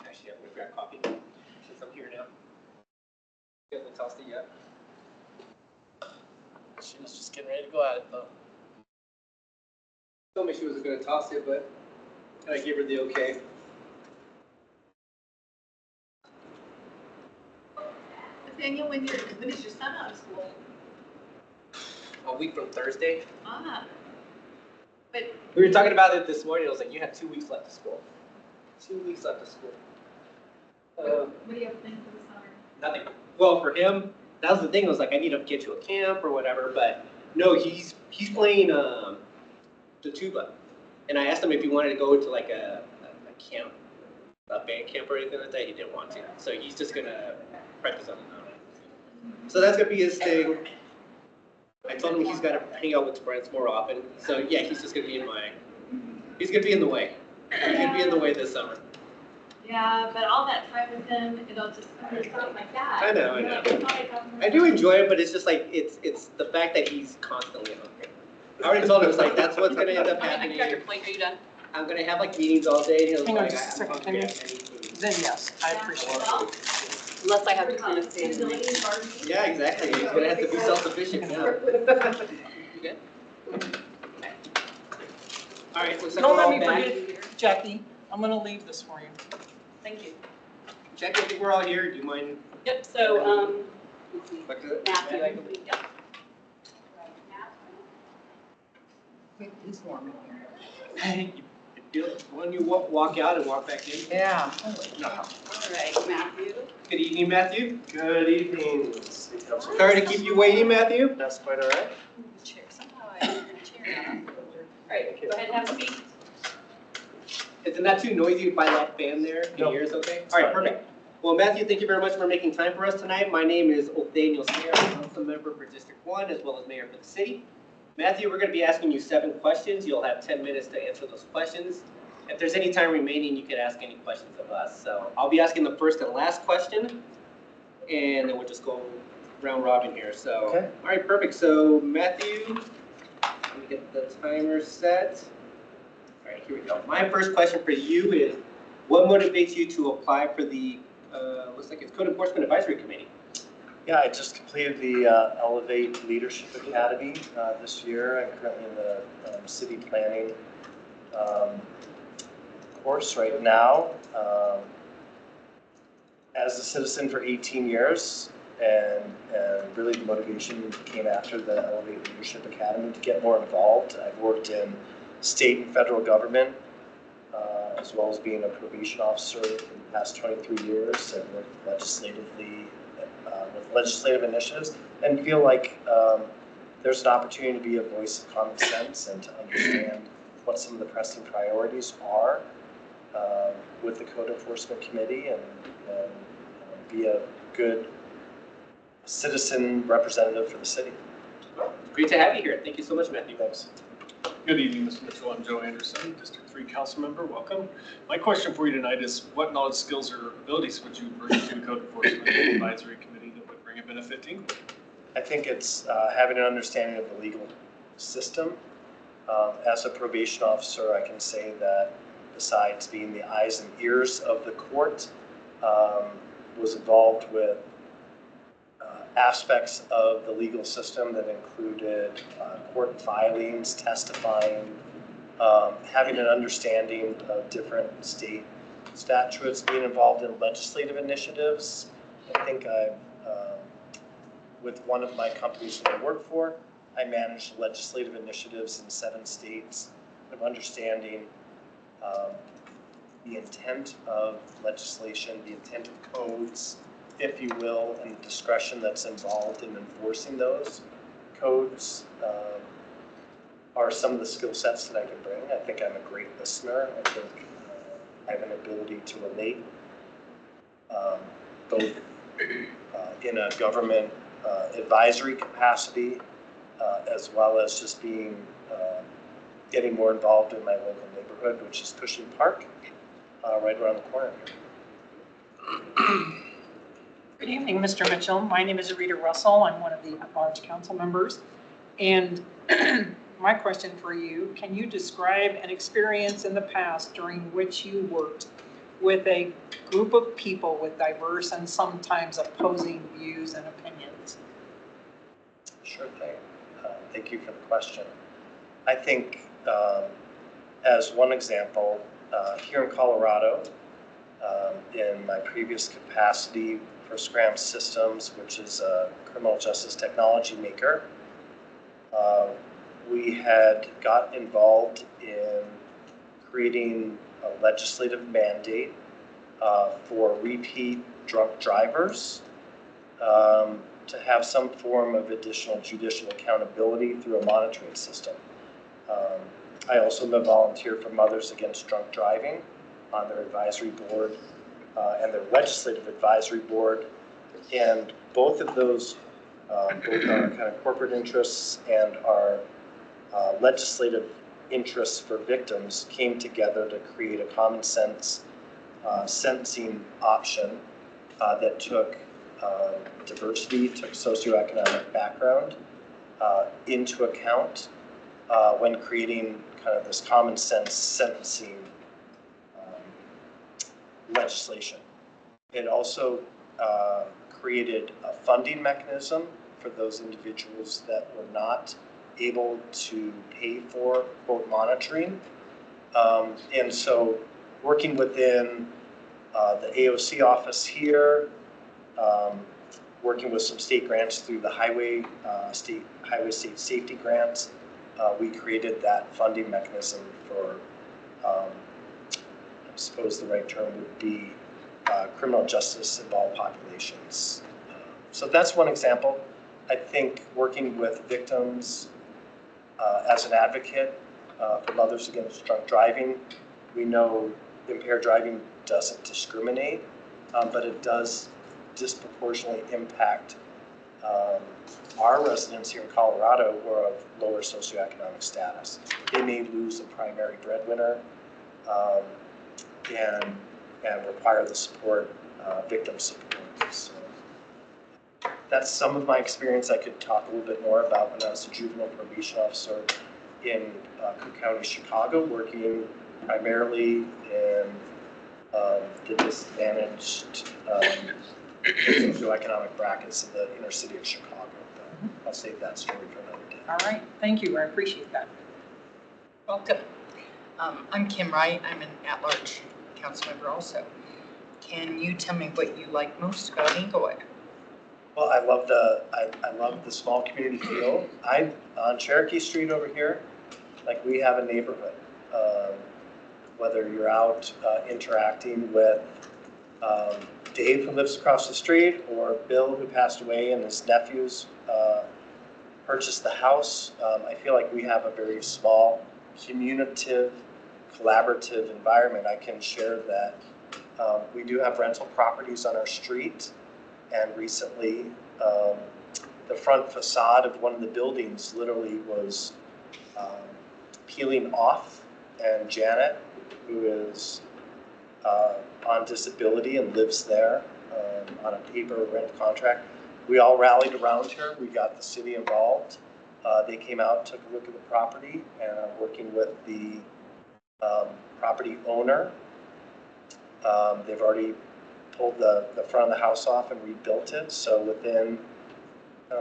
Actually, I'm gonna grab coffee since I'm here now. You haven't tossed it yet? She was just getting ready to go at it though. Told me she was gonna toss it, but I gave her the okay. Nathaniel, when is your son out of school? A week from Thursday. Ah. But We were talking about it this morning. I was like, you have 2 weeks left of school. 2 weeks left of school. what do you have planned for the summer? Nothing. Well, for him, that was the thing. I was like, I need to get to a camp or whatever. But no, he's playing the tuba, and I asked him if he wanted to go to like a camp, a band camp or anything like that. He didn't want to, so he's just gonna practice on his own. So that's gonna be his thing. I told him he's got to hang out with friends more often. So yeah, he's just gonna be he's gonna be in the way. He's gonna be in the way this summer. Yeah, but all that time with him, it'll just stuff like that. I know. I do enjoy it, but it's just like it's the fact that he's constantly hungry. I already told him it's like that's what's gonna end up happening. You got your plate, are you done? I'm gonna have like meetings all day. And he was Hang on like, just a I'm second, hungry, can I need food. Then yes, I appreciate it. Unless I have to come and stay. Yeah, exactly. He's gonna have to be self-sufficient now. You good? All right, looks like Don't we're let all me back. forget, Jackie, I'm gonna leave this for you. Thank you. Jackie, I think we're all here. Do you mind? Yep, so, Like that? Matthew, I believe, yeah. It's warm in here. Hey, when you walk out and walk back in. Yeah. No. All right, Matthew. Good evening, Matthew. Good evening. Sorry to keep you waiting, Matthew. That's quite all right. The chair, somehow I have the chair. All right, go ahead and have a seat. Isn't that too noisy by that fan there? Can you hear us okay? All right, perfect. Well, Matthew, thank you very much for making time for us tonight. My name is Nathaniel Sayre. I'm council member for District 1 as well as mayor for the city. Matthew, we're going to be asking you 7 questions. You'll have 10 minutes to answer those questions. If there's any time remaining, you can ask any questions of us. So I'll be asking the first and last question, and then we'll just go round robin here. So, Okay. All right, perfect. So Matthew, let me get the timer set. All right, here we go. My first question for you is, what motivates you to apply for the, looks like it's Code Enforcement Advisory Committee? Yeah, I just completed the Elevate Leadership Academy this year. I'm currently in the city planning course right now. As a citizen for 18 years, and really the motivation came after the Elevate Leadership Academy to get more involved. I've worked in state and federal government, as well as being a probation officer for the past 23 years, and worked legislatively with legislative initiatives, and feel like there's an opportunity to be a voice of common sense and to understand what some of the pressing priorities are with the Code Enforcement Committee, and be a good citizen representative for the city. Great to have you here. Thank you so much, Matthew. Thanks. Good evening, Mr. Mitchell. I'm Joe Anderson, District 3 Council Member. Welcome. My question for you tonight is, what knowledge, skills, or abilities would you bring to the Code Enforcement Advisory Committee that would bring a benefit to England? I think it's having an understanding of the legal system. As a probation officer, I can say that besides being the eyes and ears of the court, was involved with aspects of the legal system that included court filings, testifying, having an understanding of different state statutes, being involved in legislative initiatives. I think with one of my companies that I work for, I manage legislative initiatives in 7 states of understanding the intent of legislation, the intent of codes, if you will, and the discretion that's involved in enforcing those codes are some of the skill sets that I can bring. I think I'm a great listener. I think I have an ability to relate both in a government advisory capacity as well as just getting more involved in my local neighborhood, which is Cushing Park, right around the corner here. Good evening, Mr. Mitchell. My name is Rita Russell. I'm one of the at-large council members. And my question for you, can you describe an experience in the past during which you worked with a group of people with diverse and sometimes opposing views and opinions? Sure thing. Thank you for the question. I think as one example, here in Colorado, in my previous capacity for Scram Systems, which is a criminal justice technology maker, we had got involved in creating a legislative mandate for repeat drunk drivers to have some form of additional judicial accountability through a monitoring system. I also am a volunteer for Mothers Against Drunk Driving on their advisory board and their legislative advisory board. And both of those, both our kind of corporate interests and our legislative interests for victims came together to create a common sense sentencing option that took diversity, took socioeconomic background into account when creating kind of this common sense sentencing legislation. It also created a funding mechanism for those individuals that were not able to pay for quote monitoring. And so working within the AOC office here, working with some state grants through the highway state safety grants, we created that funding mechanism for, I suppose the right term would be criminal justice involved populations. So that's one example. I think working with victims as an advocate for Mothers Against Drunk Driving, we know impaired driving doesn't discriminate, but it does disproportionately impact our residents here in Colorado who are of lower socioeconomic status. They may lose a primary breadwinner and require the support, victim support. So that's some of my experience. I could talk a little bit more about when I was a juvenile probation officer in Cook County, Chicago, working primarily in the disadvantaged socioeconomic brackets of the inner city of Chicago. But I'll save that story for another day. All right, thank you. I appreciate that. Welcome. I'm Kim Wright. I'm an at-large council member also. Can you tell me what you like most about Inglewood? Well, I love the small community feel. I'm on Cherokee Street over here. Like, we have a neighborhood. Whether you're out interacting with Dave, who lives across the street, or Bill, who passed away, and his nephews purchased the house, I feel like we have a very small, communicative, collaborative environment. I can share that we do have rental properties on our street, and recently the front facade of one of the buildings literally was peeling off, and Janet, who is on disability and lives there on a paper rent contract, we all rallied around her. We got the city involved. They came out, took a look at the property, and I'm working with the property owner. They've already pulled the front of the house off and rebuilt it. So within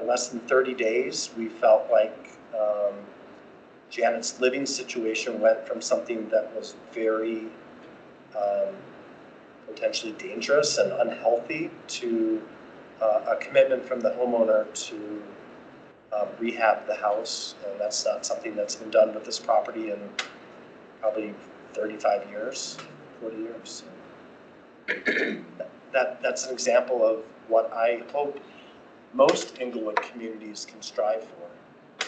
less than 30 days, we felt like Janet's living situation went from something that was very potentially dangerous and unhealthy to a commitment from the homeowner to rehab the house. And that's not something that's been done with this property in probably 35 years, 40 years. That's an example of what I hope most Inglewood communities can strive for.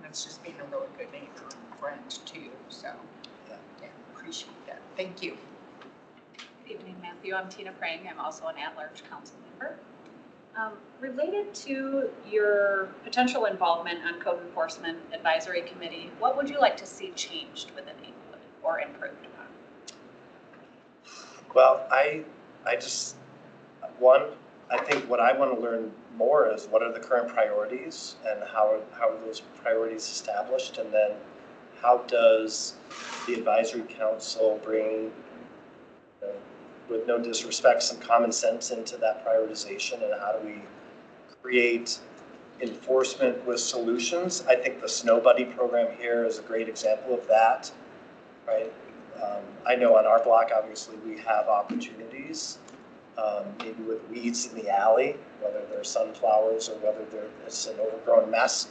That's just being a really good neighbor and friend too, so yeah, appreciate that. Thank you. Good evening, Matthew. I'm Tina Prang. I'm also an at-large council member. Related to your potential involvement on Code Enforcement Advisory Committee, what would you like to see changed within Inglewood or improved upon? Well, I think what I want to learn more is what are the current priorities and how are those priorities established, and then how does the advisory council bring, with no disrespect, some common sense into that prioritization, and how do we create enforcement with solutions? I think the Snow Buddy program here is a great example of that, right? I know on our block, obviously, we have opportunities, maybe with weeds in the alley, whether they're sunflowers or whether it's an overgrown mess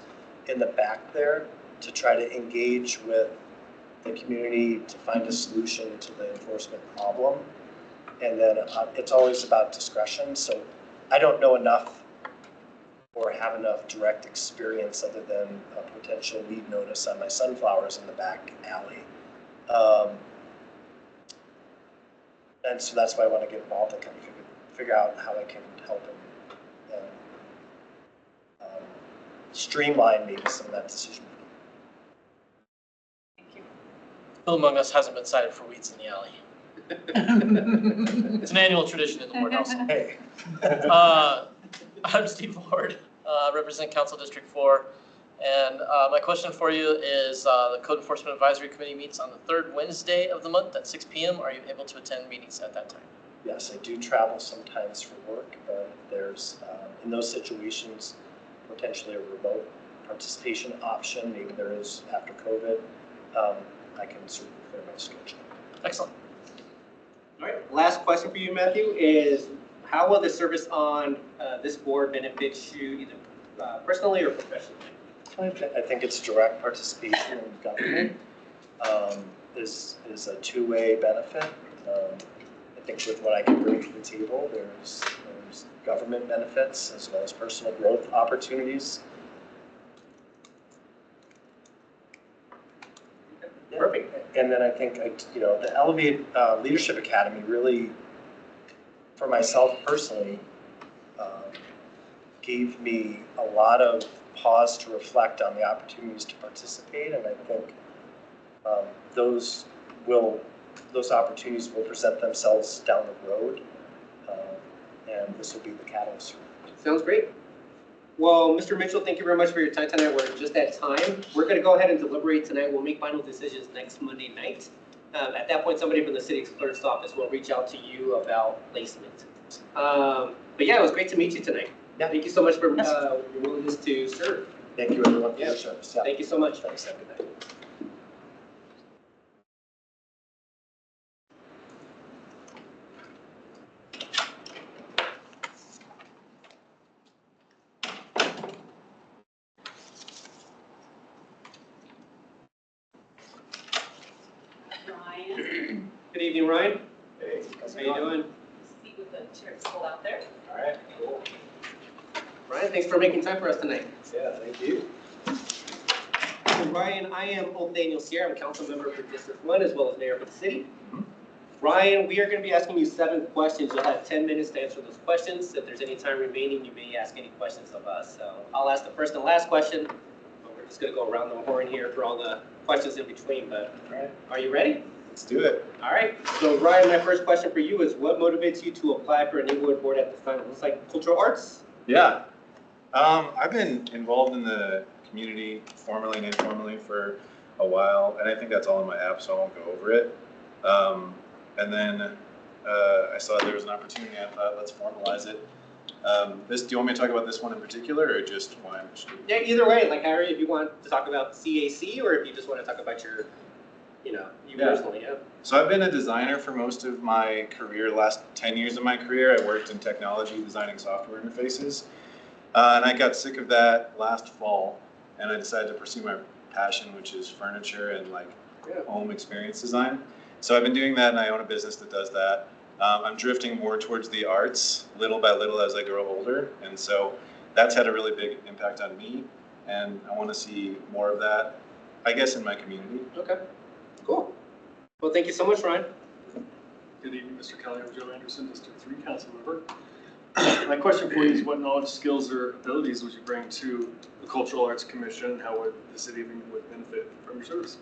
in the back there, to try to engage with the community to find a solution to the enforcement problem. And then it's always about discretion. So I don't know enough or have enough direct experience other than a potential weed notice on my sunflowers in the back alley. And so that's why I want to get involved and kind of figure out how I can help and streamline maybe some of that decision making. Thank you. Who among us hasn't been cited for weeds in the alley? It's an annual tradition in the ward also. Hey. I'm Steve Lord, represent Council District 4. And my question for you is, the Code Enforcement Advisory Committee meets on the third Wednesday of the month at 6 p.m. Are you able to attend meetings at that time? Yes, I do travel sometimes for work, but there's, in those situations, potentially a remote participation option. Maybe there is after COVID. I can certainly clear my schedule. Excellent. All right, last question for you, Matthew, is how will the service on this board benefit you either personally or professionally? I think it's direct participation in government is a two-way benefit. I think with what I can bring to the table, there's government benefits as well as personal growth opportunities. Perfect. And then I think, the Elevate Leadership Academy really, for myself personally, gave me a lot of pause to reflect on the opportunities to participate, and I think those opportunities will present themselves down the road, and this will be the catalyst. Sounds great. Well, Mr. Mitchell, thank you very much for your time tonight. We're just at time. We're going to go ahead and deliberate tonight. We'll make final decisions next Monday night. At that point, somebody from the city clerk's office will reach out to you about placement. But yeah, it was great to meet you tonight. Yeah. Thank you so much for your willingness to serve. Thank you, everyone, for your service. Yeah. Thank you so much. Thanks. Have a good night. Ryan. Good evening, Ryan. Hey, How you doing? Seat with the chairs pulled out there. all right, cool. Ryan, thanks for making time for us tonight. Yeah, thank you. So Ryan, I am Old Daniel Sierra. I'm a council member for District 1 as well as mayor for the city. Ryan, we are going to be asking you 7 questions. You'll have 10 minutes to answer those questions. If there's any time remaining, you may ask any questions of us. So I'll ask the first and last question, but we're just going to go around the horn here for all the questions in between. But All right, are you ready? let's do it. All right. So Ryan, my first question for you is what motivates you to apply for an Inglewood board at this time? It looks like cultural arts. Yeah. I've been involved in the community formally and informally for a while, and I think that's all in my app, so I won't go over it. And then I saw there was an opportunity. I thought, let's formalize it. Do you want me to talk about this one in particular, or just why I'm interested? Yeah, either way. Like Harry, if you want to talk about CAC, or if you just want to talk about your you know, you Yeah. personally, yeah. So I've been a designer for most of my career, last 10 years of my career. I worked in technology, designing software interfaces. And I got sick of that last fall, and I decided to pursue my passion, which is furniture and like home experience design. So I've been doing that, and I own a business that does that. I'm drifting more towards the arts, little by little as I grow older, and so that's had a really big impact on me, and I want to see more of that, I guess, in my community. Okay, cool. Well, thank you so much, Ryan. Good evening, Mr. Kelly. I'm Joe Anderson, District 3 Council Member. My question for you is, what knowledge, skills, or abilities would you bring to the Cultural Arts Commission? How would the city of Inglewood benefit from your service?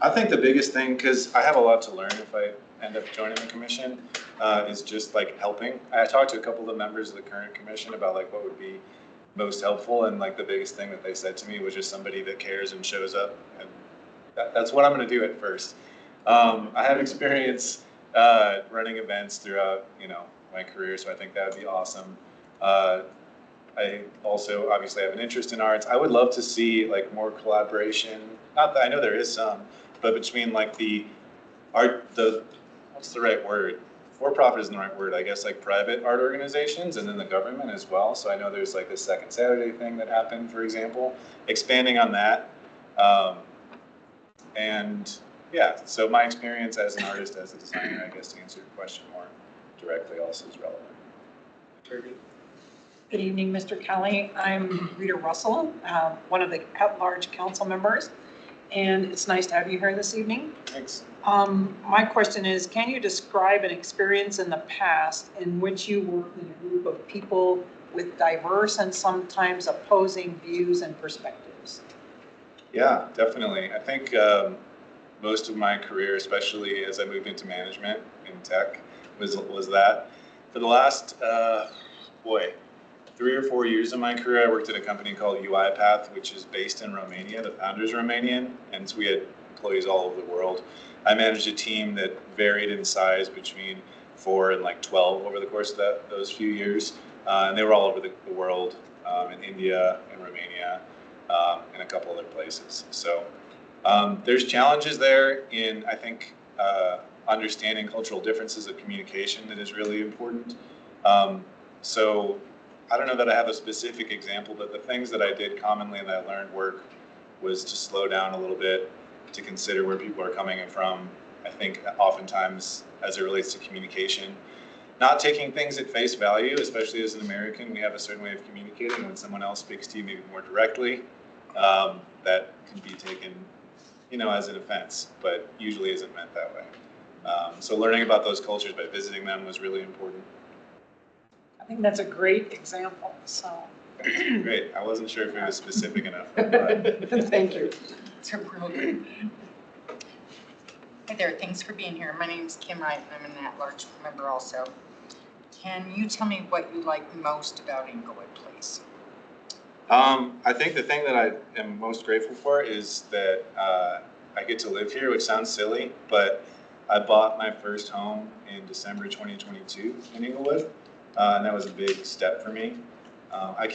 I think the biggest thing, because I have a lot to learn if I end up joining the commission, is just like helping. I talked to a couple of the members of the current commission about like what would be most helpful, and like the biggest thing that they said to me was just somebody that cares and shows up, and that's what I'm going to do at first. I have experience running events throughout, my career, so I think that would be awesome. I also obviously have an interest in arts. I would love to see like more collaboration. Not that I know there is some, but between like the art, what's the right word? For-profit isn't the right word, I guess, like private art organizations and then the government as well. So I know there's like this Second Saturday thing that happened, for example, expanding on that. And yeah, so my experience as an artist, as a designer, I guess to answer your question more directly also is relevant. Very good. Good evening, Mr. Kelly. I'm Rita Russell, one of the at-large council members, and it's nice to have you here this evening. Thanks. My question is, can you describe an experience in the past in which you worked in a group of people with diverse and sometimes opposing views and perspectives? Yeah, definitely. I think most of my career, especially as I moved into management in tech, was that. For the last, 3 or 4 years of my career, I worked at a company called UiPath, which is based in Romania. The founder's Romanian, and so we had employees all over the world. I managed a team that varied in size between 4 and like 12 over the course of those few years, and they were all over the world, in India, in Romania, and a couple other places. So there's challenges there in, I think, understanding cultural differences of communication that is really important. So I don't know that I have a specific example, but the things that I did commonly and that I learned was to slow down a little bit, to consider where people are coming from. I think oftentimes as it relates to communication, not taking things at face value, especially as an American, we have a certain way of communicating. When someone else speaks to you maybe more directly, that can be taken, as an offense, but usually isn't meant that way. So learning about those cultures by visiting them was really important. I think that's a great example, so. Great. I wasn't sure if it was specific enough. But thank you. It's a real good. Hey there, thanks for being here. My name is Kim Wright, and I'm an at-large member also. Can you tell me what you like most about Inglewood, please? I think the thing that I am most grateful for is that I get to live here, which sounds silly, but I bought my first home in December 2022 in Inglewood, and that was a big step for me. I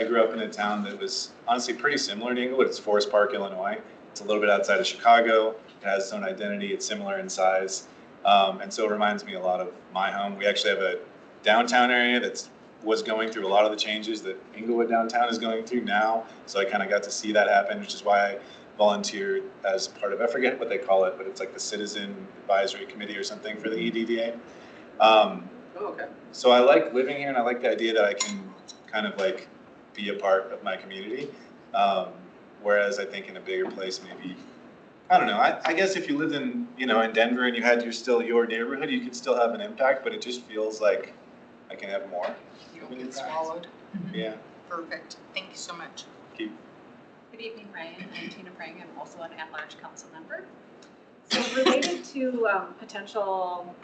grew up in a town that was honestly pretty similar to Inglewood. It's Forest Park, Illinois. It's a little bit outside of Chicago. It has its own identity. It's similar in size, and so it reminds me a lot of my home. We actually have a downtown area that was going through a lot of the changes that Inglewood downtown is going through now. So I kind of got to see that happen, which is why I volunteered as part of, I forget what they call it, but it's like the Citizen Advisory Committee or something for the EDDA. Okay. So I like living here, and I like the idea that I can kind of like be a part of my community. Whereas I think in a bigger place, maybe, I don't know. I guess if you lived in, in Denver and you had your neighborhood, you could still have an impact, but it just feels like I can have more. You don't get swallowed? Yeah. Perfect. Thank you so much. Thank you. Good evening, Ryan. I'm Tina Prang. I'm also an at-large council member. So related to potential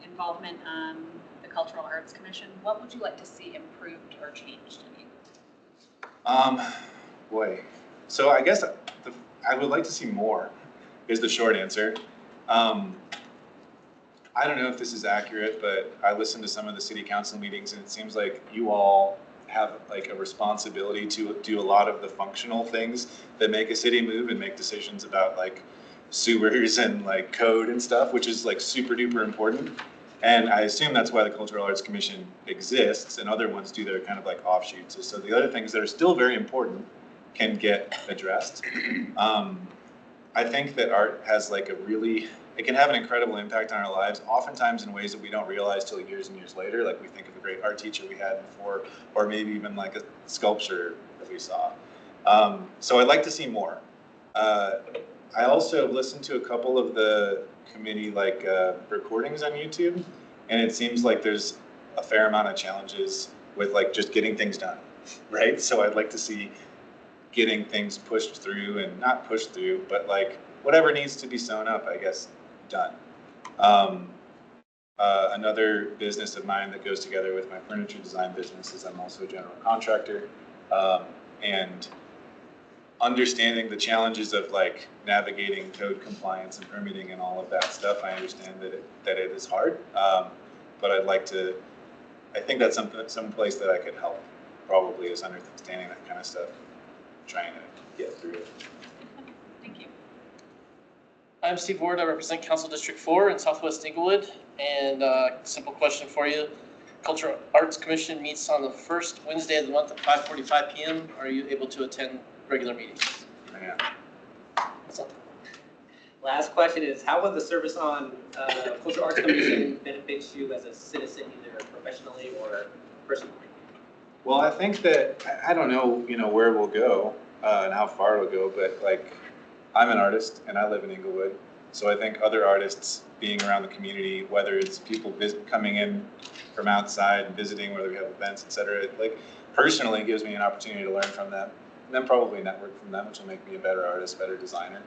involvement on the Cultural Arts Commission, what would you like to see improved or changed in you? So I guess I would like to see more, is the short answer. I don't know if this is accurate, but I listened to some of the city council meetings, and it seems like you all have like a responsibility to do a lot of the functional things that make a city move and make decisions about like sewers and like code and stuff, which is like super duper important. And I assume that's why the Cultural Arts Commission exists, and other ones do their kind of like offshoots. So the other things that are still very important can get addressed. I think that art has like it can have an incredible impact on our lives, oftentimes in ways that we don't realize till years and years later. Like we think of a great art teacher we had before, or maybe even like a sculpture that we saw. So I'd like to see more. I also listened to a couple of the committee recordings on YouTube, and it seems like there's a fair amount of challenges with like just getting things done, right? So I'd like to see getting things pushed through, and not pushed through, but like whatever needs to be sewn up, I guess, done. Another business of mine that goes together with my furniture design business is I'm also a general contractor, and understanding the challenges of like navigating code compliance and permitting and all of that stuff. I understand that it is hard, but I think that's some place that I could help, probably, is understanding that kind of stuff, trying to get through it. Thank you. I'm Steve Ward. I represent Council District 4 in Southwest Inglewood. And simple question for you. Cultural Arts Commission meets on the first Wednesday of the month at 5:45 p.m. Are you able to attend regular meetings? Yeah. Last question is, how will the service on Cultural Arts Commission benefit you as a citizen, either professionally or personally? Well, I think that, I don't know, where we'll go and how far it'll go, but like, I'm an artist and I live in Inglewood. So I think other artists being around the community, whether it's people coming in from outside and visiting, whether we have events, et cetera, it, like, personally gives me an opportunity to learn from them, and then probably network from them, which will make me a better artist, better designer.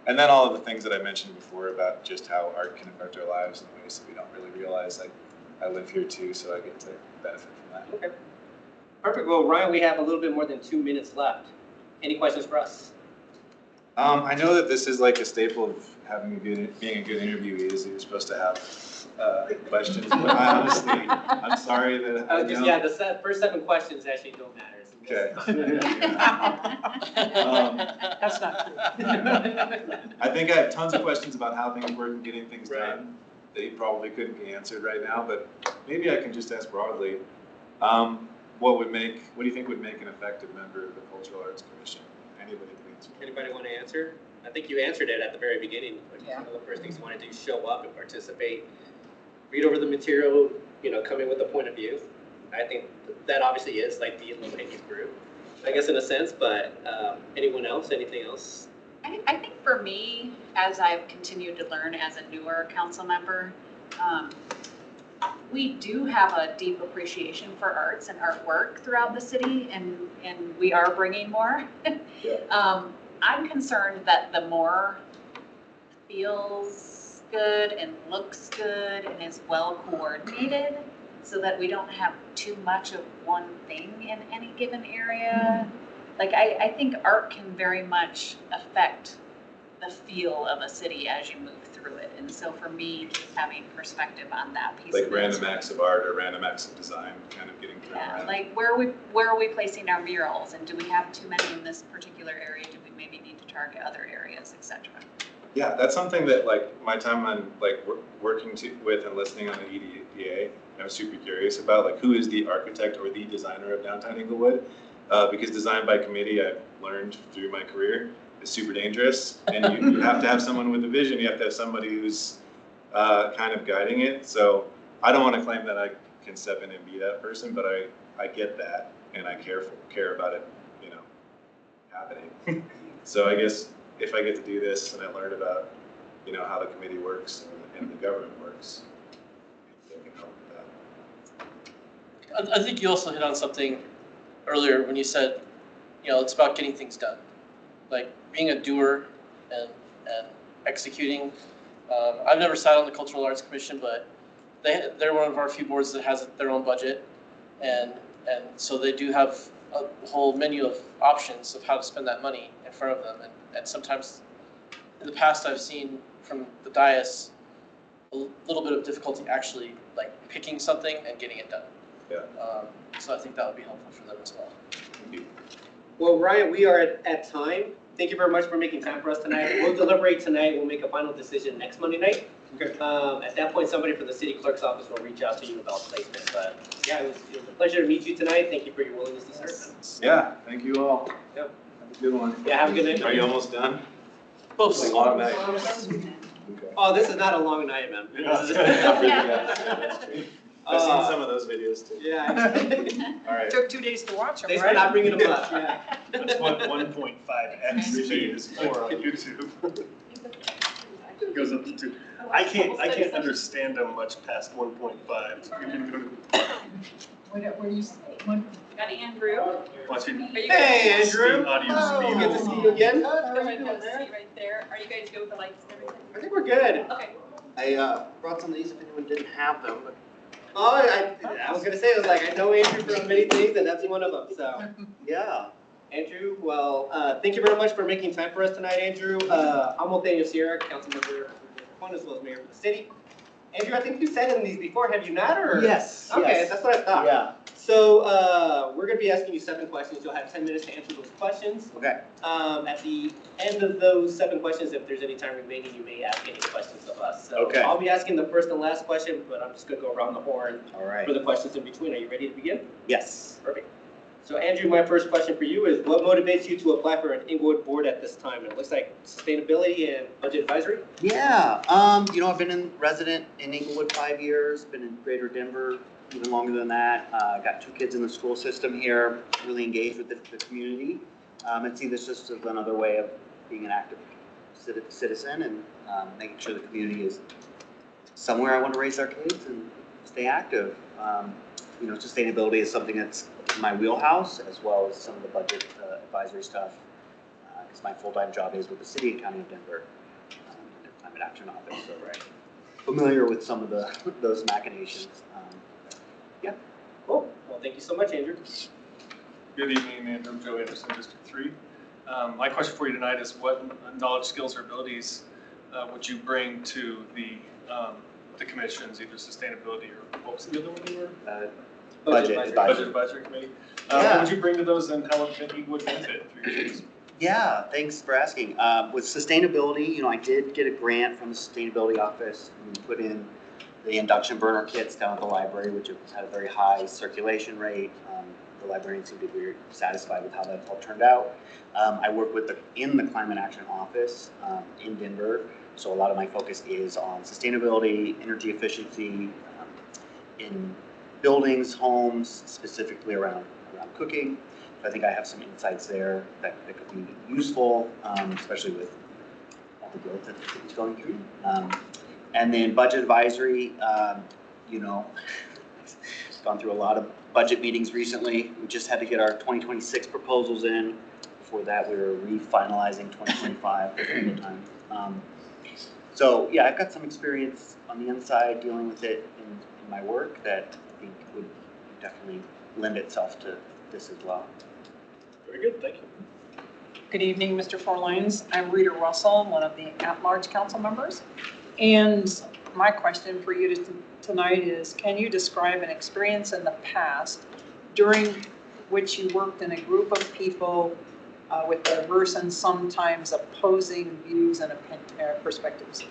And then all of the things that I mentioned before about just how art can affect our lives in ways that we don't really realize. I live here too, so I get to benefit from that. Okay. Perfect. Well, Ryan, we have a little bit more than 2 minutes left. Any questions for us? I know that this is like a staple of being a good interviewee is you're supposed to have questions, but I honestly, I'm sorry that I don't. Yeah, the first 7 questions actually don't matter. Okay. That's not true. I think I have tons of questions about how things work and getting things done. They probably couldn't be answered right now, but maybe I can just ask broadly. What do you think would make an effective member of the Cultural Arts Commission? Anybody can answer. Anybody want to answer? I think you answered it at the very beginning. One of the first things you want to do is show up and participate, read over the material, come in with a point of view. I think that obviously is like the low-hanging fruit, I guess, in a sense, but anyone else, anything else? I think for me, as I've continued to learn as a newer council member, we do have a deep appreciation for arts and artwork throughout the city, and we are bringing more. I'm concerned that the more feels good and looks good and is well coordinated, so that we don't have too much of one thing in any given area. Like, I think art can very much affect the feel of a city as you move through it. And so for me, just having perspective on that piece like of random acts of art or random acts of design kind of getting thrown around. Like where are we placing our murals, and do we have too many in this particular area? Do we maybe need to target other areas, etc.? Yeah, that's something that like my time on like working with and listening on the EDA, I'm super curious about, like, who is the architect or the designer of downtown Inglewood? Because design by committee, I've learned through my career, is super dangerous, and you have to have someone with a vision. You have to have somebody who's kind of guiding it. So I don't want to claim that I can step in and be that person, but I get that, and I care about it, happening. So I guess if I get to do this and I learn about, how the committee works and the government works, I can help with that. I think you also hit on something earlier when you said, it's about getting things done. Like being a doer and executing. I've never sat on the Cultural Arts Commission, but they're one of our few boards that has their own budget, and so they do have a whole menu of options of how to spend that money in front of them, and sometimes in the past I've seen from the dais a little bit of difficulty actually like picking something and getting it done. Yeah. So I think that would be helpful for them as well. Thank you. Well, Ryan, we are at time. Thank you very much for making time for us tonight. We'll deliberate tonight. We'll make a final decision next Monday night. Okay. At that point, somebody from the city clerk's office will reach out to you about placement. But yeah, it was a pleasure to meet you tonight. Thank you for your willingness to serve. Yeah, thank you all. Yep. Have a good one. Yeah, have a good night. Are you almost done? Close. It's a long night. Okay. Oh, this is not a long night, man. Yeah. This is- I've seen some of those videos too. Yeah. All right. Took 2 days to watch them, Thanks right? for not bringing them up. Yeah. That's what 1.5x speed is for on YouTube. It goes up to 2. I can't understand them much past 1.5. What do you say? Got Andrew. Watching. Hey, Andrew. Audio Oh, speed. good to see you again. Right there. Are you guys good with the lights and everything? I think we're good. Okay. I brought some of these if anyone didn't have them, but Oh, I was gonna say, I was like, I know Andrew from many things, and that's one of them, so. yeah. Andrew, well, thank you very much for making time for us tonight, Andrew. I'm Nathaniel Sierra, council member for District 1, as well as mayor for the city. Andrew, I think you said in these before, have you not, or? Yes. Okay, yes. that's what I thought. Yeah. So, we're gonna be asking you 7 questions. You'll have 10 minutes to answer those questions. Okay. At the end of those 7 questions, if there's any time remaining, you may ask any questions of us. So Okay. I'll be asking the first and last question, but I'm just gonna go around the horn All right. for the questions in between. Are you ready to begin? Yes. Perfect. So Andrew, my first question for you is, what motivates you to apply for an Inglewood board at this time? It looks like sustainability and budget advisory. Yeah. I've been in resident in Inglewood 5 years. Been in Greater Denver even longer than that. Got 2 kids in the school system here. Really engaged with the community, and see this just as another way of being an active citizen and making sure the community is somewhere I want to raise our kids and stay active. Sustainability is something that's in my wheelhouse, as well as some of the budget advisory stuff, because my full-time job is with the city and county of Denver, in the climate action office, so familiar with some of those machinations. Yeah. Cool. Well, thank you so much, Andrew. Good evening, Andrew. Joe Anderson, District 3. My question for you tonight is, what knowledge, skills, or abilities would you bring to the commissions, either sustainability or what was the other one you were? Budget advisory committee. What would you bring to those, and how would you benefit through your kids? Yeah, thanks for asking. With sustainability, I did get a grant from the sustainability office. We put in the induction burner kits down at the library, which had a very high circulation rate. The librarians seemed to be satisfied with how that all turned out. I work in the climate action office in Denver, so a lot of my focus is on sustainability, energy efficiency, in buildings, homes, specifically around cooking. So I think I have some insights there that could be useful, especially with all the growth that the city's going through. And then budget advisory, gone through a lot of budget meetings recently. We just had to get our 2026 proposals in. Before that, we were refinalizing 2025 time. So yeah, I've got some experience on the inside dealing with it in my work that I think would definitely lend itself to this as well. Very good, thank you. Good evening, Mr. Forlines. I'm Rita Russell, one of the at-large council members. And my question for you tonight is, can you describe an experience in the past during which you worked in a group of people with diverse and sometimes opposing views and perspectives?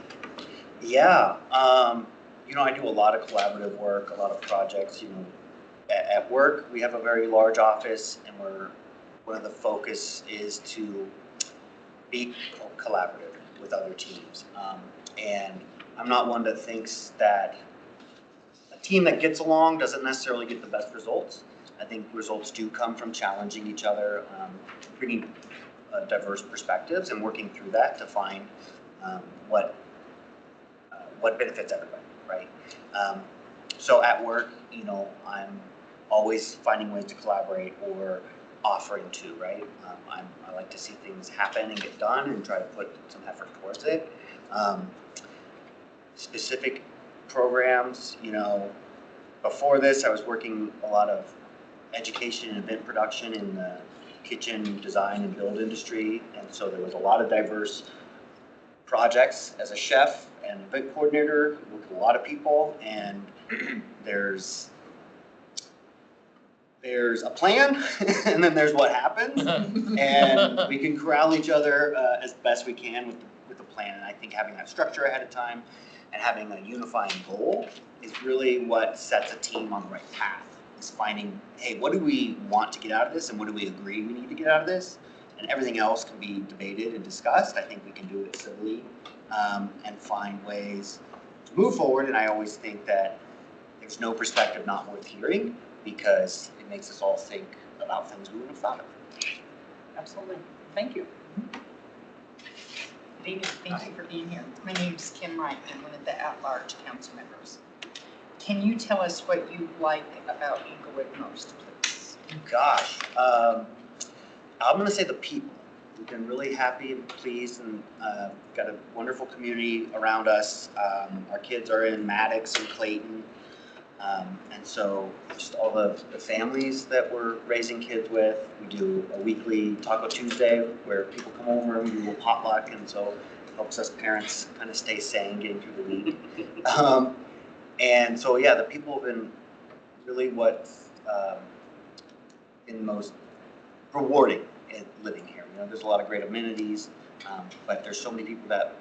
Yeah, I do a lot of collaborative work, a lot of projects. At work, we have a very large office, and one of the focus is to be collaborative with other teams. And I'm not one that thinks that a team that gets along doesn't necessarily get the best results. I think results do come from challenging each other, bringing diverse perspectives and working through that to find what benefits everybody, right? So at work, I'm always finding ways to collaborate or offering to, right? I like to see things happen and get done and try to put some effort towards it. Specific programs, before this, I was working a lot of education and event production in the kitchen design and build industry. And so there was a lot of diverse projects as a chef and event coordinator, work with a lot of people, and there's there's a plan and then there's what happens. And we can corral each other as best we can with the plan. And I think having that structure ahead of time and having a unifying goal is really what sets a team on the right path. Is finding, hey, what do we want to get out of this and what do we agree we need to get out of this? And everything else can be debated and discussed. I think we can do it civilly and find ways to move forward. And I always think that there's no perspective not worth hearing because it makes us all think about things we wouldn't have thought of. Absolutely. Thank you. Good evening. Thank you for being here. My name's Kim Wright. I'm one of the at-large council members. Can you tell us what you like about Inglewood most, please? Gosh, I'm going to say the people. We've been really happy and pleased and got a wonderful community around us. Our kids are in Maddox and Clayton. And so just all the families that we're raising kids with. We do a weekly Taco Tuesday where people come over and we do a little potluck. And so it helps us parents kind of stay sane getting through the week. And so, yeah, the people have been really what's been most rewarding in living here. You know, there's a lot of great amenities, but there's so many people that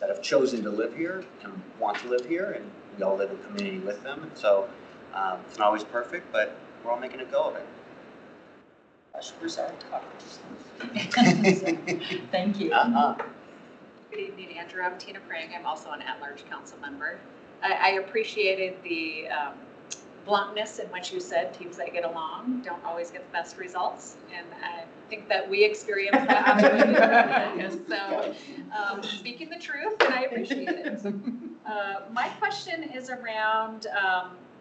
have chosen to live here and want to live here, and we all live in community with them. And so it's not always perfect, but we're all making a go of it. Where's our tacos? Thank you. Good evening, Andrew. I'm Tina Prang. I'm also an at-large council member. I appreciated the bluntness in which you said teams that get along don't always get the best results. And I think that we experience that. So speaking the truth, and I appreciate it. My question is around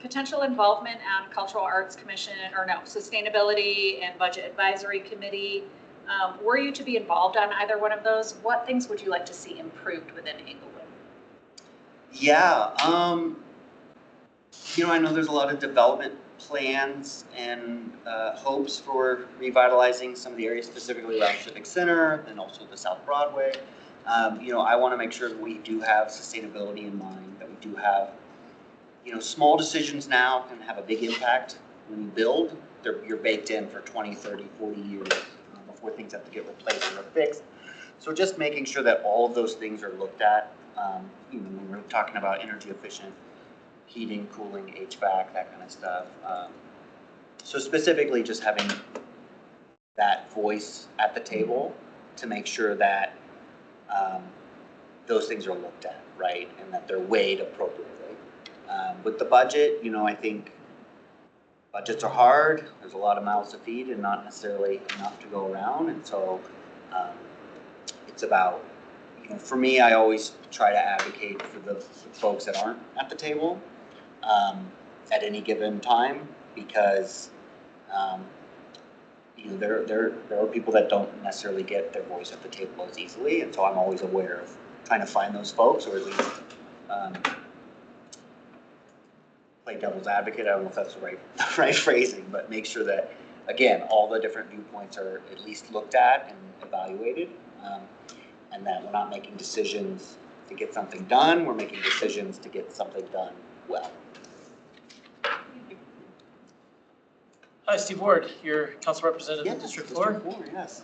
potential involvement on Cultural Arts Commission, or no, Sustainability and Budget Advisory Committee. Were you to be involved on either one of those, what things would you like to see improved within Inglewood? Yeah, you know, I know there's a lot of development plans and hopes for revitalizing some of the areas, specifically around Civic Center and also the South Broadway. You know, I want to make sure that we do have sustainability in mind, that we do have, you know, small decisions now can have a big impact. When you build, you're baked in for 20, 30, 40 years before things have to get replaced or fixed. So just making sure that all of those things are looked at. You know, when we're talking about energy efficient heating, cooling, HVAC, that kind of stuff. So specifically just having that voice at the table to make sure that those things are looked at, right? And that they're weighed appropriately. With the budget, you know, I think budgets are hard. There's a lot of mouths to feed and not necessarily enough to go around. And so it's about, you know, for me, I always try to advocate for the folks that aren't at the table at any given time, because you know, there are people that don't necessarily get their voice at the table as easily, and so I'm always aware of trying to find those folks, or at least play devil's advocate. I don't know if that's the right phrasing, but make sure that, again, all the different viewpoints are at least looked at and evaluated. And that we're not making decisions to get something done, we're making decisions to get something done well. Hi, Steve Ward, your council representative in District 4. District 4, yes.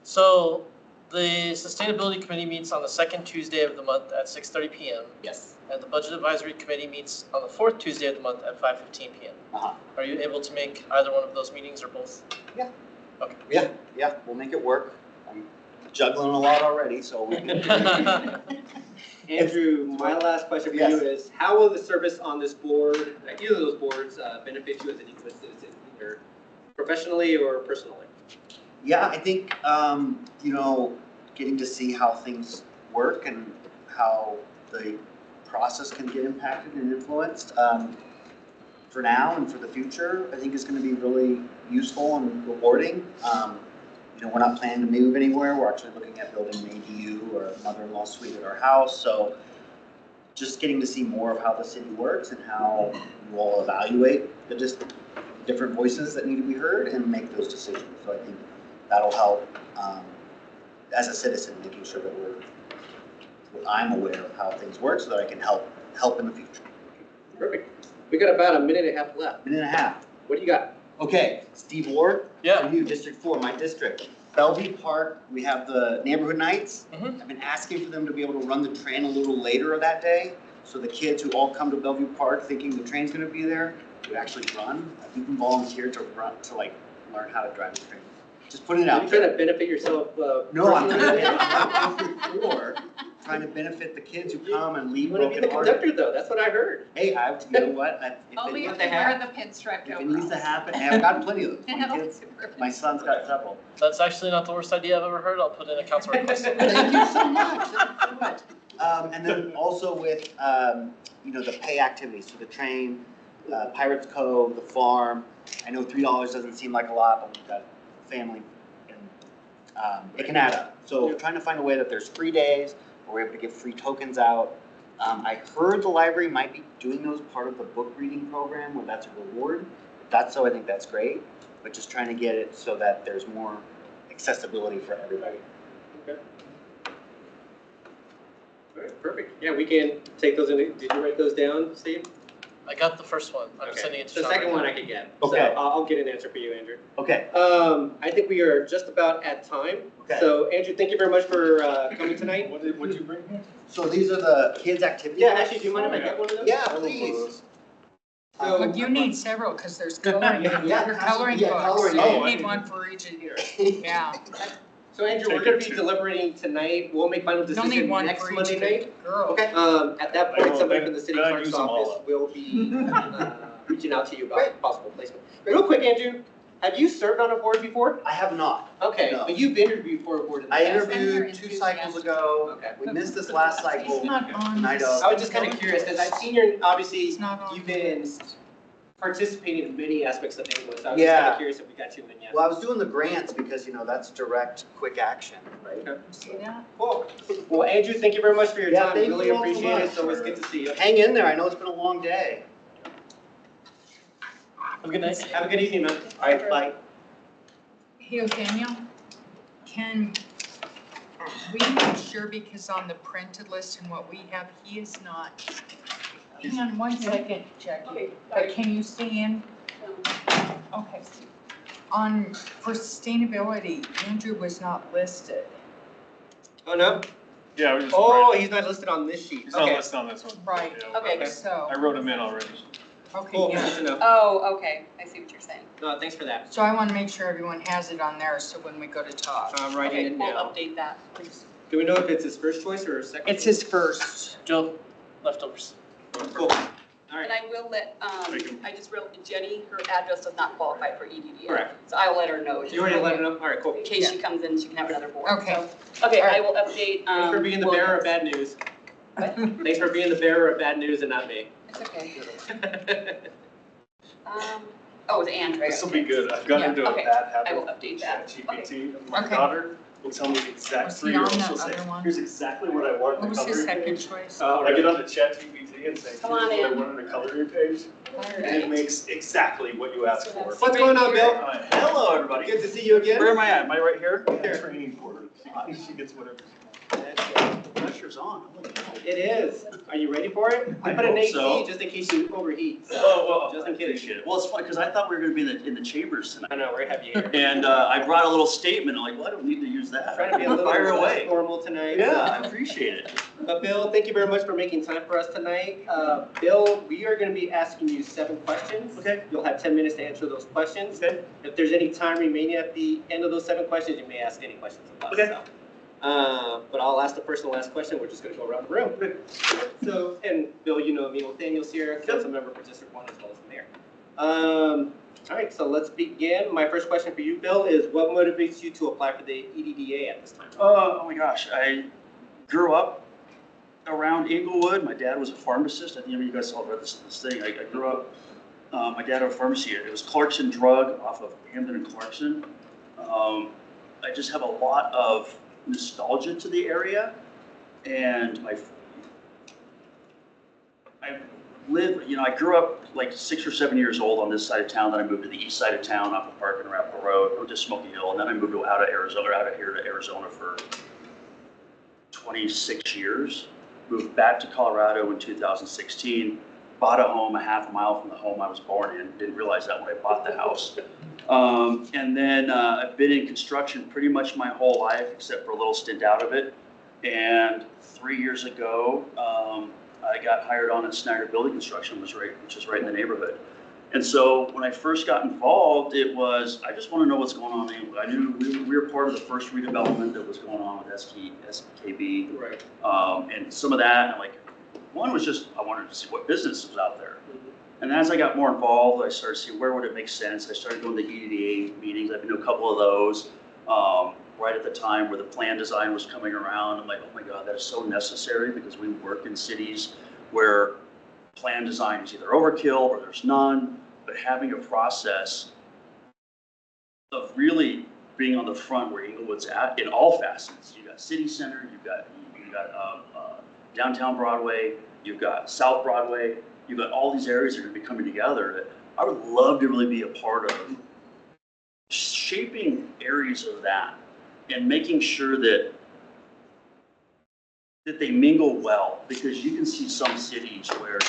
So the Sustainability Committee meets on the second Tuesday of the month at 6:30 p.m. Yes. And the Budget Advisory Committee meets on the fourth Tuesday of the month at 5:15 p.m. Are you able to make either one of those meetings or both? Yeah. Okay. Yeah, we'll make it work. I'm juggling a lot already, so we can. Andrew, my last question for you is, how will the service on this board, either of those boards, benefit you as an Inglewood citizen, either professionally or personally? Yeah, I think, you know, getting to see how things work and how the process can get impacted and influenced for now and for the future, I think is going to be really useful and rewarding. You know, we're not planning to move anywhere. We're actually looking at building an ADU or a mother-in-law suite at our house. So just getting to see more of how the city works and how you all evaluate the different voices that need to be heard and make those decisions. So I think that'll help as a citizen, making sure that I'm aware of how things work so that I can help in the future. Perfect. We got about a minute and a half left. Minute and a half. What do you got? Okay, Steve Ward. Yeah. From you, District 4, my district. Bellevue Park, we have the neighborhood nights. I've been asking for them to be able to run the train a little later that day, so the kids who all come to Bellevue Park thinking the train's gonna be there would actually run. I've even volunteered to run, to like learn how to drive the train. Just putting it Are out you there. trying to benefit yourself? No, I'm personally? trying to benefit the kids who come and leave You want to be the broken hearted. conductor though, that's what I heard. Hey, you know what? Only If if it they wear the pinstripe if it needs to happen, hey, I've got plenty of them. My kids, my son's got several. That's actually not the worst idea I've ever heard. I'll put in a council request. Thank you so much, thank you so much. And then also with, you know, the pay activities, so the train, Pirates Cove, the farm. I know $3 doesn't seem like a lot, but we've got family and it can add up. So trying to find a way that there's free days, where we're able to give free tokens out. I heard the library might be doing those part of the book reading program where that's a reward. If that's so, I think that's great, but just trying to get it so that there's more accessibility for everybody. Okay. All right, perfect. Yeah, we can take those in. Did you write those down, Steve? I got the first one. I'm Okay. sending it to The Sean second right one now. I could get. Okay. So I'll get an answer for you, Andrew. Okay. I think we are just about at time. Okay. So Andrew, thank you very much for coming tonight. What did you bring here? So these are the kids' activities. Yeah, actually, do you mind if I get one of those? Yeah, please. So, But you need several, because there's coloring, Yeah, you're coloring yeah, books, coloring. so Oh, you I need didn't- one for each of you. Yeah. So Andrew, we're gonna be deliberating tonight. We'll make final You'll need decision one next for each Monday of night. you. Girl. Okay. At that I point, will somebody then- from the city then clerk's use them all office up. will be reaching out to you about possible placement. Real quick, Andrew, have you served on a board before? I have not. Okay, No. but you've interviewed for a board in the I past. interviewed 2 cycles ago. Okay. We missed this last cycle. He's not on Night this. of. I was just kind of curious because I've seen your, obviously, It's not on you've been participating in many aspects of English. So I was just kind Yeah. of curious if we got you in yet. Well, I was doing the grants because, you know, that's direct, quick action, right? Okay. See that? Cool. Well, Andrew, thank you very much for your Yeah, time. thank Really you all so appreciate it. much. It's always good to see you. Hang in there. I know it's been a long day. Have a good night. Have a good evening, man. All right, bye. Hey, Daniel, can we make sure, because on the printed list and what we have, he is not. Hang on one second, Jackie, but can you stay in? Okay. For sustainability, Andrew was not listed. Oh, no? Yeah, we just. Oh, he's not listed on this sheet. He's not Okay. listed on this one. Right. Yeah, Okay. So, I wrote him in already. okay, Cool, yeah. good to know. Oh, okay, I see what you're saying. No, thanks for that. So I want to make sure everyone has it on there, so when we go to talk. I'm writing Okay, it we'll now. update that, please. Do we know if it's his first choice or his second? It's his first. Joe, leftovers. Cool. All right. And I will let, I just wrote Jenny, her address does not qualify for EDDA. Correct. So I will let her know. You already let him know? All right, cool. In case she comes in, she can have another board. Okay. So, okay, All right. I will update, Thanks for being the bearer of bad news. Thanks for being the bearer of bad news and not me. It's okay. Oh, it's Andrea. This will be good. I've gotten into a Okay, bad habit. I will update that. ChatGPT. My Okay. daughter will tell me the exact Was he on 3-year-old. the She'll say, other one? here's exactly what I want What in was the his coloring second page. choice? I get onto ChatGPT and say, here's Come what on I in. want in the coloring page. And it makes exactly what you asked for. What's going on, Bill? Hello, everybody. Good to see you again. Where am I at? Am I right here? Training for her. She gets whatever. Pressure's on. Holy cow. It is. Are you ready for it? I put an hope AC so. just in case you overheat. So Oh, well, just I in case. appreciate it. Well, it's funny because I thought we were going to be in the chambers tonight. I know, we're happy here. And I brought a little statement. I'm like, well, I don't need to use that. Trying to be a little Fire less away. normal tonight. Yeah, I appreciate it. But Bill, thank you very much for making time for us tonight. Bill, we are going to be asking you 7 questions. Okay. You'll have 10 minutes to answer those questions. Okay. If there's any time remaining at the end of those 7 questions, you may ask any questions of us. Okay. So. But I'll ask the first and last question. We're just going to go around the room. So, and Bill, you know me. Well, Daniel's here, council member for District 1 as well as the mayor. All right, so let's begin. My first question for you, Bill, is what motivates you to apply for the EDDA at this time? Oh my gosh, I grew up around Inglewood. My dad was a pharmacist. I think you guys all read this thing. I grew up, my dad had a pharmacy. It was Clarkson Drug off of Hamden and Clarkson. I just have a lot of nostalgia to the area, and I lived, you know, I grew up like 6 or 7 years old on this side of town. Then I moved to the east side of town off of Park and Rappel Road, or to Smoky Hill, and then I moved out of Arizona, out of here to Arizona for 26 years. Moved back to Colorado in 2016. bought a home a half a mile from the home I was born in. Didn't realize that when I bought the house. And then I've been in construction pretty much my whole life, except for a little stint out of it. And 3 years ago, I got hired on at Snyder Building Construction, which is right in the neighborhood. And so when I first got involved, it was, I just want to know what's going on. I knew we were part of the first redevelopment that was going on with SKB. Right. And some of that, and like, one was just, I wanted to see what business was out there. And as I got more involved, I started seeing where would it make sense. I started going to EDA meetings. I've been to a couple of those right at the time where the plan design was coming around. I'm like, oh my God, that is so necessary because we work in cities where plan design is either overkill or there's none. But having a process of really being on the front where Inglewood's at in all facets. You've got city center, you've got downtown Broadway, you've got South Broadway, you've got all these areas that are going to be coming together that I would love to really be a part of shaping areas of that and making sure that they mingle well, because you can see some cities where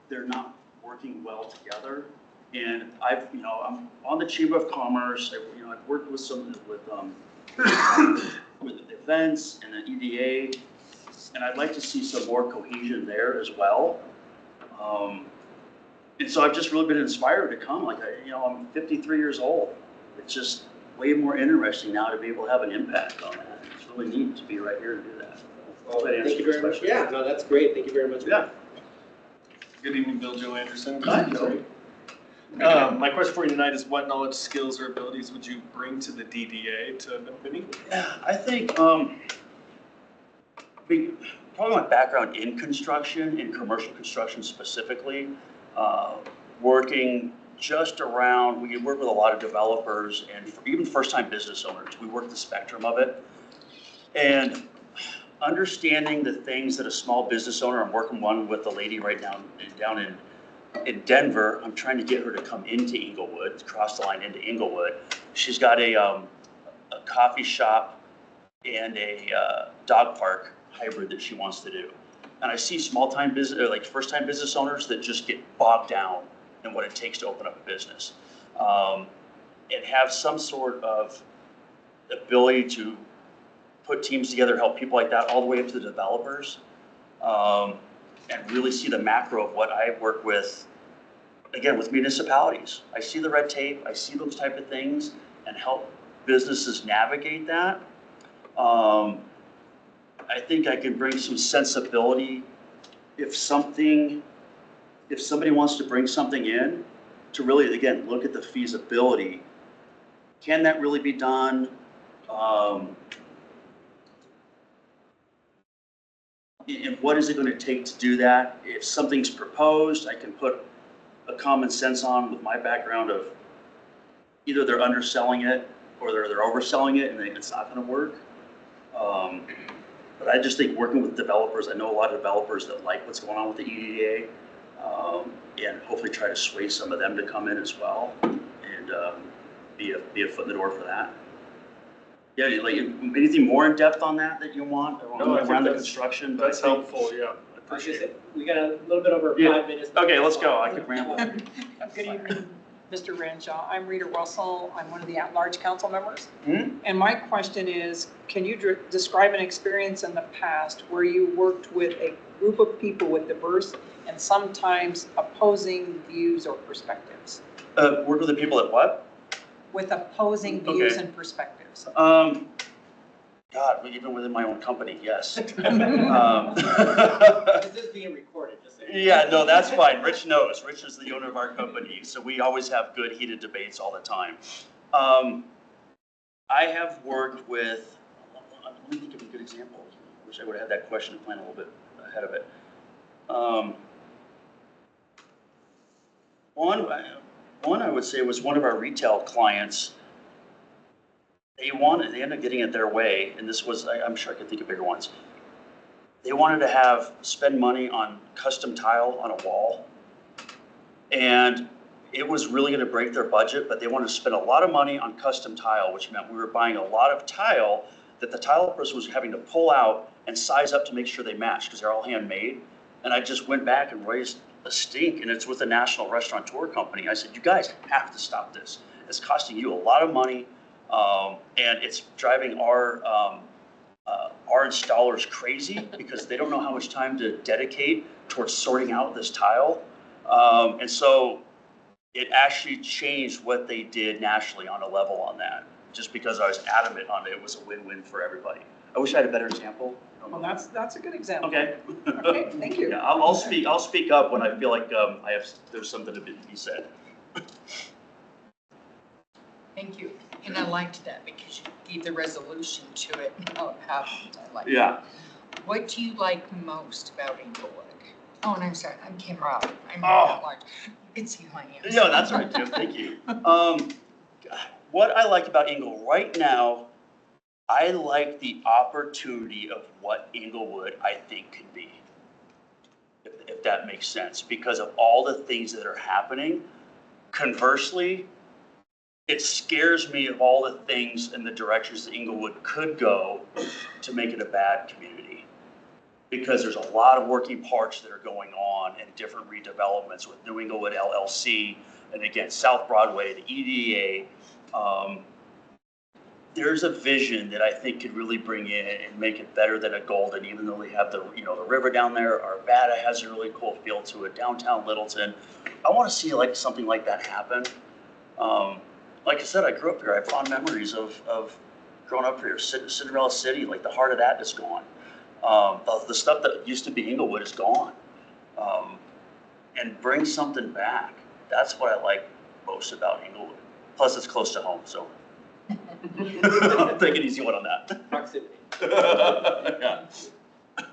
they're not working well together. And I'm on the Chamber of Commerce. I've worked with with events and the EDA, and I'd like to see some more cohesion there as well. And so I've just really been inspired to come. Like I'm 53 years old. It's just way more interesting now to be able to have an impact on that. It's really neat to be right here to do that. Well, thank you very much. Yeah, no, that's great. Thank you very much. Yeah. Good evening, Bill Joe Anderson. Hi, Joe. My question for you tonight is, what knowledge, skills, or abilities would you bring to the DDA to Bimini? Yeah, I think probably my background in construction, in commercial construction specifically, working just around, we work with a lot of developers and even first-time business owners. We work the spectrum of it. And understanding the things that a small business owner, I'm working one with a lady right now down in Denver. I'm trying to get her to come into Inglewood, cross the line into Inglewood. She's got a coffee shop and a dog park hybrid that she wants to do. And I see small-time business, like first-time business owners that just get bogged down in what it takes to open up a business, and have some sort of ability to put teams together, help people like that, all the way up to the developers, and really see the macro of what I work with, again, with municipalities. I see the red tape, I see those type of things, and help businesses navigate that. I think I can bring some sensibility if somebody wants to bring something in, to really, again, look at the feasibility. Can that really be done? And what is it going to take to do that? If something's proposed, I can put a common sense on with my background of either they're underselling it or they're overselling it and it's not going to work. But I just think working with developers, I know a lot of developers that like what's going on with the EDA, and hopefully try to sway some of them to come in as well and be a foot in the door for that. Yeah, like anything more in depth on that you want around the construction? That's helpful, yeah. I appreciate it. We got a little bit over 5 minutes. Okay, let's go. I could ramble. Good evening, Mr. Renshaw. I'm Rita Russell. I'm one of the at-large council members. Hmm? And my question is, can you describe an experience in the past where you worked with a group of people with diverse and sometimes opposing views or perspectives? Work with the people at what? With opposing views Okay. and perspectives. God, even within my own company, yes. This is being recorded, just so you know. Yeah, no, that's fine. Rich knows. Rich is the owner of our company, so we always have good heated debates all the time. I have worked with, let me think of a good example. Wish I would have had that question planned a little bit ahead of it. One I would say was one of our retail clients. They ended up getting it their way, and this was, I'm sure I could think of bigger ones. They wanted to spend money on custom tile on a wall, and it was really going to break their budget, but they wanted to spend a lot of money on custom tile, which meant we were buying a lot of tile that the tile person was having to pull out and size up to make sure they matched, because they're all handmade. And I just went back and raised a stink, and it's with a national restaurateur company. I said, you guys have to stop this. It's costing you a lot of money, and it's driving our installers crazy because they don't know how much time to dedicate towards sorting out this tile. And so it actually changed what they did nationally on a level on that, just because I was adamant on it. It was a win-win for everybody. I wish I had a better example. Well, that's a good example. Okay. Okay, thank you. Yeah, I'll speak up when I feel like there's something to be said. Thank you. And I liked that because you gave the resolution to it and how it happened. I like Yeah. that. What do you like most about Inglewood? Oh, and I'm sorry, I'm Kim Robb. I'm Oh. not large. You can see who I am. No, that's right, Jim. Thank you. What I like about Inglewood right now, I like the opportunity of what Inglewood I think could be, if that makes sense, because of all the things that are happening. Conversely, it scares me of all the things and the directions that Inglewood could go to make it a bad community. Because there's a lot of working parts that are going on and different redevelopments with New Inglewood LLC, and again, South Broadway, the EDA. There's a vision that I think could really bring in and make it better than a Golden, even though they have the river down there. Arvada has a really cool feel to it. Downtown Littleton, I want to see like something like that happen. Like I said, I grew up here. I have fond memories of growing up here. Cinderella City, like the heart of that is gone. The stuff that used to be Inglewood is gone. And bring something back. That's what I like most about Inglewood. Plus, it's close to home, so. Take an easy one on that. Proximity. Yeah. Good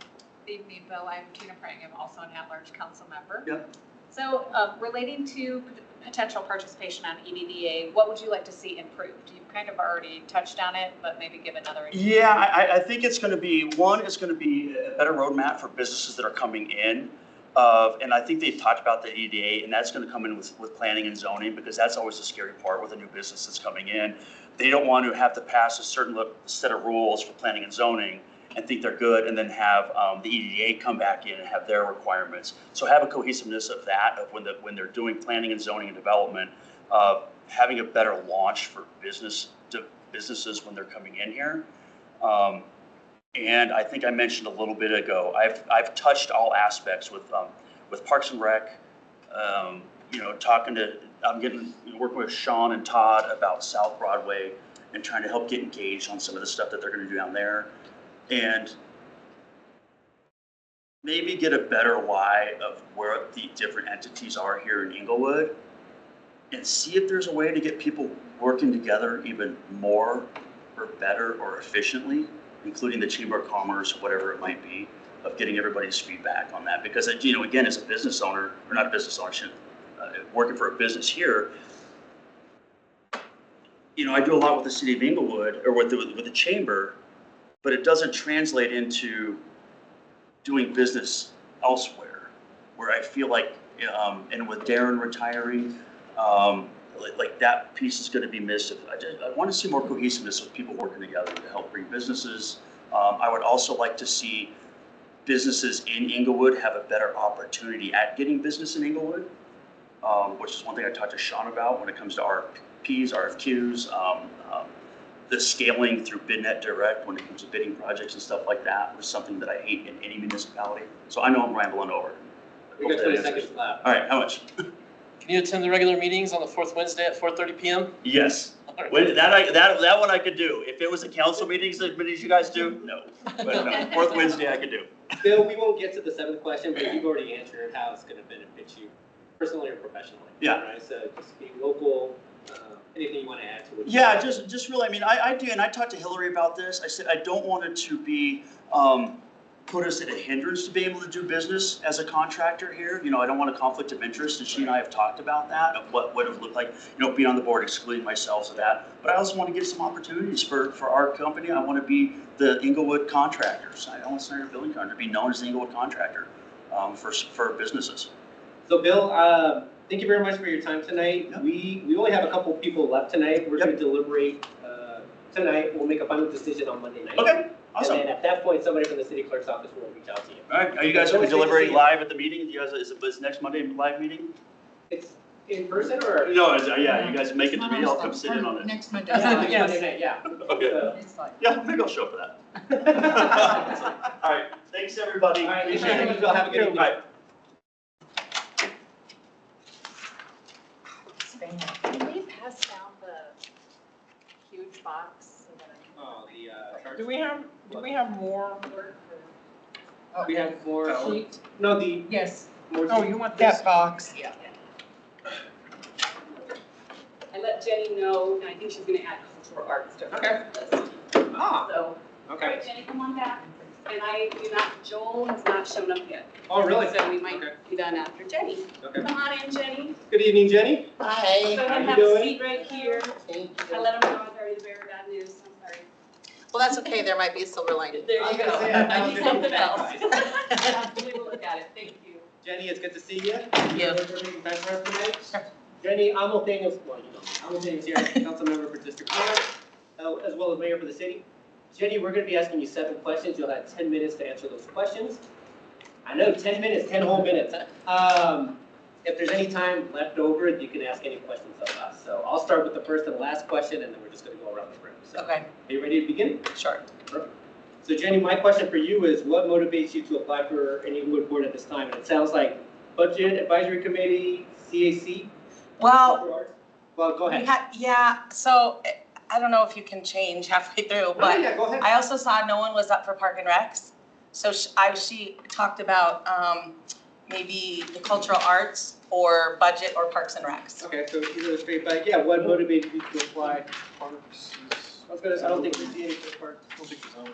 evening, Bill. I'm Tina Prang. I'm also an at-large council member. Yeah. So relating to potential participation on EDDA, what would you like to see improved? You've kind of already touched on it, but maybe give another example. Yeah, I think it's going to be, one, it's going to be a better roadmap for businesses that are coming in. And I think they've talked about the EDA, and that's going to come in with planning and zoning, because that's always the scary part with a new business that's coming in. They don't want to have to pass a certain set of rules for planning and zoning and think they're good, and then have the EDA come back in and have their requirements. So have a cohesiveness of that, of when they're doing planning and zoning and development, having a better launch for businesses when they're coming in here. And I think I mentioned a little bit ago, I've touched all aspects with Parks and Rec, working with Sean and Todd about South Broadway and trying to help get engaged on some of the stuff that they're going to do down there. And maybe get a better why of where the different entities are here in Inglewood, and see if there's a way to get people working together even more or better or efficiently, including the Chamber of Commerce, whatever it might be, of getting everybody's feedback on that. Because, again, as a business owner, or not a business owner, working for a business here, I do a lot with the city of Inglewood, or with the chamber, but it doesn't translate into doing business elsewhere, where I feel like, and with Darren retiring, like that piece is going to be missed. I want to see more cohesiveness with people working together to help bring businesses. I would also like to see businesses in Inglewood have a better opportunity at getting business in Inglewood, which is one thing I talked to Sean about when it comes to RFPs, RFQs, the scaling through BidNet Direct when it comes to bidding projects and stuff like that was something that I hate in any municipality. So I know I'm rambling over. You got 20 seconds left. All right, how much? Can you attend the regular meetings on the fourth Wednesday at 4:30 p.m.? Yes. That one I could do. If it was a council meetings you guys do, no. But no, fourth Wednesday I could do. Bill, we won't get to the seventh question, but you've already answered how it's going to benefit you personally or professionally. Yeah. Right. So just being local. Anything you want to add to it? Yeah, just really. I do, and I talked to Hillary about this. I said I don't want it to be put us at a hindrance to be able to do business as a contractor here. I don't want a conflict of interest, and she and I have talked about that, of what it would look like, being on the board, excluding myself of that. But I also want to give some opportunities for our company. I want to be the Inglewood contractors. I want Senator Building Contractor to be known as the Inglewood contractor for businesses. So Bill, thank you very much for your time tonight. Yep. We only have a couple people left tonight. We're going to deliberate tonight. We'll make a final decision on Monday night. Okay. Awesome. And then at that point, somebody from the city clerk's office will reach out to you. All right, are you guys going to be deliberating live at the meeting? You guys, is next Monday live meeting? It's in person or? No, yeah, you guys make it to me, I'll come sit in on it. Next Monday. Yes. Monday night, yeah. Okay. Yeah, maybe I'll show up for that. All right, thanks, everybody. All right, Appreciate it. have a good evening. All right. Can we pass down the huge box so that I can? Oh, the chart. Do we have more? We have more. Sheet? No, the. Yes. More Oh, you want this? That box, yeah. I let Jenny know, and I think she's gonna add cultural arts to her list. Ah, So, all okay. right, Jenny, come on back. And Joel has not shown up yet. Oh, really? So we might be done after Jenny. Okay. Come on in, Jenny. Good evening, Jenny. Hi. Go ahead and How have you a doing? seat right here. Thank I let them know I already the bearer of bad news, I'm sorry. Well, that's okay, there might be a silver lining. There I you was go. gonna say, I I need found something it. else. Absolutely, we'll look at it, thank you. Jenny, it's good to see you. you. Thanks for making time for us tonight. Jenny, Amiltanius, well, you know, Amiltanius here, council member for District 4, as well as mayor for the city. Jenny, we're gonna be asking you 7 questions. You'll have 10 minutes to answer those questions. I know, 10 minutes, 10 whole minutes. If there's any time left over, you can ask any questions of us. So I'll start with the first and last question, and then we're just gonna go around the room. So, Okay, are you ready to begin? sure. Perfect. So Jenny, my question for you is, what motivates you to apply for an Inglewood board at this time? And it sounds like Budget Advisory Committee, CAC? Well, Well, go ahead. so I don't know if you can change halfway through, but Yeah, go ahead. I also saw no one was up for Park and Recs. So she talked about maybe the cultural arts or budget or Parks and Recs. Okay, so either straight back, yeah, what motivated you to apply? I don't think we see any for parks.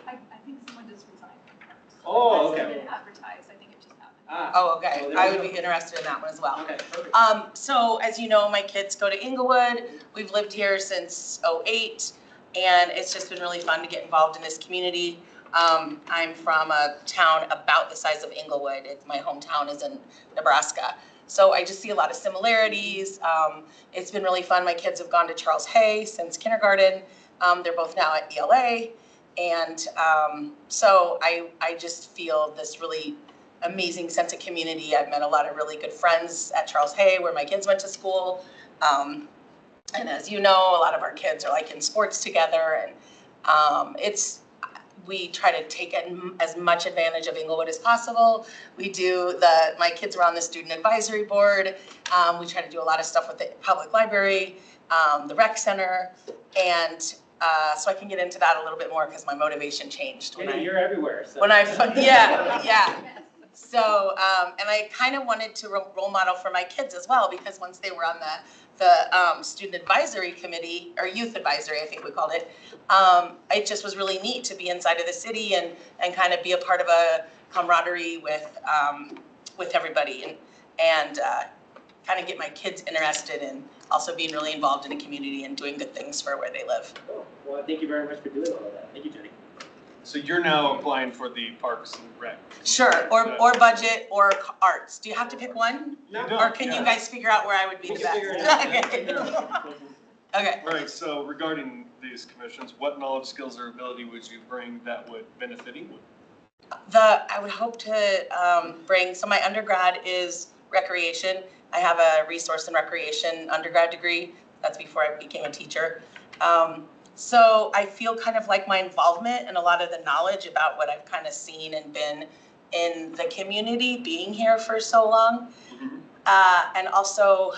I think someone just resigned from Parks. Oh, It okay. didn't advertise, I think it just happened. Ah, Oh, okay, Oh, there I we would go. be interested in that one as well. okay, perfect. So as you know, my kids go to Inglewood. We've lived here since '08, and it's just been really fun to get involved in this community. I'm from a town about the size of Inglewood. My hometown is in Nebraska. So I just see a lot of similarities. It's been really fun. My kids have gone to Charles Hay since kindergarten. They're both now at ELA. And so I just feel this really amazing sense of community. I've met a lot of really good friends at Charles Hay where my kids went to school. And as you know, a lot of our kids are like in sports together, and we try to take as much advantage of Inglewood as possible. We do my kids are on the student advisory board. We try to do a lot of stuff with the public library, the rec center, and so I can get into that a little bit more because my motivation changed You're everywhere, so. yeah. So, and I kind of wanted to role model for my kids as well, because once they were on the student advisory committee, or youth advisory, I think we called it, it just was really neat to be inside of the city and kind of be a part of a camaraderie with everybody and kind of get my kids interested in also being really involved in the community and doing good things for where they live. Oh, well, thank you very much for doing all of that. Thank you, Jenny. So you're now applying for the Parks and Rec? Sure, or budget or arts. Do you have to pick one? No. Or can you guys figure out where I would be the best? Okay. All right, so regarding these commissions, what knowledge, skills, or ability would you bring that would benefit Inglewood? I would hope to bring, so my undergrad is recreation. I have a resource and recreation undergrad degree. That's before I became a teacher. So I feel kind of like my involvement and a lot of the knowledge about what I've kind of seen and been in the community, being here for so long. And also,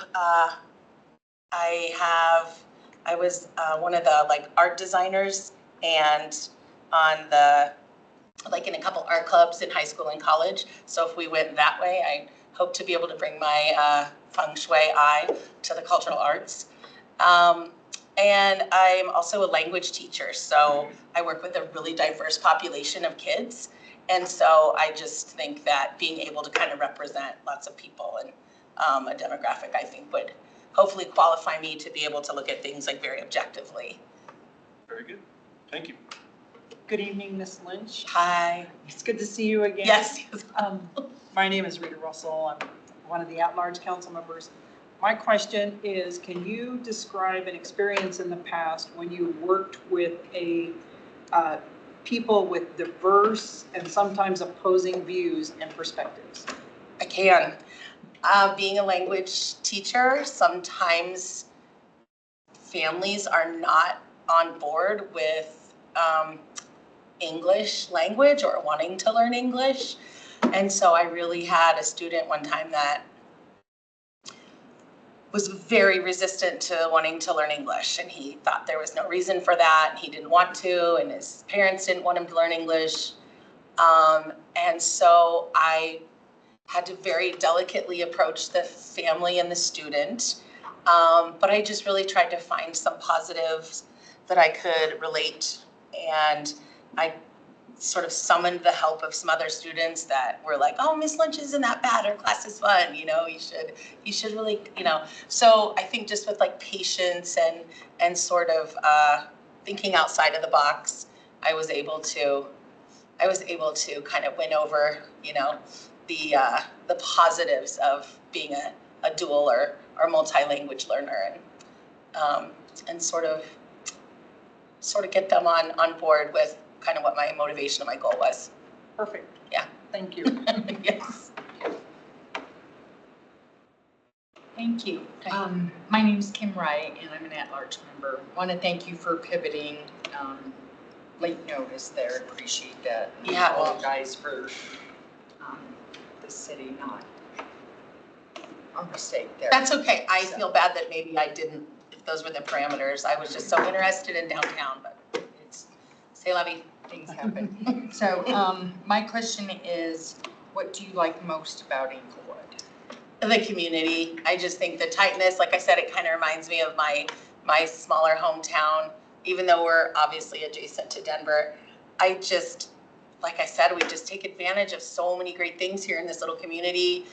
I was one of the like art designers and on the, like in a couple art clubs in high school and college. So if we went that way, I hope to be able to bring my feng shui eye to the cultural arts. And I'm also a language teacher, so I work with a really diverse population of kids. And so I just think that being able to kind of represent lots of people and a demographic, I think would hopefully qualify me to be able to look at things like very objectively. Very good. Thank you. Good evening, Ms. Lynch. Hi. It's good to see you again. Yes. My name is Rita Russell. I'm one of the at-large council members. My question is, can you describe an experience in the past when you worked with a people with diverse and sometimes opposing views and perspectives? I can. Being a language teacher, sometimes families are not on board with English language or wanting to learn English. And so I really had a student one time that was very resistant to wanting to learn English, and he thought there was no reason for that, and he didn't want to, and his parents didn't want him to learn English. And so I had to very delicately approach the family and the student. But I just really tried to find some positives that I could relate, and I sort of summoned the help of some other students that were like, oh, Miss Lunch isn't that bad, her class is fun, you know, you should really, you know. So I think just with like patience and sort of thinking outside of the box, I was able to kind of win over, you know, the positives of being a dual or multi-language learner, and sort of get them on board with kind of what my motivation and my goal was. Perfect. Yeah. Thank you. Yes. Thank you. My name is Kim Wright, and I'm an at-large member. Want to thank you for pivoting late notice there. Appreciate that. And Yeah. apologize for the city not our mistake there. That's okay. I feel bad that maybe I didn't, if those were the parameters. I was just so interested in downtown, but it's, say la vie. Things happen. So my question is, what do you like most about Inglewood? The community. I just think the tightness, like I said, it kind of reminds me of my smaller hometown, even though we're obviously adjacent to Denver. I just, like I said, we just take advantage of so many great things here in this little community.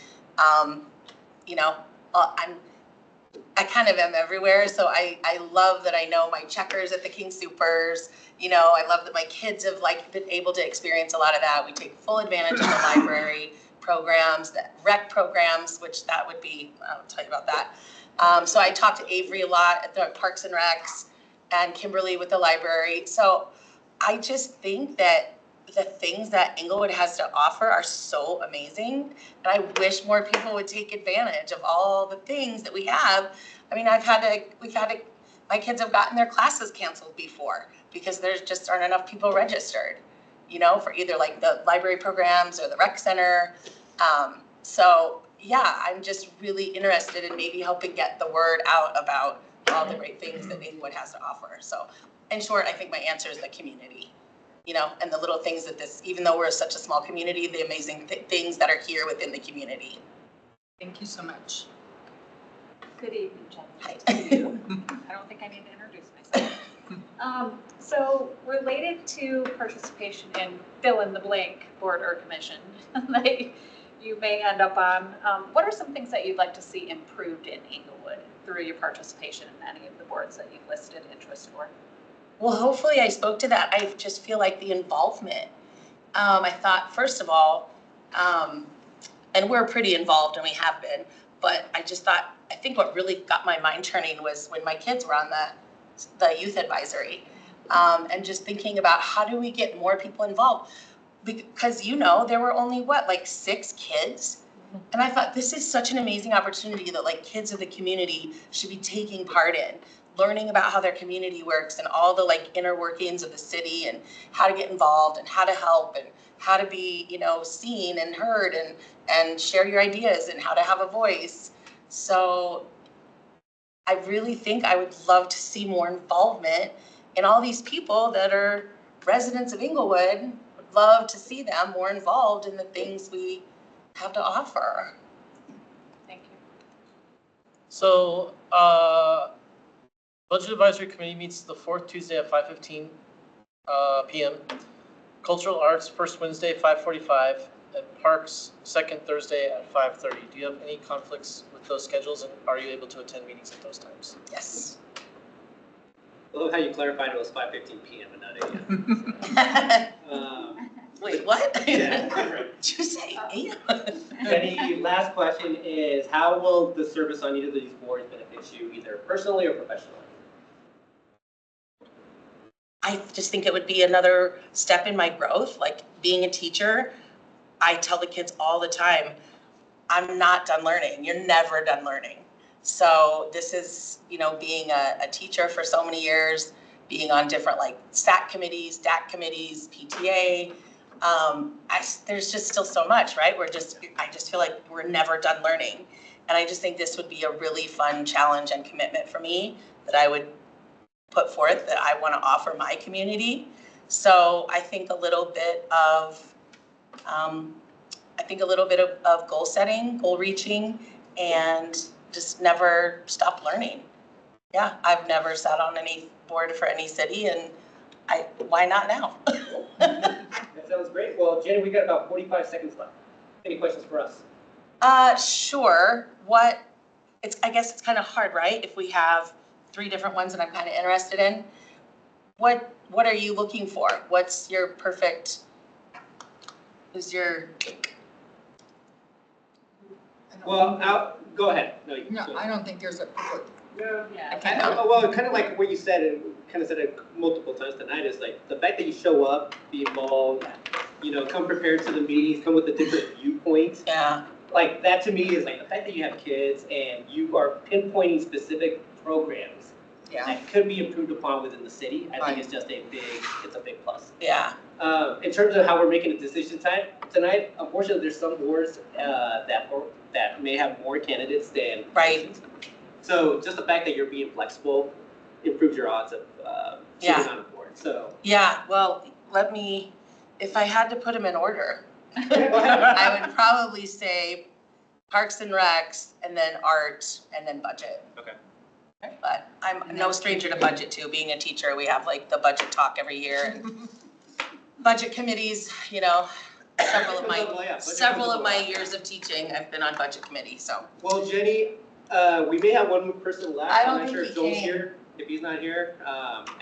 You know, I kind of am everywhere, so I love that I know my checkers at the King Supers. You know, I love that my kids have like been able to experience a lot of that. We take full advantage of the library programs, the rec programs, which that would be, I'll tell you about that. So I talk to Avery a lot at the Parks and Recs and Kimberly with the library. So I just think that the things that Inglewood has to offer are so amazing. And I wish more people would take advantage of all the things that we have. I mean, my kids have gotten their classes canceled before because there just aren't enough people registered, you know, for either like the library programs or the rec center. So yeah, I'm just really interested in maybe helping get the word out about all the great things that Inglewood has to offer. So in short, I think my answer is the community, you know, and the little things that this, even though we're such a small community, the amazing things that are here within the community. Thank you so much. Good evening, Jen. Hi. I don't think I need to introduce myself. So related to participation in fill in the blank board or commission that you may end up on, what are some things that you'd like to see improved in Inglewood through your participation in any of the boards that you've listed interest for? Well, hopefully I spoke to that. I just feel like the involvement. I thought, first of all, and we're pretty involved and we have been, but I just thought, I think what really got my mind turning was when my kids were on the youth advisory, and just thinking about how do we get more people involved? Because, you know, there were only like 6 kids. And I thought this is such an amazing opportunity that like kids of the community should be taking part in, learning about how their community works and all the like inner workings of the city and how to get involved and how to help and how to be, you know, seen and heard and share your ideas and how to have a voice. So I really think I would love to see more involvement in all these people that are residents of Inglewood. Would love to see them more involved in the things we have to offer. Thank you. So, Budget Advisory Committee meets the 4th Tuesday at 5:15 p.m. Cultural Arts, first Wednesday, 5:45, and Parks, second Thursday at 5:30. Do you have any conflicts with those schedules, and are you able to attend meetings at those times? Yes. I love how you clarified it was 5:15 p.m. and not 8. Wait, what? Yeah. Did you say 8? The last question is, how will the service on either of these boards benefit you, either personally or professionally? I just think it would be another step in my growth, like being a teacher. I tell the kids all the time, I'm not done learning. You're never done learning. So this is, you know, being a teacher for so many years, being on different like SAC committees, DAC committees, PTA. There's just still so much, right? I just feel like we're never done learning. And I just think this would be a really fun challenge and commitment for me that I would put forth, that I want to offer my community. So I think a little bit of goal setting, goal reaching, and just never stop learning. Yeah, I've never sat on any board for any city, and why not now? That sounds great. Well, Jenny, we got about 45 seconds left. Any questions for us? Sure. I guess it's kind of hard, right? If we have 3 different ones that I'm kind of interested in, what are you looking for? What's your perfect, Well, go ahead. No, I don't think there's a perfect. Well, kind of like what you said, and kind of said it multiple times tonight, is like the fact that you show up, be involved, you know, come prepared to the meetings, come with a different viewpoint. Yeah. Like that to me is like the fact that you have kids and you are pinpointing specific programs that could be improved upon within the city. I think it's just a big plus. Yeah. In terms of how we're making a decision tonight, unfortunately, there's some boards that may have more candidates than right. So just the fact that you're being flexible improves your odds of sitting on a board. So yeah, well, if I had to put them in order, I would probably say Parks and Recs, and then art, and then budget. Okay. But I'm no stranger to budget too. Being a teacher, we have like the budget talk every year. And budget committees, you know, several of my years of teaching, I've been on budget committee, so. Well, Jenny, we may have one more person left. I'm not sure if Joel's here, if he's not here.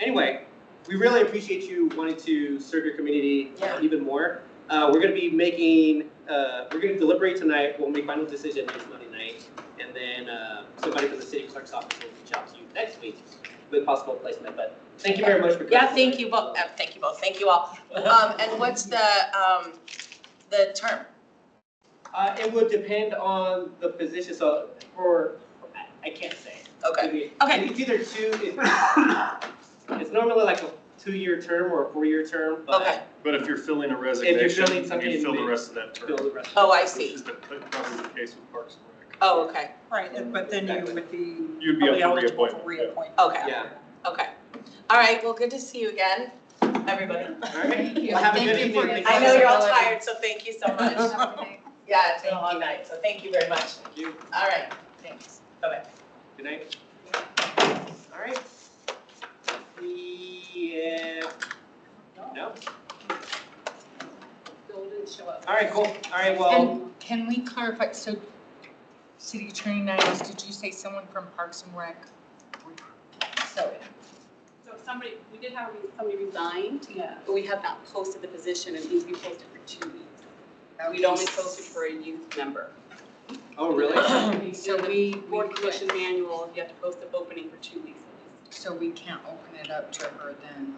Anyway, we really appreciate you wanting to serve your community even more. We're going to deliberate tonight. We'll make final decision next Monday night. And then somebody from the city clerk's office will reach out to you next week with possible placement. But thank you very much for coming. Yeah, thank you both. Thank you all. And what's the term? It would depend on the position. So I can't say. Okay. It's either 2. It's normally like a 2-year term or a 4-year term. But okay. But if you're filling a resignation, if you're filling something, you fill the rest of that term. Oh, I see. Which is probably the case with Parks and Rec. Oh, okay. Right, but then you would be. You'd be up for reappointment. Okay. Yeah. Okay. All right. Well, good to see you again, everybody. All right. Thank you. Well, have a good evening. I know you're all tired, so thank you so much. Yeah, it's been a long night, so thank you very much. Thank you. All right. Thanks. Bye-bye. Good night. All right. No? Joel didn't show up. All right, cool. All right, well. And can we clarify, so City Attorney Niles, did you say someone from Parks and Rec? So we did have somebody resigned, but we have not posted the position, and it needs to be posted for 2 weeks. We'd only posted for a youth member. Oh, really? So the board commission manual, you have to post the opening for 2 weeks at least. So we can't open it up to her then?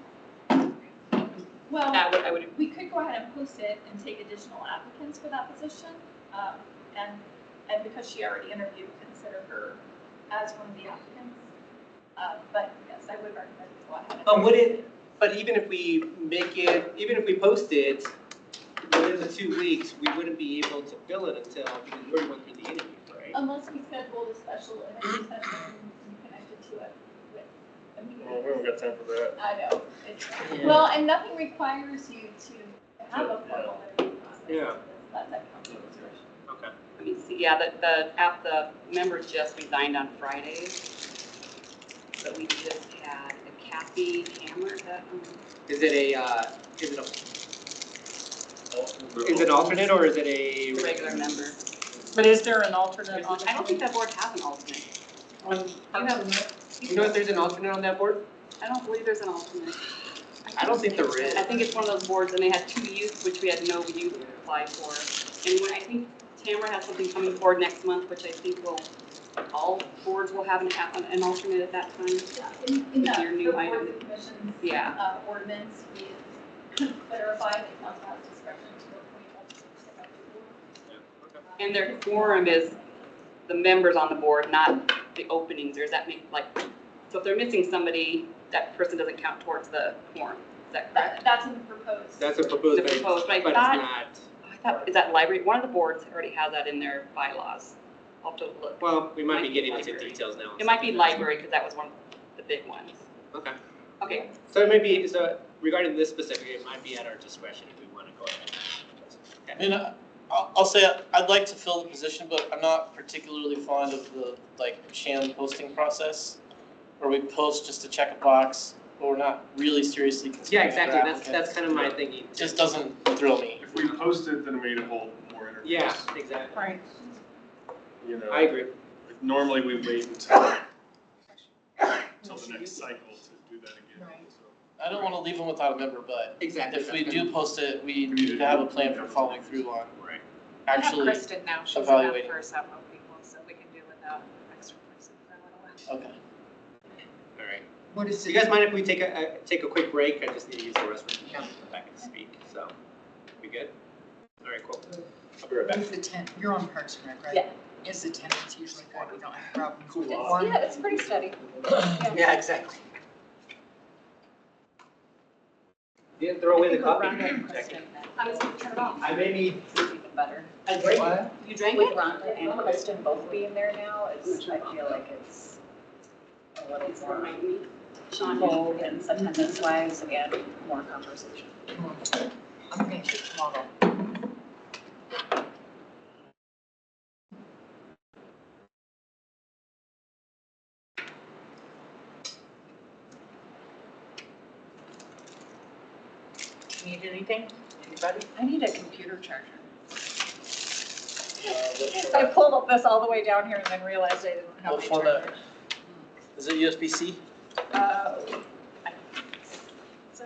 Well, I would we could go ahead and post it and take additional applicants for that position. And because she already interviewed, consider her as one of the applicants. But yes, I would recommend we go ahead. But even if we post it within the 2 weeks, we wouldn't be able to fill it until we already went through the interview, right? Unless we scheduled a special interview session and connected to it with a meeting. Well, we don't got time for that. I know. Well, and nothing requires you to have a formal interview process. Yeah. That's at council discretion. Okay. Let me see, the member just resigned on Friday. So we just had a Kathy Hammer, Is it an alternate or is it a regular member. But is there an alternate on? I don't think that board has an alternate. You know if there's an alternate on that board? I don't believe there's an alternate. I don't think there is. I think it's one of those boards, and they had 2 youth, which we had no youth apply for. And I think Tamara has something coming forward next month, which I think will all boards will have an alternate at that time? Yeah, in With the your new boards item. and commissions Yeah. ordinance, we clarify that council has discretion to appoint alternates to every board. And their quorum is the members on the board, not the openings, or does that make, like, so if they're missing somebody, that person doesn't count towards the quorum, is that correct? That's in the proposed. That's a proposed, The proposed, but I but it's thought- not. I thought, is that library, one of the boards already has that in their bylaws. I'll have to look. Well, we might Might be be getting into library. details now. It might be library, because that was one of the big ones. Okay. Okay, So it may be, so regarding this specific, it might be at our discretion if we want to go ahead. I mean, I'll say I'd like to fill the position, but I'm not particularly fond of the like sham posting process, where we post just to check a box, but we're not really seriously Yeah, considering exactly. other That's applicants. kind of my thinking. It just doesn't thrill me. If we post it, then we need to hold more interviews. Yeah, exactly. Right. You know, I agree. normally we wait until the next cycle to do that again. So. I don't want to leave them without a member, but Exactly. if we do post it, we need to have a plan for following through on Right. actually I have Kristen now, she's enough evaluating. for several people, so we can do without an extra person for a little while. Okay. All right. What is So it? you guys mind if we take a quick break? I just need to use the restroom. Yeah. Come back and speak. So, we good? All right, cool. I'll be right back. Is the tent, you're on Parks and Rec, right? Yeah. Is the attendance usually good? We don't have problems with it? Yeah, it's pretty steady. Yeah, exactly. You didn't throw away the coffee. Rhonda and Kristen, I was gonna turn it off. I may need. it's even better. What? You drank With it? Rhonda and Kristen both being there now, it's, I feel like it's a little more Remind me. Sean, full and attendance wise and more conversation. I'm gonna shoot tomorrow. Need anything? Anybody? I need a computer charger. I pulled up this all the way down here and then realized I didn't have What my format? charger. Is it USB-C? I think so.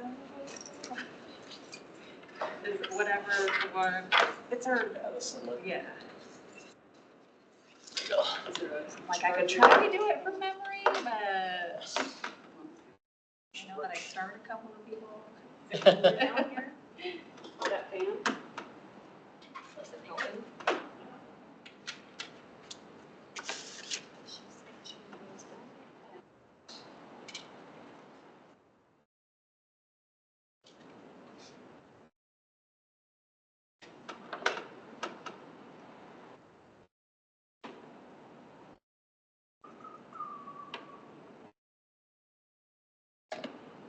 Is whatever the one, it's our, yeah. Like I could try to do it from memory, but I know that I started a couple of people down here. That fan? Was it open?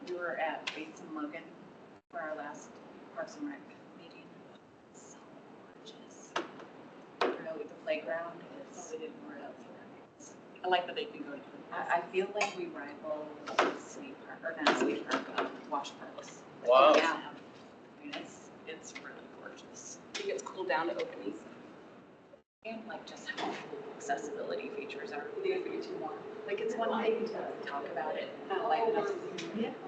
We were at Bates and Logan for our last Parks and Rec meeting. So gorgeous. Really, the playground is. I like that they can go to. I feel like we rival State Park, or not State Park, Wash Parks. Wow. Yeah. I mean, it's really gorgeous. I think it's cooled down to openings. And like just how cool accessibility features are. I think it's gonna be too long. Like it's one thing to talk about it, not like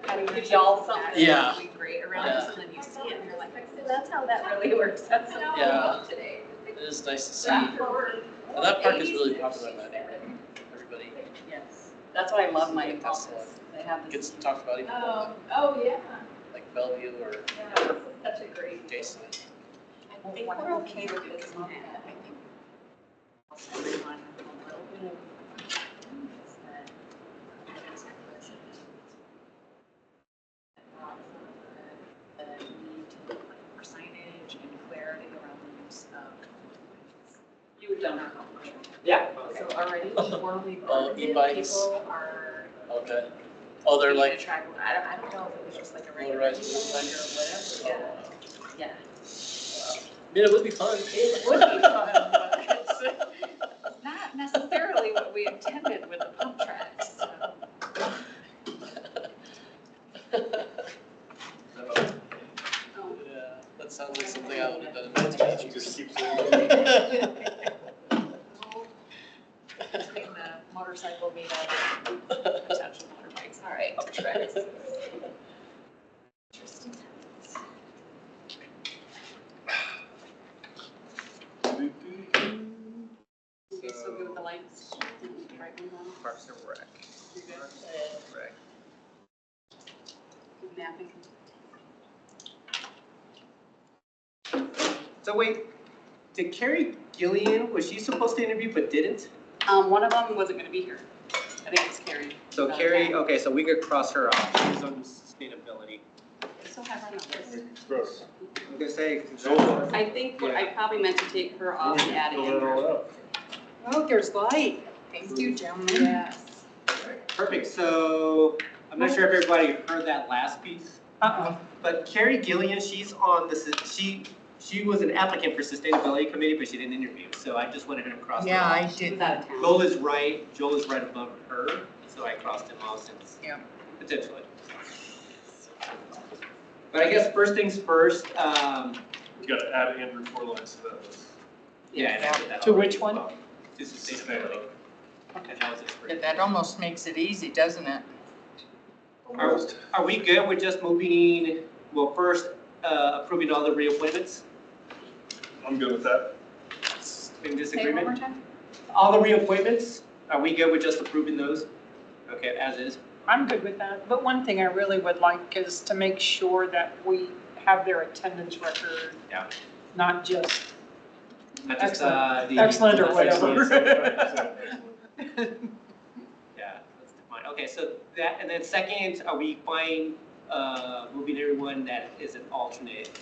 having to y'all something Yeah. really great around Yeah. us, and then you see it and you're like, that's how that really works. That's so Yeah. cool today. It is nice to see. And that park is really popular in that neighborhood. Everybody Yes. That's why I love my That's office. They have gets this. talked about even more, Oh, yeah. like Bellevue or Yeah, this is such a great. Jason. I think we're okay with this one. I think. Everyone a little bit of. Is that. The need to put more signage and clarity around the use of. You would done our competition. Yeah. So already before we Oh, voted, e-bikes. people are. Okay. Oh, they're like. I don't know if it was just like a regular Motorized e-bike or whatever. Oh, Yeah. I mean, it would be fun. It would be fun, but it's not necessarily what we intended with the pump tracks, so. Yeah, that sounds like something I would have done in my teenage years. Between the motorcycle meetup and potential motorbikes, all right, pump tracks. Interesting times. You so good with the lights? Napping. So wait, did Carrie Gillian, was she supposed to interview but didn't? One of them wasn't gonna be here. I think it's Carrie. So Carrie, okay, so we could cross her off. She's on sustainability. I still have her on the list. Gross. I'm gonna say. I think I probably meant to take her off and add Fill it all in. out. Oh, there's light. Thank you, gentlemen. Yes. Perfect, so I'm not sure if everybody heard that last piece. But Carrie Gillian, she's on she was an applicant for sustainability committee, but she didn't interview, so I just went ahead and crossed her Yeah, off. I did that. Joel is right above her, so I crossed him off since, Yeah. potentially. But I guess first things first, We gotta add Andrew 4 lines to that list. yeah, and I did that To already which as one? well. To sustainability. Okay, that was his first. But that almost makes it easy, doesn't it? Are we good with just moving, well, first, approving all the reappointments? I'm good with that. In Say it one disagreement? more time? All the reappointments, are we good with just approving those? Okay, as is? I'm good with that, but one thing I really would like is to make sure that we have their attendance record. Yeah. Not just Not just, excellent, the. excellent or Excellent, whatever. Yeah, that's fine. Okay, so that, and then second, are we fine, moving everyone that is an alternate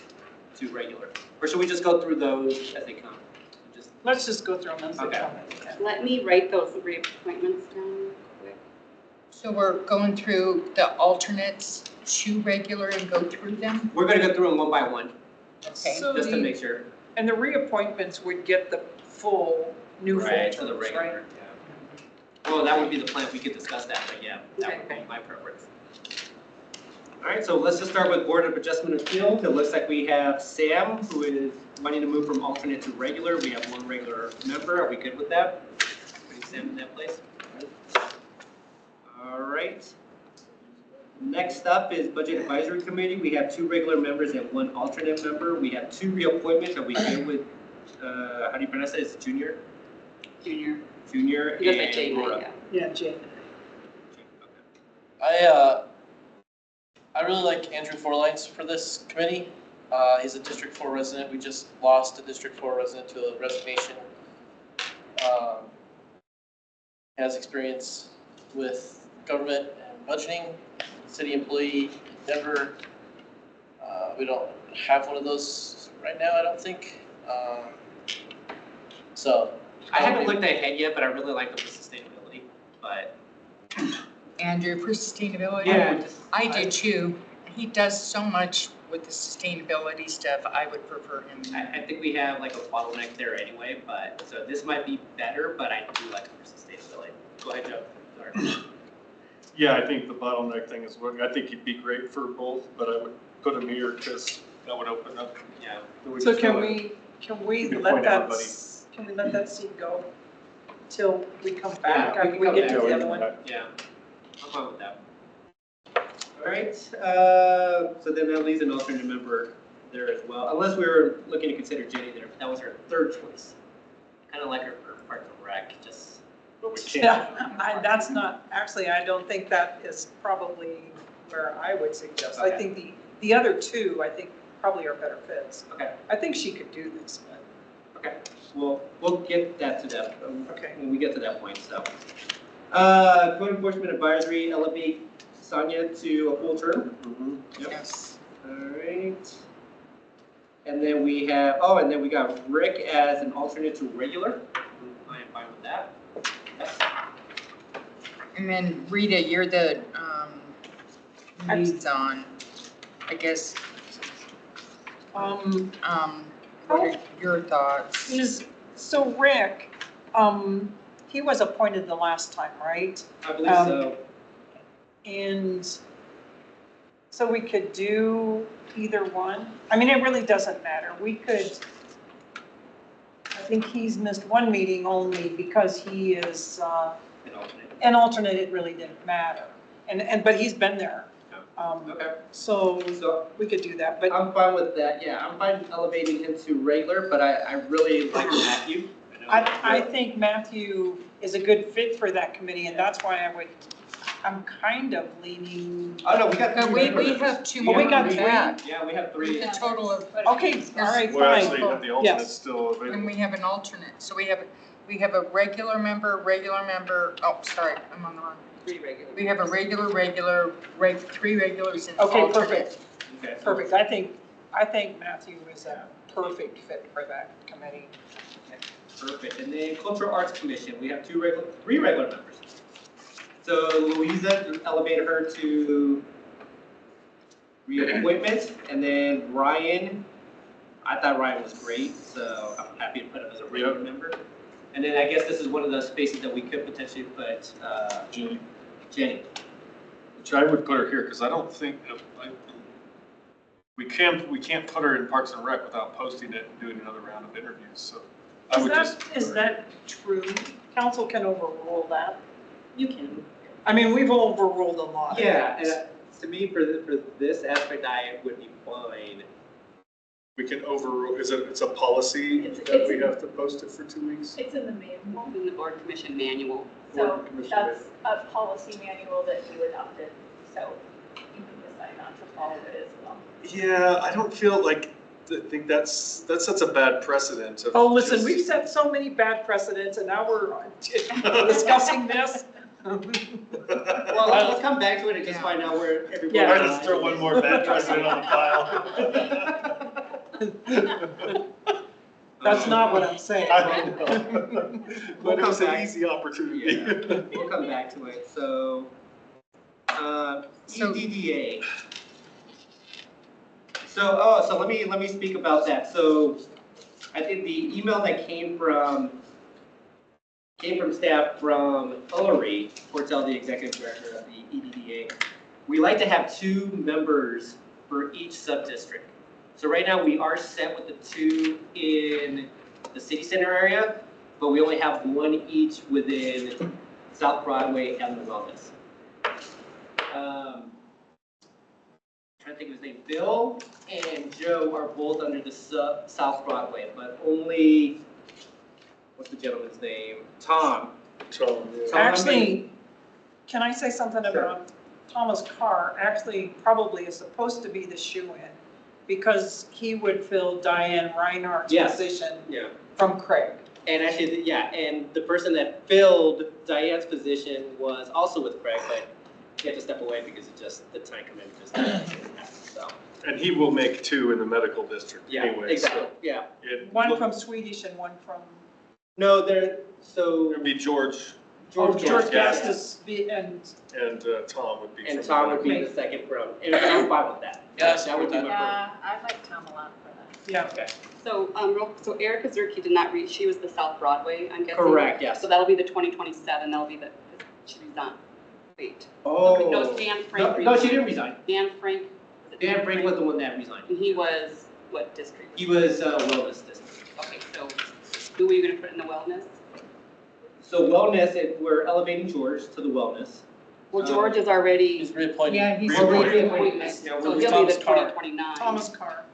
to regular? Or should we just go through those as they come? Just, Let's just go through them as they Okay. come. Let me write those reappointments down real quick. So we're going through the alternates to regular and go through them? we're gonna go through them one by one, Okay. So just to the- make sure. And the reappointments would get the full, new full Right, terms, to the regular, right? yeah. Well, that would be the plan, we could discuss that, but yeah, that would be my preference. All right, so let's just start with Board of Adjustment Appeals. It looks like we have Sam, who is wanting to move from alternate to regular. We have one regular member. Are we good with that? Putting Sam in that place? All right. Next up is Budget Advisory Committee. We have 2 regular members and 1 alternate member. We have 2 reappointments. Are we good with, how do you pronounce it? Is it Junior? Junior. Junior He goes by and Jane, Laura. yeah. Yeah, Jane. I really like Andrew Forlines for this committee. He's a District 4 resident. We just lost a District 4 resident to a resignation. Has experience with government and budgeting, city employee, Denver. We don't have one of those right now, I don't think. So. I haven't looked ahead yet, but I really like the sustainability, but. Andrew, for sustainability? Yeah. I do too. He does so much with the sustainability stuff. I would prefer him. I think we have like a bottleneck there anyway, but, so this might be better, but I do like it for sustainability. Go ahead, Joe. Sorry. Yeah, I think the bottleneck thing is working. I think he'd be great for both, but I would put him here because that would open up. Yeah. So just can gotta- we can let appoint that, everybody. can we let that seat go till we come back, Yeah, we after can we come get back. to Yeah, we the can other one? back. Yeah, I'm fine with that. All right, so then that leaves an alternate member there as well, unless we were looking to consider Jenny there, but that was her 3rd choice. Kind of like her for Parks and Rec, just. But we can't. Yeah, that's not, actually, I don't think that is probably where I would suggest. I Okay. think the other 2, I think probably are better fits. Okay, I think she could do this, but. okay, well, we'll get that to that, Okay. when we get to that point, so. Code Enforcement Advisory, elevate Sonia to a full term. Yep. Yes. All right. And then we have, oh, and then we got Rick as an alternate to regular. I am fine with that. Yes. And then Rita, you're the liaison, I guess. What are your thoughts? So Rick, he was appointed the last time, right? I believe so. And so we could do either one. I mean, it really doesn't matter. We could, I think he's missed 1 meeting only because he is An alternate. an alternate. It really didn't matter. But he's been there. Okay. So we could do that, but I'm fine with that, yeah, I'm fine elevating him to regular, but I really like Matthew. I think Matthew is a good fit for that committee, and that's why I would I'm kind of leaning. Oh, no, we got But three. we have two Oh, we more got than three? that. Yeah, we have three. The total of, Okay, all right, We'll fine. actually have the Yes. alternates still available. and we have an alternate. So we have a regular member, oh, sorry, I'm on the wrong. 3 regular. We have a regular, 3 regulars and Okay, alternate. perfect, Okay. perfect. I think Matthew is a perfect fit for that committee. Perfect. And then Cultural Arts Commission, we have 3 regular members. So Louisa elevated her to reappointment, and then Ryan, I thought Ryan was great, so I'm happy to put him as a regular member. And then I guess this is one of those spaces that we could potentially put Jenny. Which I would put her here, because I don't think, we can't put her in Parks and Rec without posting it and doing another round of interviews, so I would just. Is that true? Council can overrule that? You can. I mean, we've overruled a lot. Yeah, and to me, for this aspect, I would be fine. We can overrule, it's a policy that we have to post it for 2 weeks? It's in the manual, In the board commission manual. so that's a policy manual that you adopted, so you can decide not to follow it as well. Yeah, I don't feel like, I think that sets a bad precedent. Of Oh, listen, just- we've set so many bad precedents and now we're discussing this. Well, let's come back to it and just find out where everybody. Yeah. I just throw one more bad precedent on the pile. That's not what I'm saying. I know. But it was an easy opportunity. Yeah, we'll come back to it. So, EDDA. So let me speak about that. So, I think the email that came from staff from Ullery, Portel, the executive director of the EDDA. We like to have 2 members for each sub-district. So right now we are set with the 2 in the city center area, but we only have 1 each within South Broadway and the wellness. Trying to think of his name. Bill and Joe are both under the South Broadway, but only, what's the gentleman's name? Tom. Actually, can I say something about Thomas Carr? Actually, probably is supposed to be the shoe-in because he would fill Diane Reinhardt's position from Craig. And actually, and the person that filled Diane's position was also with Craig, but he had to step away because the time commitment just didn't happen, so. And he will make 2 in the medical district anyway. Exactly, yeah. One from Swedish and one from. No, It'd be George Gastus and Tom would be. And from Tom the would be medical. the second from, and I'm fine with that. Yes, That would be my Yeah, I like Tom a lot for that. Yeah. Okay. So, so Erica Zerke did not read, she was the South Broadway, I'm guessing? Correct, yes. So that'll be the 2027, that'll be she resigned. Wait. Oh. No, Dan Frank No, she didn't resign. Dan Frank. Dan Frank was the one that resigned. And he was, what district? He was wellness district. Okay, so who are you gonna put in the wellness? So wellness, we're elevating George to the wellness. Well, George is already. He's reappointed. Yeah, he's reappointment, Yeah, so we're he'll Thomas be the Carr. 2029. Thomas Carr.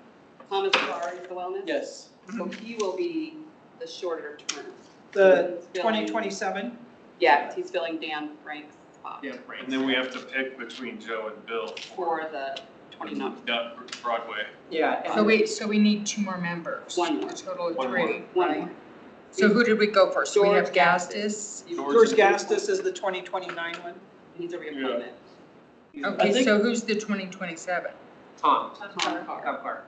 Thomas Carr is the wellness? Yes. So he will be the shorter term. The He's filling- 2027? Yeah, 'cause he's filling Dan Frank's spot. Yeah, Frank. And then we have to pick between Joe and Bill For the 29. Broadway. Yeah. So we need 2 more members. One more. A total of One 3, One right? more. So who did we go for? So we have George Gastus. George Gastus is the 2029 one. He's a reappointment. Okay, so who's the 2027? Tom. Tom Carr. Tom Carr.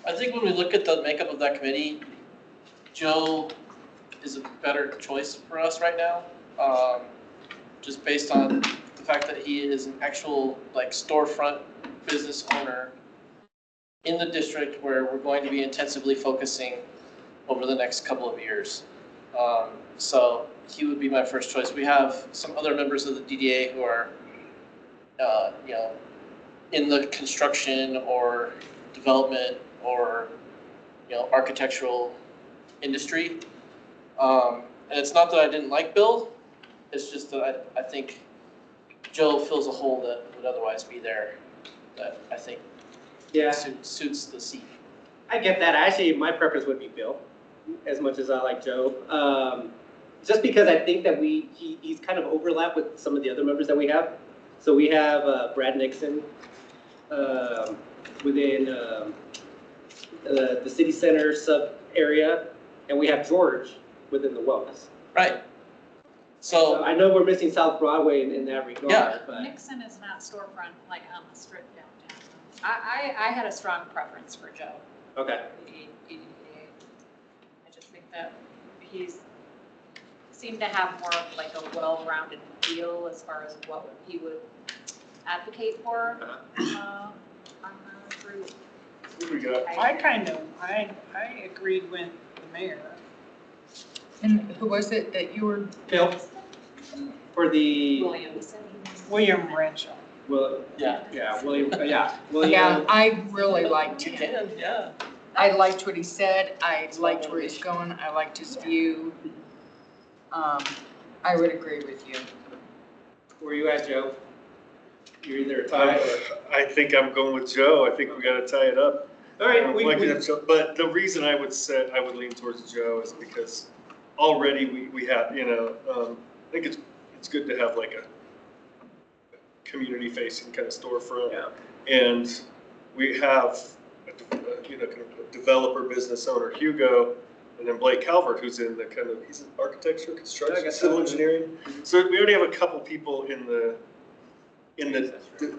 I think when we look at the makeup of that committee, Joe is a better choice for us right now. Just based on the fact that he is an actual storefront business owner in the district where we're going to be intensively focusing over the next couple of years. So he would be my first choice. We have some other members of the DDA who are, in the construction or development or, architectural industry. And it's not that I didn't like Bill, it's just that I think Joe fills a hole that would otherwise be there, that I think suits the seat. I get that. Actually, my preference would be Bill, as much as I like Joe. just because I think that he's kind of overlapped with some of the other members that we have. So we have Brad Nixon within the city center sub area, and we have George within the wellness. Right. So I know we're missing South Broadway in that regard, Yeah. but Nixon is not storefront like on the strip downtown. I had a strong preference for Joe. okay. I just think that he's seemed to have more of like a well-rounded feel as far as what he would advocate for on the group. What we got? I agreed with the mayor. And who was it that you were? Phil, for the, William Renshaw. William. Yeah, William. I really liked You him. can, yeah. I liked what he said, I liked where he's going, I liked his view. I would agree with you. Where you at, Joe? You're either a tie or. I think I'm going with Joe. I think we gotta tie it up. All right, But the reason I would lean towards Joe is because already we have, I think it's good to have like a community facing kind of storefront. Yeah. And we have, kind of a developer business owner, Hugo, and then Blake Calvert, who's in the kind of, he's in architecture, construction, civil engineering. So we already have a couple people in the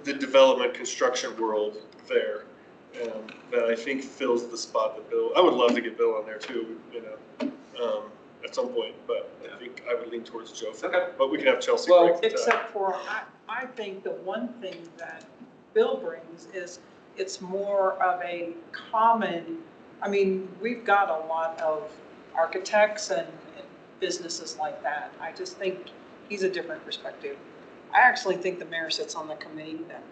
development construction world there. That I think fills the spot that Bill, I would love to get Bill on there too, at some point, but I think I would lean towards Joe for that. But we can have Chelsea break the tie. Except for, I think the one thing that Bill brings is it's more of a common, I mean, we've got a lot of architects and businesses like that. I just think he's a different perspective. I actually think the mayor sits on the committee that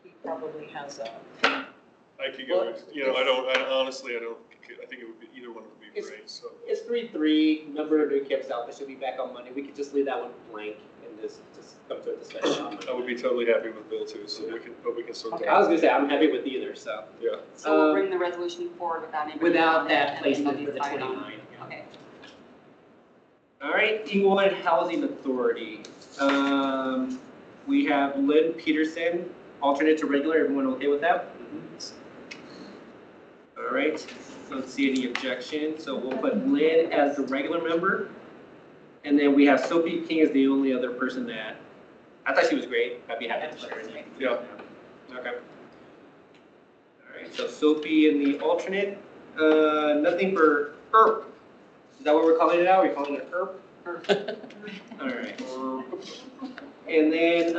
he probably has a. I could go, I think it would be, either one would be great, so. It's 3-3, member New Camp's out, should be back on Monday. We could just leave that one blank and just come to a discussion on Monday. I would be totally happy with Bill too, so we can sort that. I was gonna say, I'm happy with either, so. Yeah. So we'll bring the resolution forward without anybody. Without on it, that and placement then for the decide on- 29. Okay. All right, Inglewood Housing Authority. We have Lynn Peterson, alternate to regular. Everyone okay with that? All right, don't see any objection. So we'll put Lynn as the regular member. And then we have Sophie King as the only other person that, I thought she was great. I'd be happy to put her in. Yeah. Okay. All right, so Sophie in the alternate. Nothing for ERP. Is that what we're calling it now? Are we calling it ERP? All right. And then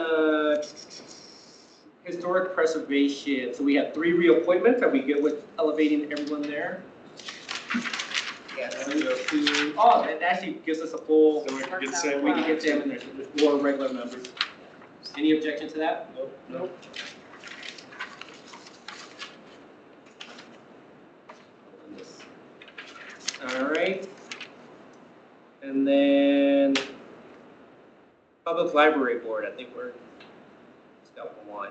historic preservation. So we have 3 reappointments. Are we good with elevating everyone there? Yes. Oh, that actually gives us a full. Then we can get Sam. We can get Sam in there. So there's 4 regular members. Any objection to that? Nope. All right. And then Public Library Board, I think we're, it's got 1.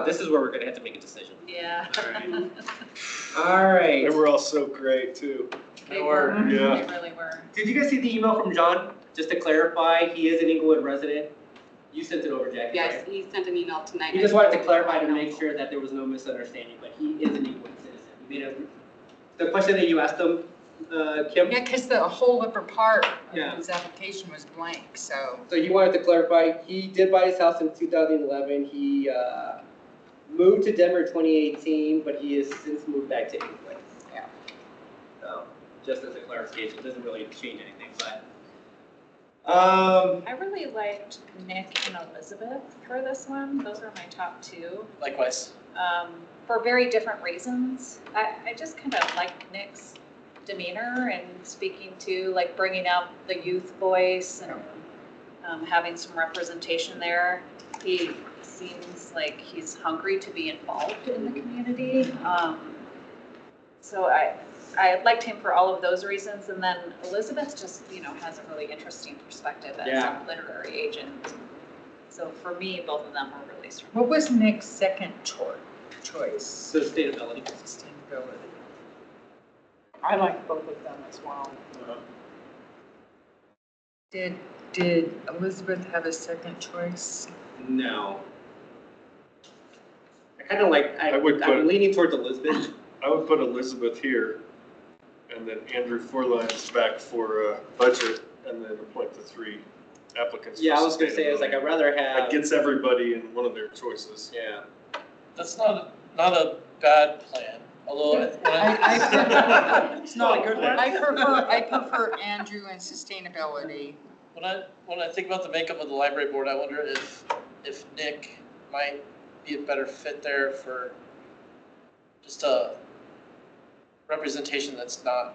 This is where we're gonna have to make a decision. Yeah. All right. They were all so great too. They were, Yeah. they really were. Did you guys see the email from John? Just to clarify, he is an Inglewood resident. You sent it over, Jackie, Yes, right? he sent an email tonight. He just wanted to clarify to make sure that there was no misunderstanding, but he is an Inglewood citizen. He made the question that you asked him, Kim? Yeah, because the whole upper part Yeah. of his application was blank, so. So he wanted to clarify, he did buy his house in 2011. He moved to Denver in 2018, but he has since moved back to England. Yeah. So, just as a clarification, it doesn't really change anything, but. I really liked Nick and Elizabeth for this one. Those are my top 2. Likewise. For very different reasons. I just kind of like Nick's demeanor and speaking to, like, bringing out the youth voice and having some representation there. He seems like he's hungry to be involved in the community. So I liked him for all of those reasons. And then Elizabeth just, has a really interesting perspective as a literary agent. So for me, both of them are really strong. What was Nick's second choice? Sustainability. Sustainability. I like both of them as well. Did Elizabeth have a second choice? No. I kind of like, I would I'm put- leaning towards Elizabeth. I would put Elizabeth here, and then Andrew Forlines back for budget, and then appoint the 3 applicants. Yeah, for I was gonna say, it's like, I'd rather That have, gets everybody in one of their choices. yeah. That's not a bad plan, although It's not a good one. I prefer Andrew and sustainability. when I think about the makeup of the library board, I wonder if Nick might be a better fit there for just a representation that's not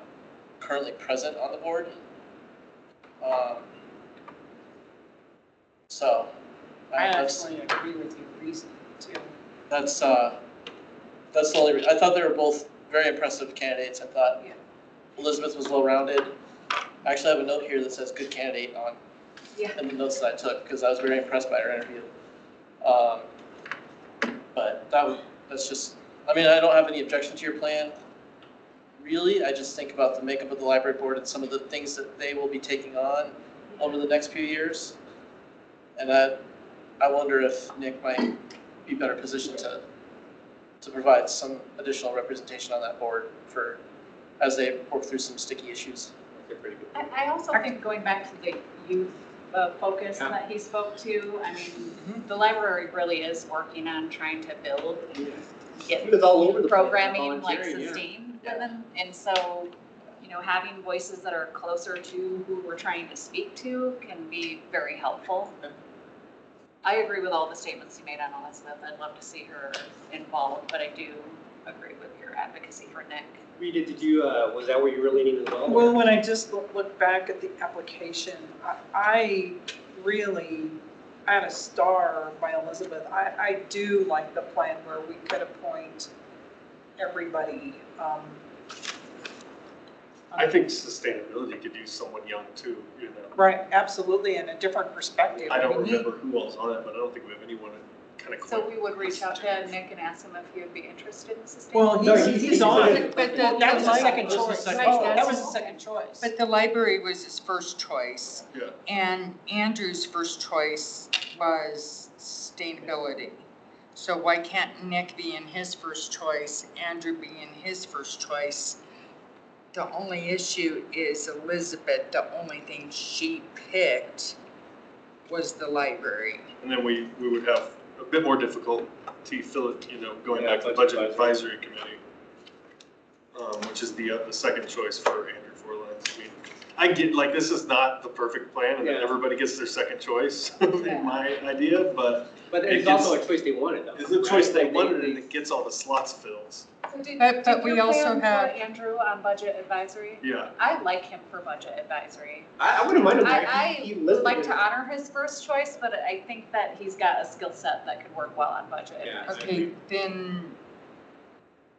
currently present on the board. So. I that's- actually agree with you reasoning too. That's the only, I thought they were both very impressive candidates. I thought Elizabeth was well-rounded. I actually have a note here that says good candidate on, in the notes that I took, because I was very impressed by her interview. But that's just, I mean, I don't have any objection to your plan. Really, I just think about the makeup of the library board and some of the things that they will be taking on over the next few years. And I wonder if Nick might be better positioned to provide some additional representation on that board for, as they work through some sticky issues. I also think going back to the youth focus that he spoke to, I mean, the library really is working on trying to build and get He was all over the place, programming like volunteering, yeah. sustained within. And so, you know, having voices that are closer to who we're trying to speak to can be very helpful. I agree with all the statements you made on Elizabeth. I'd love to see her involved, but I do agree with your advocacy for Nick. Rita, did you, was that where you were leaning as well? Well, when I just look back at the application, I really, I had a star by Elizabeth. I do like the plan where we could appoint everybody. I think sustainability could use someone young too, you know. Right, absolutely, and a different perspective. I don't mean, remember who all's on it, but I don't think we have anyone kind of. So we would reach out to Nick and ask him if he would be interested in sustainability. Well, he's on. But Well, that was the second That was the choice. second Oh, choice. that was the second choice. But the library was his first choice. Yeah. And Andrew's first choice was sustainability. So why can't Nick be in his first choice, Andrew be in his first choice? The only issue is Elizabeth, the only thing she picked was the library. And then we would have a bit more difficulty going back to the Budget Advisory Committee, which is the second choice for Andrew Forlines. I mean, I get, like, this is not the perfect plan, and then everybody gets their second choice, in my idea, but. But it's also a choice they wanted though. It's a choice right? they Like, wanted, and it gets all the slots filled. So did But we your also plan have- put Andrew on budget advisory? Yeah. I like him for budget advisory. I wouldn't mind him. I would like to honor his first choice, but I think that he's got a skill set that could work well on budget. Yeah. Okay, then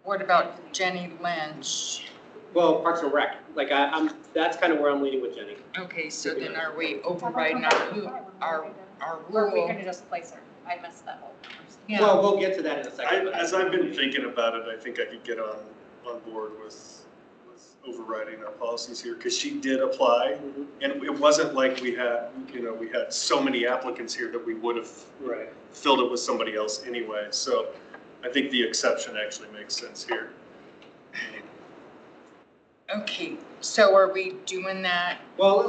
what about Jenny Lynch? Well, Parks and Rec, like that's kind of where I'm leaning with Jenny. Okay, so then are we overriding our Or we rule? can just place her. I missed that whole conversation. Yeah. Well, we'll get to that in a second. As I've been thinking about it, I think I could get on board with overriding our policies here, because she did apply, and it wasn't like we had so many applicants here that we would have Right. filled it with somebody else anyway, so I think the exception actually makes sense here. Okay, so are we doing that? Well,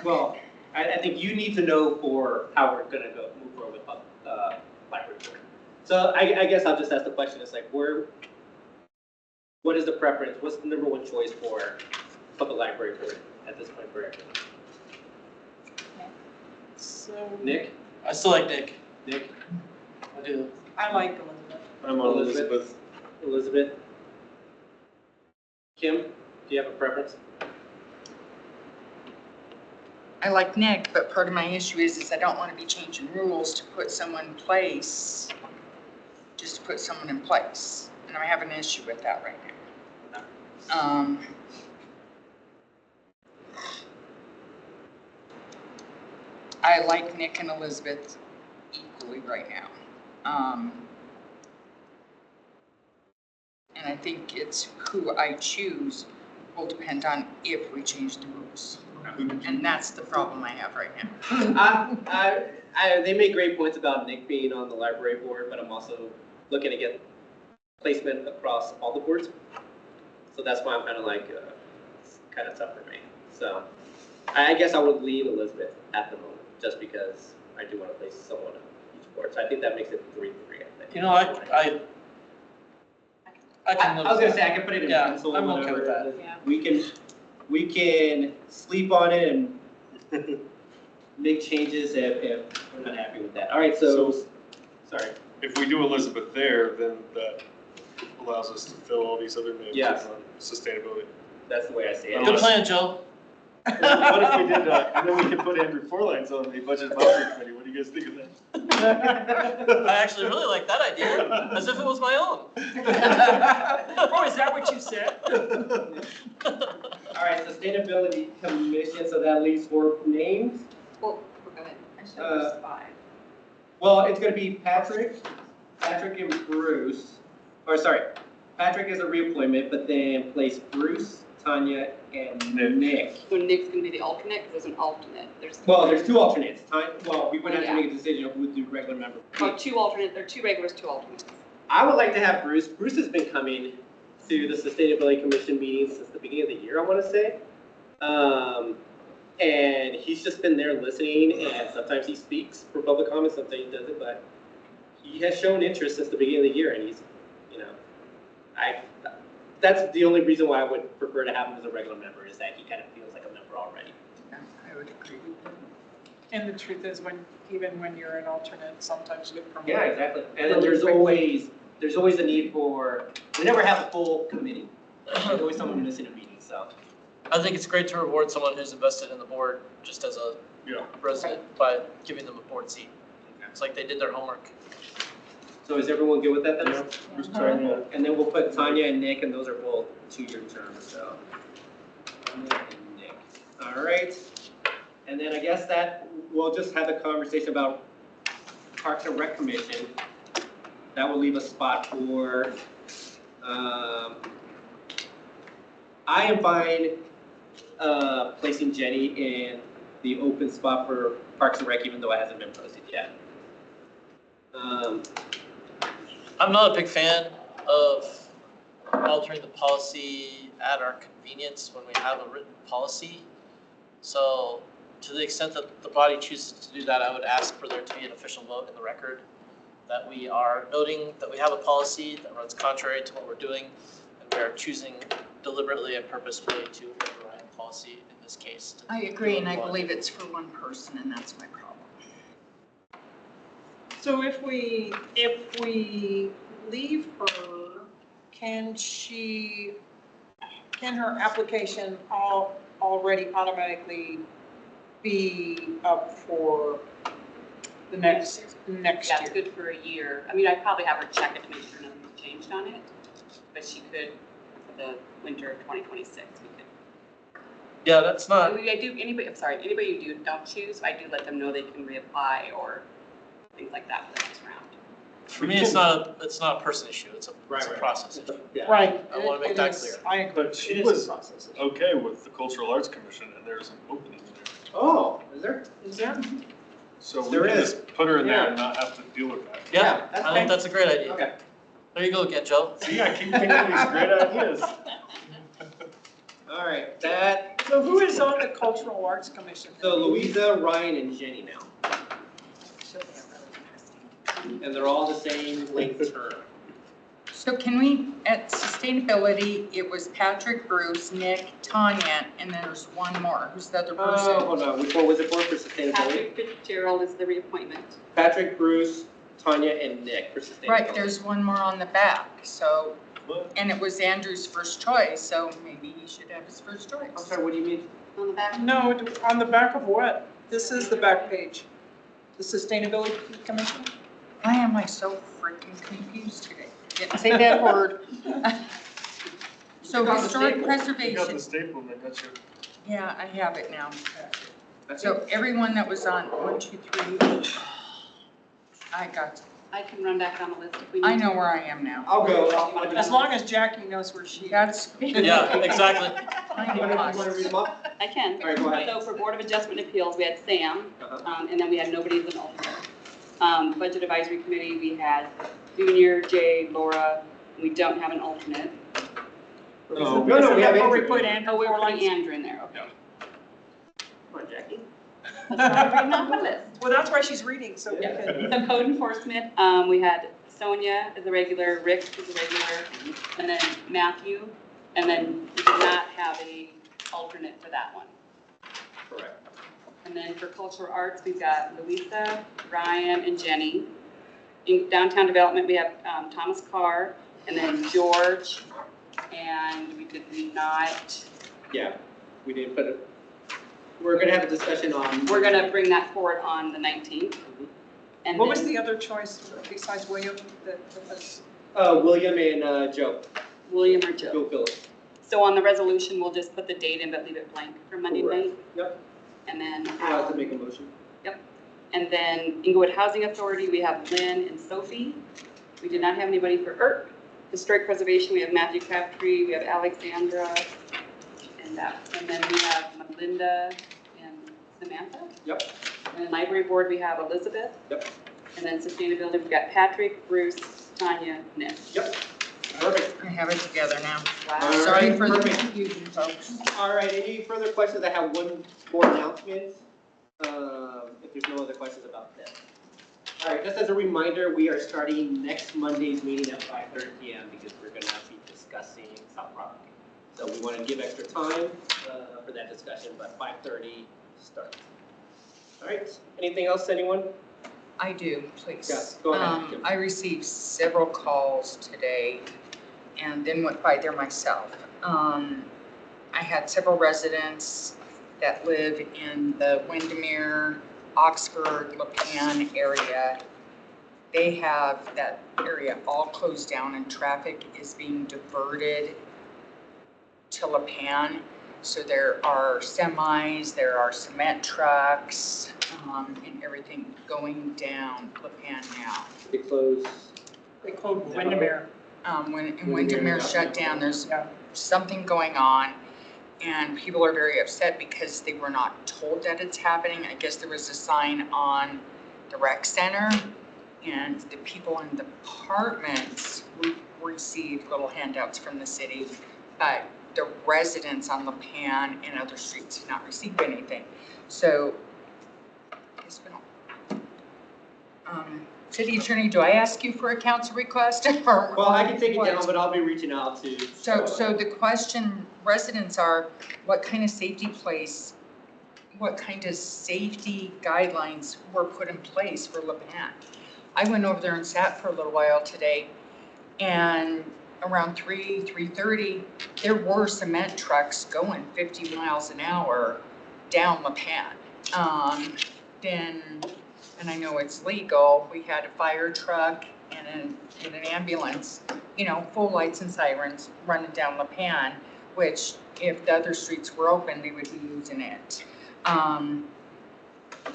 well, I think you need to know for how we're gonna move forward with library board. So I guess I'll just ask the question, it's like, what is the preference, what's the number one choice for public library board at this point for everyone? So, Nick? I still like Nick. Nick? I do. I like Elizabeth. I'm on Elizabeth. Elizabeth? Kim, do you have a preference? I like Nick, but part of my issue is I don't want to be changing rules to put someone in place, just to put someone in place. And I have an issue with that right now. I like Nick and Elizabeth equally right now. And I think it's who I choose will depend on if we change the rules. And that's the problem I have right now. They made great points about Nick being on the library board, but I'm also looking to get placement across all the boards. So that's why I'm kind of like, it's kind of tough for me. So I guess I would leave Elizabeth at the moment, just because I do want to place someone on each board. So I think that makes it 3-3, I think. You know, I can live I was with gonna say, that. I can put it in Yeah, pencil. I'm okay with whatever. that. Yeah. We can sleep on it and make changes if we're not happy with that. All right, so sorry. If we do Elizabeth there, then that allows us to fill all these other names Yes. on sustainability. That's the way I see it. Good plan, Joe. What if we did, and then we could put Andrew Forlines on the budget advisory committee, what do you guys think of that? I actually really like that idea, as if it was my own. Oh, is that what you said? All right, Sustainability Commission, so that leaves 4 names. Well, go ahead. I said there's 5. Well, it's gonna be Patrick and Bruce, or sorry, Patrick is a reappointment, but then place Bruce, Tanya, and Nick. So Nick's gonna be the alternate, because there's an alternate. Well, there's 2 alternates. We would have to Yeah. make a decision of who would do regular member. Oh, 2 alternate, there are 2 regulars, 2 alternates. I would like to have Bruce. Bruce has been coming to the Sustainability Commission meetings since the beginning of the year, I want to say. And he's just been there listening, and sometimes he speaks for public comment, sometimes he doesn't, but he has shown interest since the beginning of the year, and he's, that's the only reason why I would prefer to have him as a regular member, is that he kind of feels like a member already. I would agree with that. And the truth is, even when you're an alternate, sometimes you get promoted. Yeah, exactly. And then there's always a need for, we never have a full committee. There's always someone missing a meeting, so. I think it's great to reward someone who's invested in the board just as a resident by giving them a board seat. It's like they did their homework. So is everyone good with that then? Yeah, Bruce, Tanya. And then we'll put Tanya and Nick, and those are both 2-year terms, so. Tanya and Nick. All right. And then I guess that we'll just have a conversation about Parks and Rec Commission. That will leave a spot for, I am fine placing Jenny in the open spot for Parks and Rec, even though it hasn't been posted yet. I'm not a big fan of altering the policy at our convenience when we have a written policy. So to the extent that the body chooses to do that, I would ask for there to be an official vote in the record that we are noting that we have a policy that runs contrary to what we're doing, and we are choosing deliberately and purposefully to override policy in this case. I agree, and I believe it's for one person, and that's my problem. So if we leave her, can her application already automatically be up for the next Yeah, year? it's good for a year. I mean, I'd probably have her check it to make sure nothing's changed on it, but she could, for the winter of 2026, we could. Yeah, that's not. Anybody you don't choose, I do let them know they can reapply or things like that for the next round. For me, it's not a person issue, it's a process issue. Right. I want to make that clear. I agree. But she It is was a process issue. okay with the Cultural Arts Commission, and there's an opening there. Oh, is there? Is there? So we There can is. just put her in there and not have to deal with that. Yeah, that's I think that's a great idea. Okay. There you go again, Joe. See, I keep thinking of these great ideas. All right, that, So who is on the Cultural Arts Commission? so Louisa, Ryan, and Jenny now. And they're all the same length term. So can we, at sustainability, it was Patrick, Bruce, Nick, Tanya, and then there's one more. Who's the other Oh, person? hold on, which one was it for sustainability? Patrick Fitzgerald is the reappointment. Patrick, Bruce, Tanya, and Nick for sustainability. Right, there's one more on the back, so, and it was Andrew's first choice, so maybe he should have his first choice. I'm sorry, what do you mean? On the back? No, on the back of what? This is the back page. The Sustainability Commission? Why am I so freaking confused today? Didn't say that word. So historic You got preservation, the staple, then, got you. yeah, I have it now. So everyone that was on 1, 2, 3, I got I can run back down the list if we need I to. know where I am now. I'll go. As long as Jackie knows where she is. That's. Yeah, exactly. You want to read them off? I can. All right, go ahead. So for Board of Adjustment Appeals, we had Sam, Uh-huh. and then we had nobody as an alternate. Budget Advisory Committee, we had Junior, Jay, Laura, and we don't have an alternate. No, we have Before we Andrew. put Andrew Oh, we're Forlines. putting Andrew in there, okay. Come on, Jackie. That's why I'm reading off my list. Well, that's why she's reading, so we Yeah. can. So code enforcement, we had Sonia as a regular, Rick as a regular, and then Matthew, and then we did not have a alternate for that one. Correct. And then for cultural arts, we've got Louisa, Ryan, and Jenny. In downtown development, we have Thomas Carr, and then George, and we did not, Yeah, we did, but we're gonna have a discussion on. we're gonna bring that forward on the 19th. And What was then the other choice besides William that was? William and Joe. William or Joe. Joe Phillips. So on the resolution, we'll just put the date in, but leave it blank for Monday Correct. night. Yep. And then, I'll have to make a motion. and then Inglewood Housing Authority, we have Lynn and Sophie. We did not have anybody for ERP. Historic Preservation, we have Matthew Crabtree, we have Alexandra, and then we have Melinda and Samantha. Yep. And then Library Board, we have Elizabeth. Yep. And then Sustainability, we've got Patrick, Bruce, Tanya, Nick. Yep. Perfect. I have it together now. Wow. Sorry for the Perfect. confusion, folks. All right, any further questions? I have one more announcement, if there's no other questions about this. All right, just as a reminder, we are starting next Monday's meeting at 5:30 PM because we're gonna be discussing South Rock. So we want to give extra time for that discussion, but 5:30 start. All right, anything else, anyone? I do, please. Yes, go ahead. I received several calls today and then went by there myself. I had several residents that live in the Windermere, Oxford, Lipan area. They have that area all closed down and traffic is being diverted to Lipan. So there are semis, there are cement trucks, and everything going down Lipan now. They close. They closed Windermere. When Windermere shut down, there's something going on. And people are very upset because they were not told that it's happening. I guess there was a sign on the rec center and the people in the apartments received little handouts from the city, but the residents on Lipan and other streets did not receive anything. So, it's been, City Attorney, do I ask you for a council request or? Well, I can take it what? down, but I'll be reaching out to. So the question, residents are, what kind of safety guidelines were put in place for Lipan? I went over there and sat for a little while today, and around 3:30, there were cement trucks going 50 miles an hour down Lipan. And I know it's legal, we had a fire truck and an ambulance, full lights and sirens running down Lipan, which if the other streets were open, they would be using it.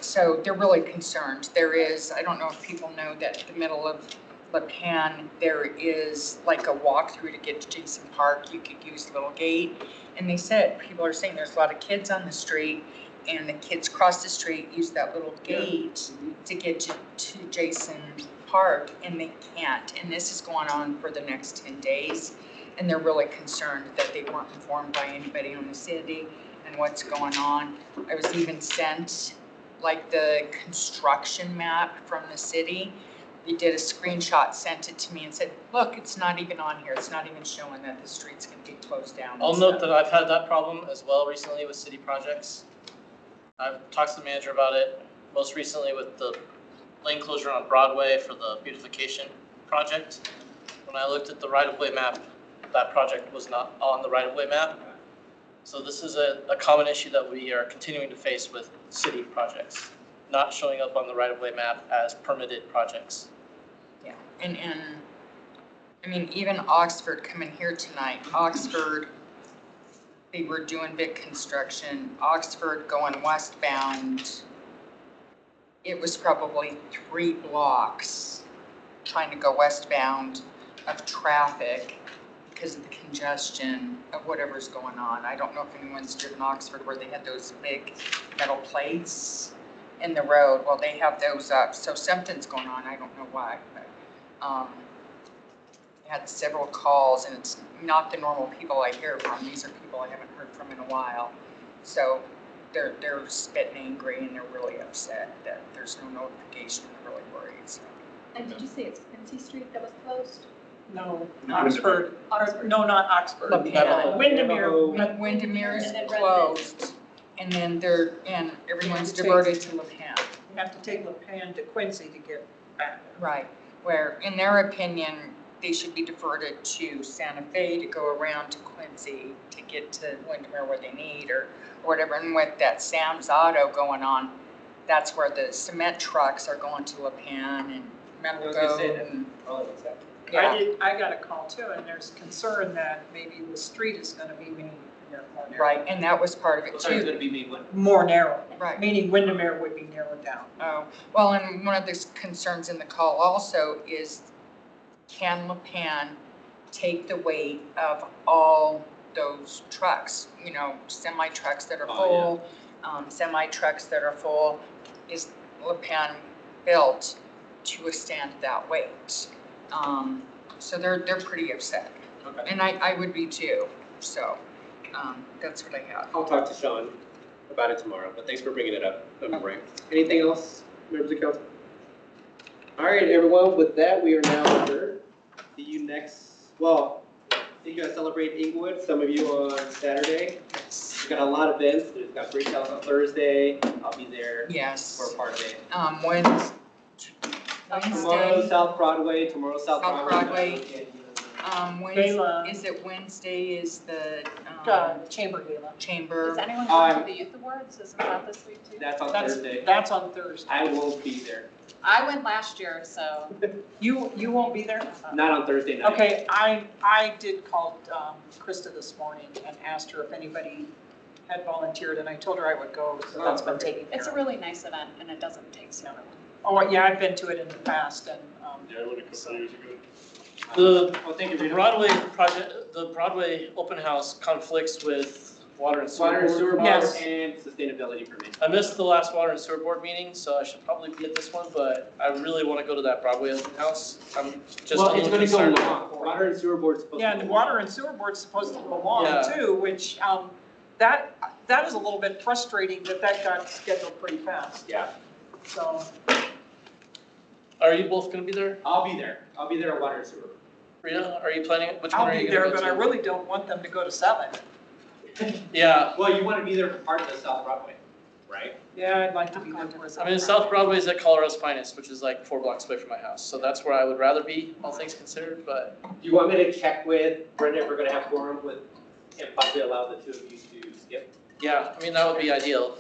So they're really concerned. There is, I don't know if people know that the middle of Lipan, there is like a walkthrough to get to Jason Park. You could use a little gate. And they said, people are saying there's a lot of kids on the street and the kids cross the street, use that little gate to get to Jason Park, and they can't. And this is going on for the next 10 days. And they're really concerned that they weren't informed by anybody in the city and what's going on. I was even sent like the construction map from the city. They did a screenshot, sent it to me and said, look, it's not even on here. It's not even showing that the street's gonna be closed down. I'll note that I've had that problem as well recently with city projects. I've talked to the manager about it, most recently with the lane closure on Broadway for the beautification project. When I looked at the right-of-way map, that project was not on the right-of-way map. So this is a common issue that we are continuing to face with city projects, not showing up on the right-of-way map as permitted projects. Yeah, and I mean, even Oxford coming here tonight, Oxford, they were doing big construction. Oxford going westbound, it was probably 3 blocks trying to go westbound of traffic because of the congestion of whatever's going on. I don't know if anyone's driven Oxford where they had those big metal plates in the road. Well, they have those up, so something's going on. I don't know why, but had several calls, and it's not the normal people I hear from. These are people I haven't heard from in a while. So they're spitting angry, and they're really upset that there's no notification. They're really worried. So. And did you say it's Quincy Street that was closed? No, Oxford. No, not Oxford. Windermere's closed, and then everyone's diverted to LaPan. You have to take LaPan to Quincy to get back. Right, where in their opinion, they should be diverted to Santa Fe to go around to Quincy to get to Windermere where they need or whatever. And with that Sam's Auto going on, that's where the cement trucks are going to LaPan and metal go. Yeah. I got a call too, and there's concern that maybe the street is gonna be made more narrow. Right, and that was part of it too. It's gonna be made what? More narrow. Right. Meaning Windermere would be narrowed down. Oh, well, and one of the concerns in the call also is, can LaPan take the weight of all those trucks? You know, semi trucks that are full, semi trucks that are full. Is LaPan built to withstand that weight? So they're pretty upset. Okay. And I would be too. So that's what I have. I'll talk to Sean about it tomorrow, but thanks for bringing it up. Right. Anything else, members of council? All right, everyone, with that, we are now adjourned. See you next, well, I think you're gonna celebrate Inglewood, some of you on Saturday. We've got a lot of events. We've got Great House on Thursday. I'll be there. Yes. For a part of it. Wednesday. Tomorrow, South Broadway, tomorrow, South Broadway. Wednesday, is it Wednesday is the Chamber Gala. Chamber. Is anyone going to the Youth Awards? Isn't that this week too? That's on Thursday. That's on Thursday. I won't be there. I went last year, so. You won't be there? Not on Thursday night. Okay, I did call Krista this morning and asked her if anybody had volunteered, and I told her I would go, so that's been taken care of. It's a really nice event, and it doesn't take so long. Oh, yeah, I've been to it in the past, and. Yeah, I went a couple years ago. The Broadway project, the Broadway open house conflicts with water and sewer. Water and sewer board Yes. and sustainability permit. I missed the last water and sewer board meeting, so I should probably be at this one, but I really want to go to that Broadway open house. I'm just Well, a it's little gonna go concerned. long. Water and sewer board's supposed to. Yeah, and the water and sewer board's supposed to go along Yeah. too, which, that is a little bit frustrating that got scheduled pretty fast, Yeah, so. Are you both gonna be there? I'll be there. I'll be there at water and sewer. Rita, are you planning, which I'll one are be you gonna there, go but I to? really don't want them to go to 7. Yeah, Well, you wanna be there for part of the South Broadway, right? Yeah, I'd like to be there for 7. I mean, South Broadway is at Colorado's Finest, which is like 4 blocks away from my house, so that's where I would rather be, all things considered, but. Do you want me to check with Brenda if we're gonna have quorum with, and possibly allow the two of you to skip? Yeah, I mean, that would be ideal.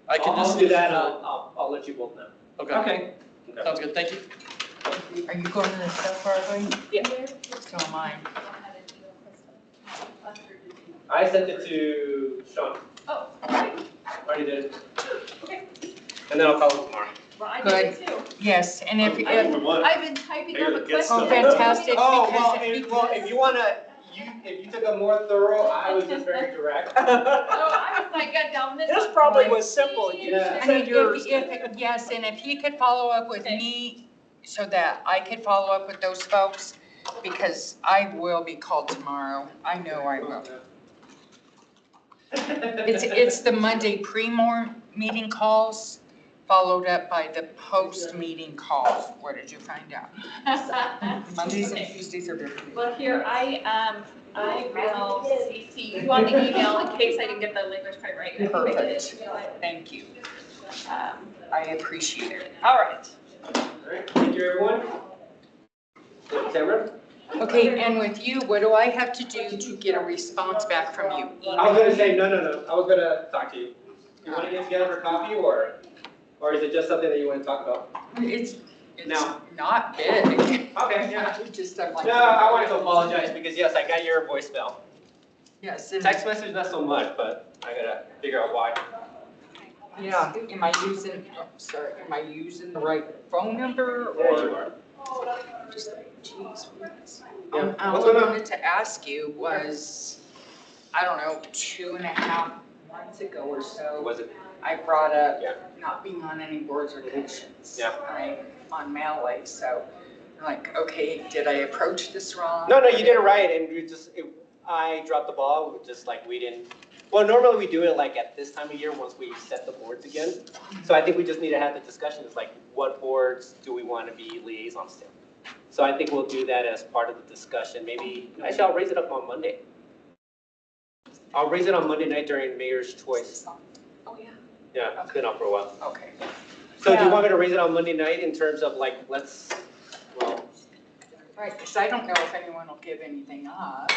I can I'll just. do that, I'll let you both know. Okay, sounds good, thank you. Are you going to the South Broadway? Yeah. So am I. I sent it to Sean. Oh, okay. Already did it. And then I'll call him tomorrow. Well, I did it too. Yes, and if I've been typing up a question. Oh, fantastic. Oh, because well, if you wanna, if you took a more thorough, I was just very direct. Oh, I was like, down this. This probably was simple. You Yeah. I mean, yes, and if he could follow up with me so that I could follow up with those folks, because I will be called tomorrow. I know I will. It's the Monday meeting calls, followed up by the post-meeting calls. What did you find out? Mondays and Tuesdays are different. Well, here, I will CC you on the email in case I didn't get the language quite right. I think I did. Perfect. Thank you. I appreciate it. All right. All right, thank you, everyone. Tamara? Okay, and with you, what do I have to do to get a response back from you? I was gonna say, no, I was gonna talk to you. You wanna get together for coffee, or is it just something that you wanna talk about? It's No. not big. Okay, yeah. Just, I'm like. No, I wanted to apologize, because yes, I got your voicemail. Yes. Text message, not so much, but I gotta figure out why. Yeah, am I using the right phone number There you or? are. Just All I wanted to ask you was, I don't know, 2.5 months ago or so. Was it? I brought up Yeah. not being on any boards or commissions. Yeah. I'm on Malway, so I'm like, okay, did I approach this wrong? No, you did it right, and I dropped the ball, just like we didn't, well, normally we do it like at this time of year, once we set the boards again. So I think we just need to have the discussion, is like, what boards do we want to be liaisons to? So I think we'll do that as part of the discussion, maybe, actually, I'll raise it up on Monday. I'll raise it on Monday night during Mayor's Choice. Oh, yeah. Yeah, it's been up for a while. Okay. So do you want me to raise it on Monday night in terms of like, well. Right, because I don't know if anyone will give anything up.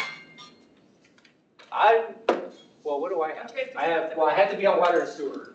Well, what do I have? I have to be on water and sewer.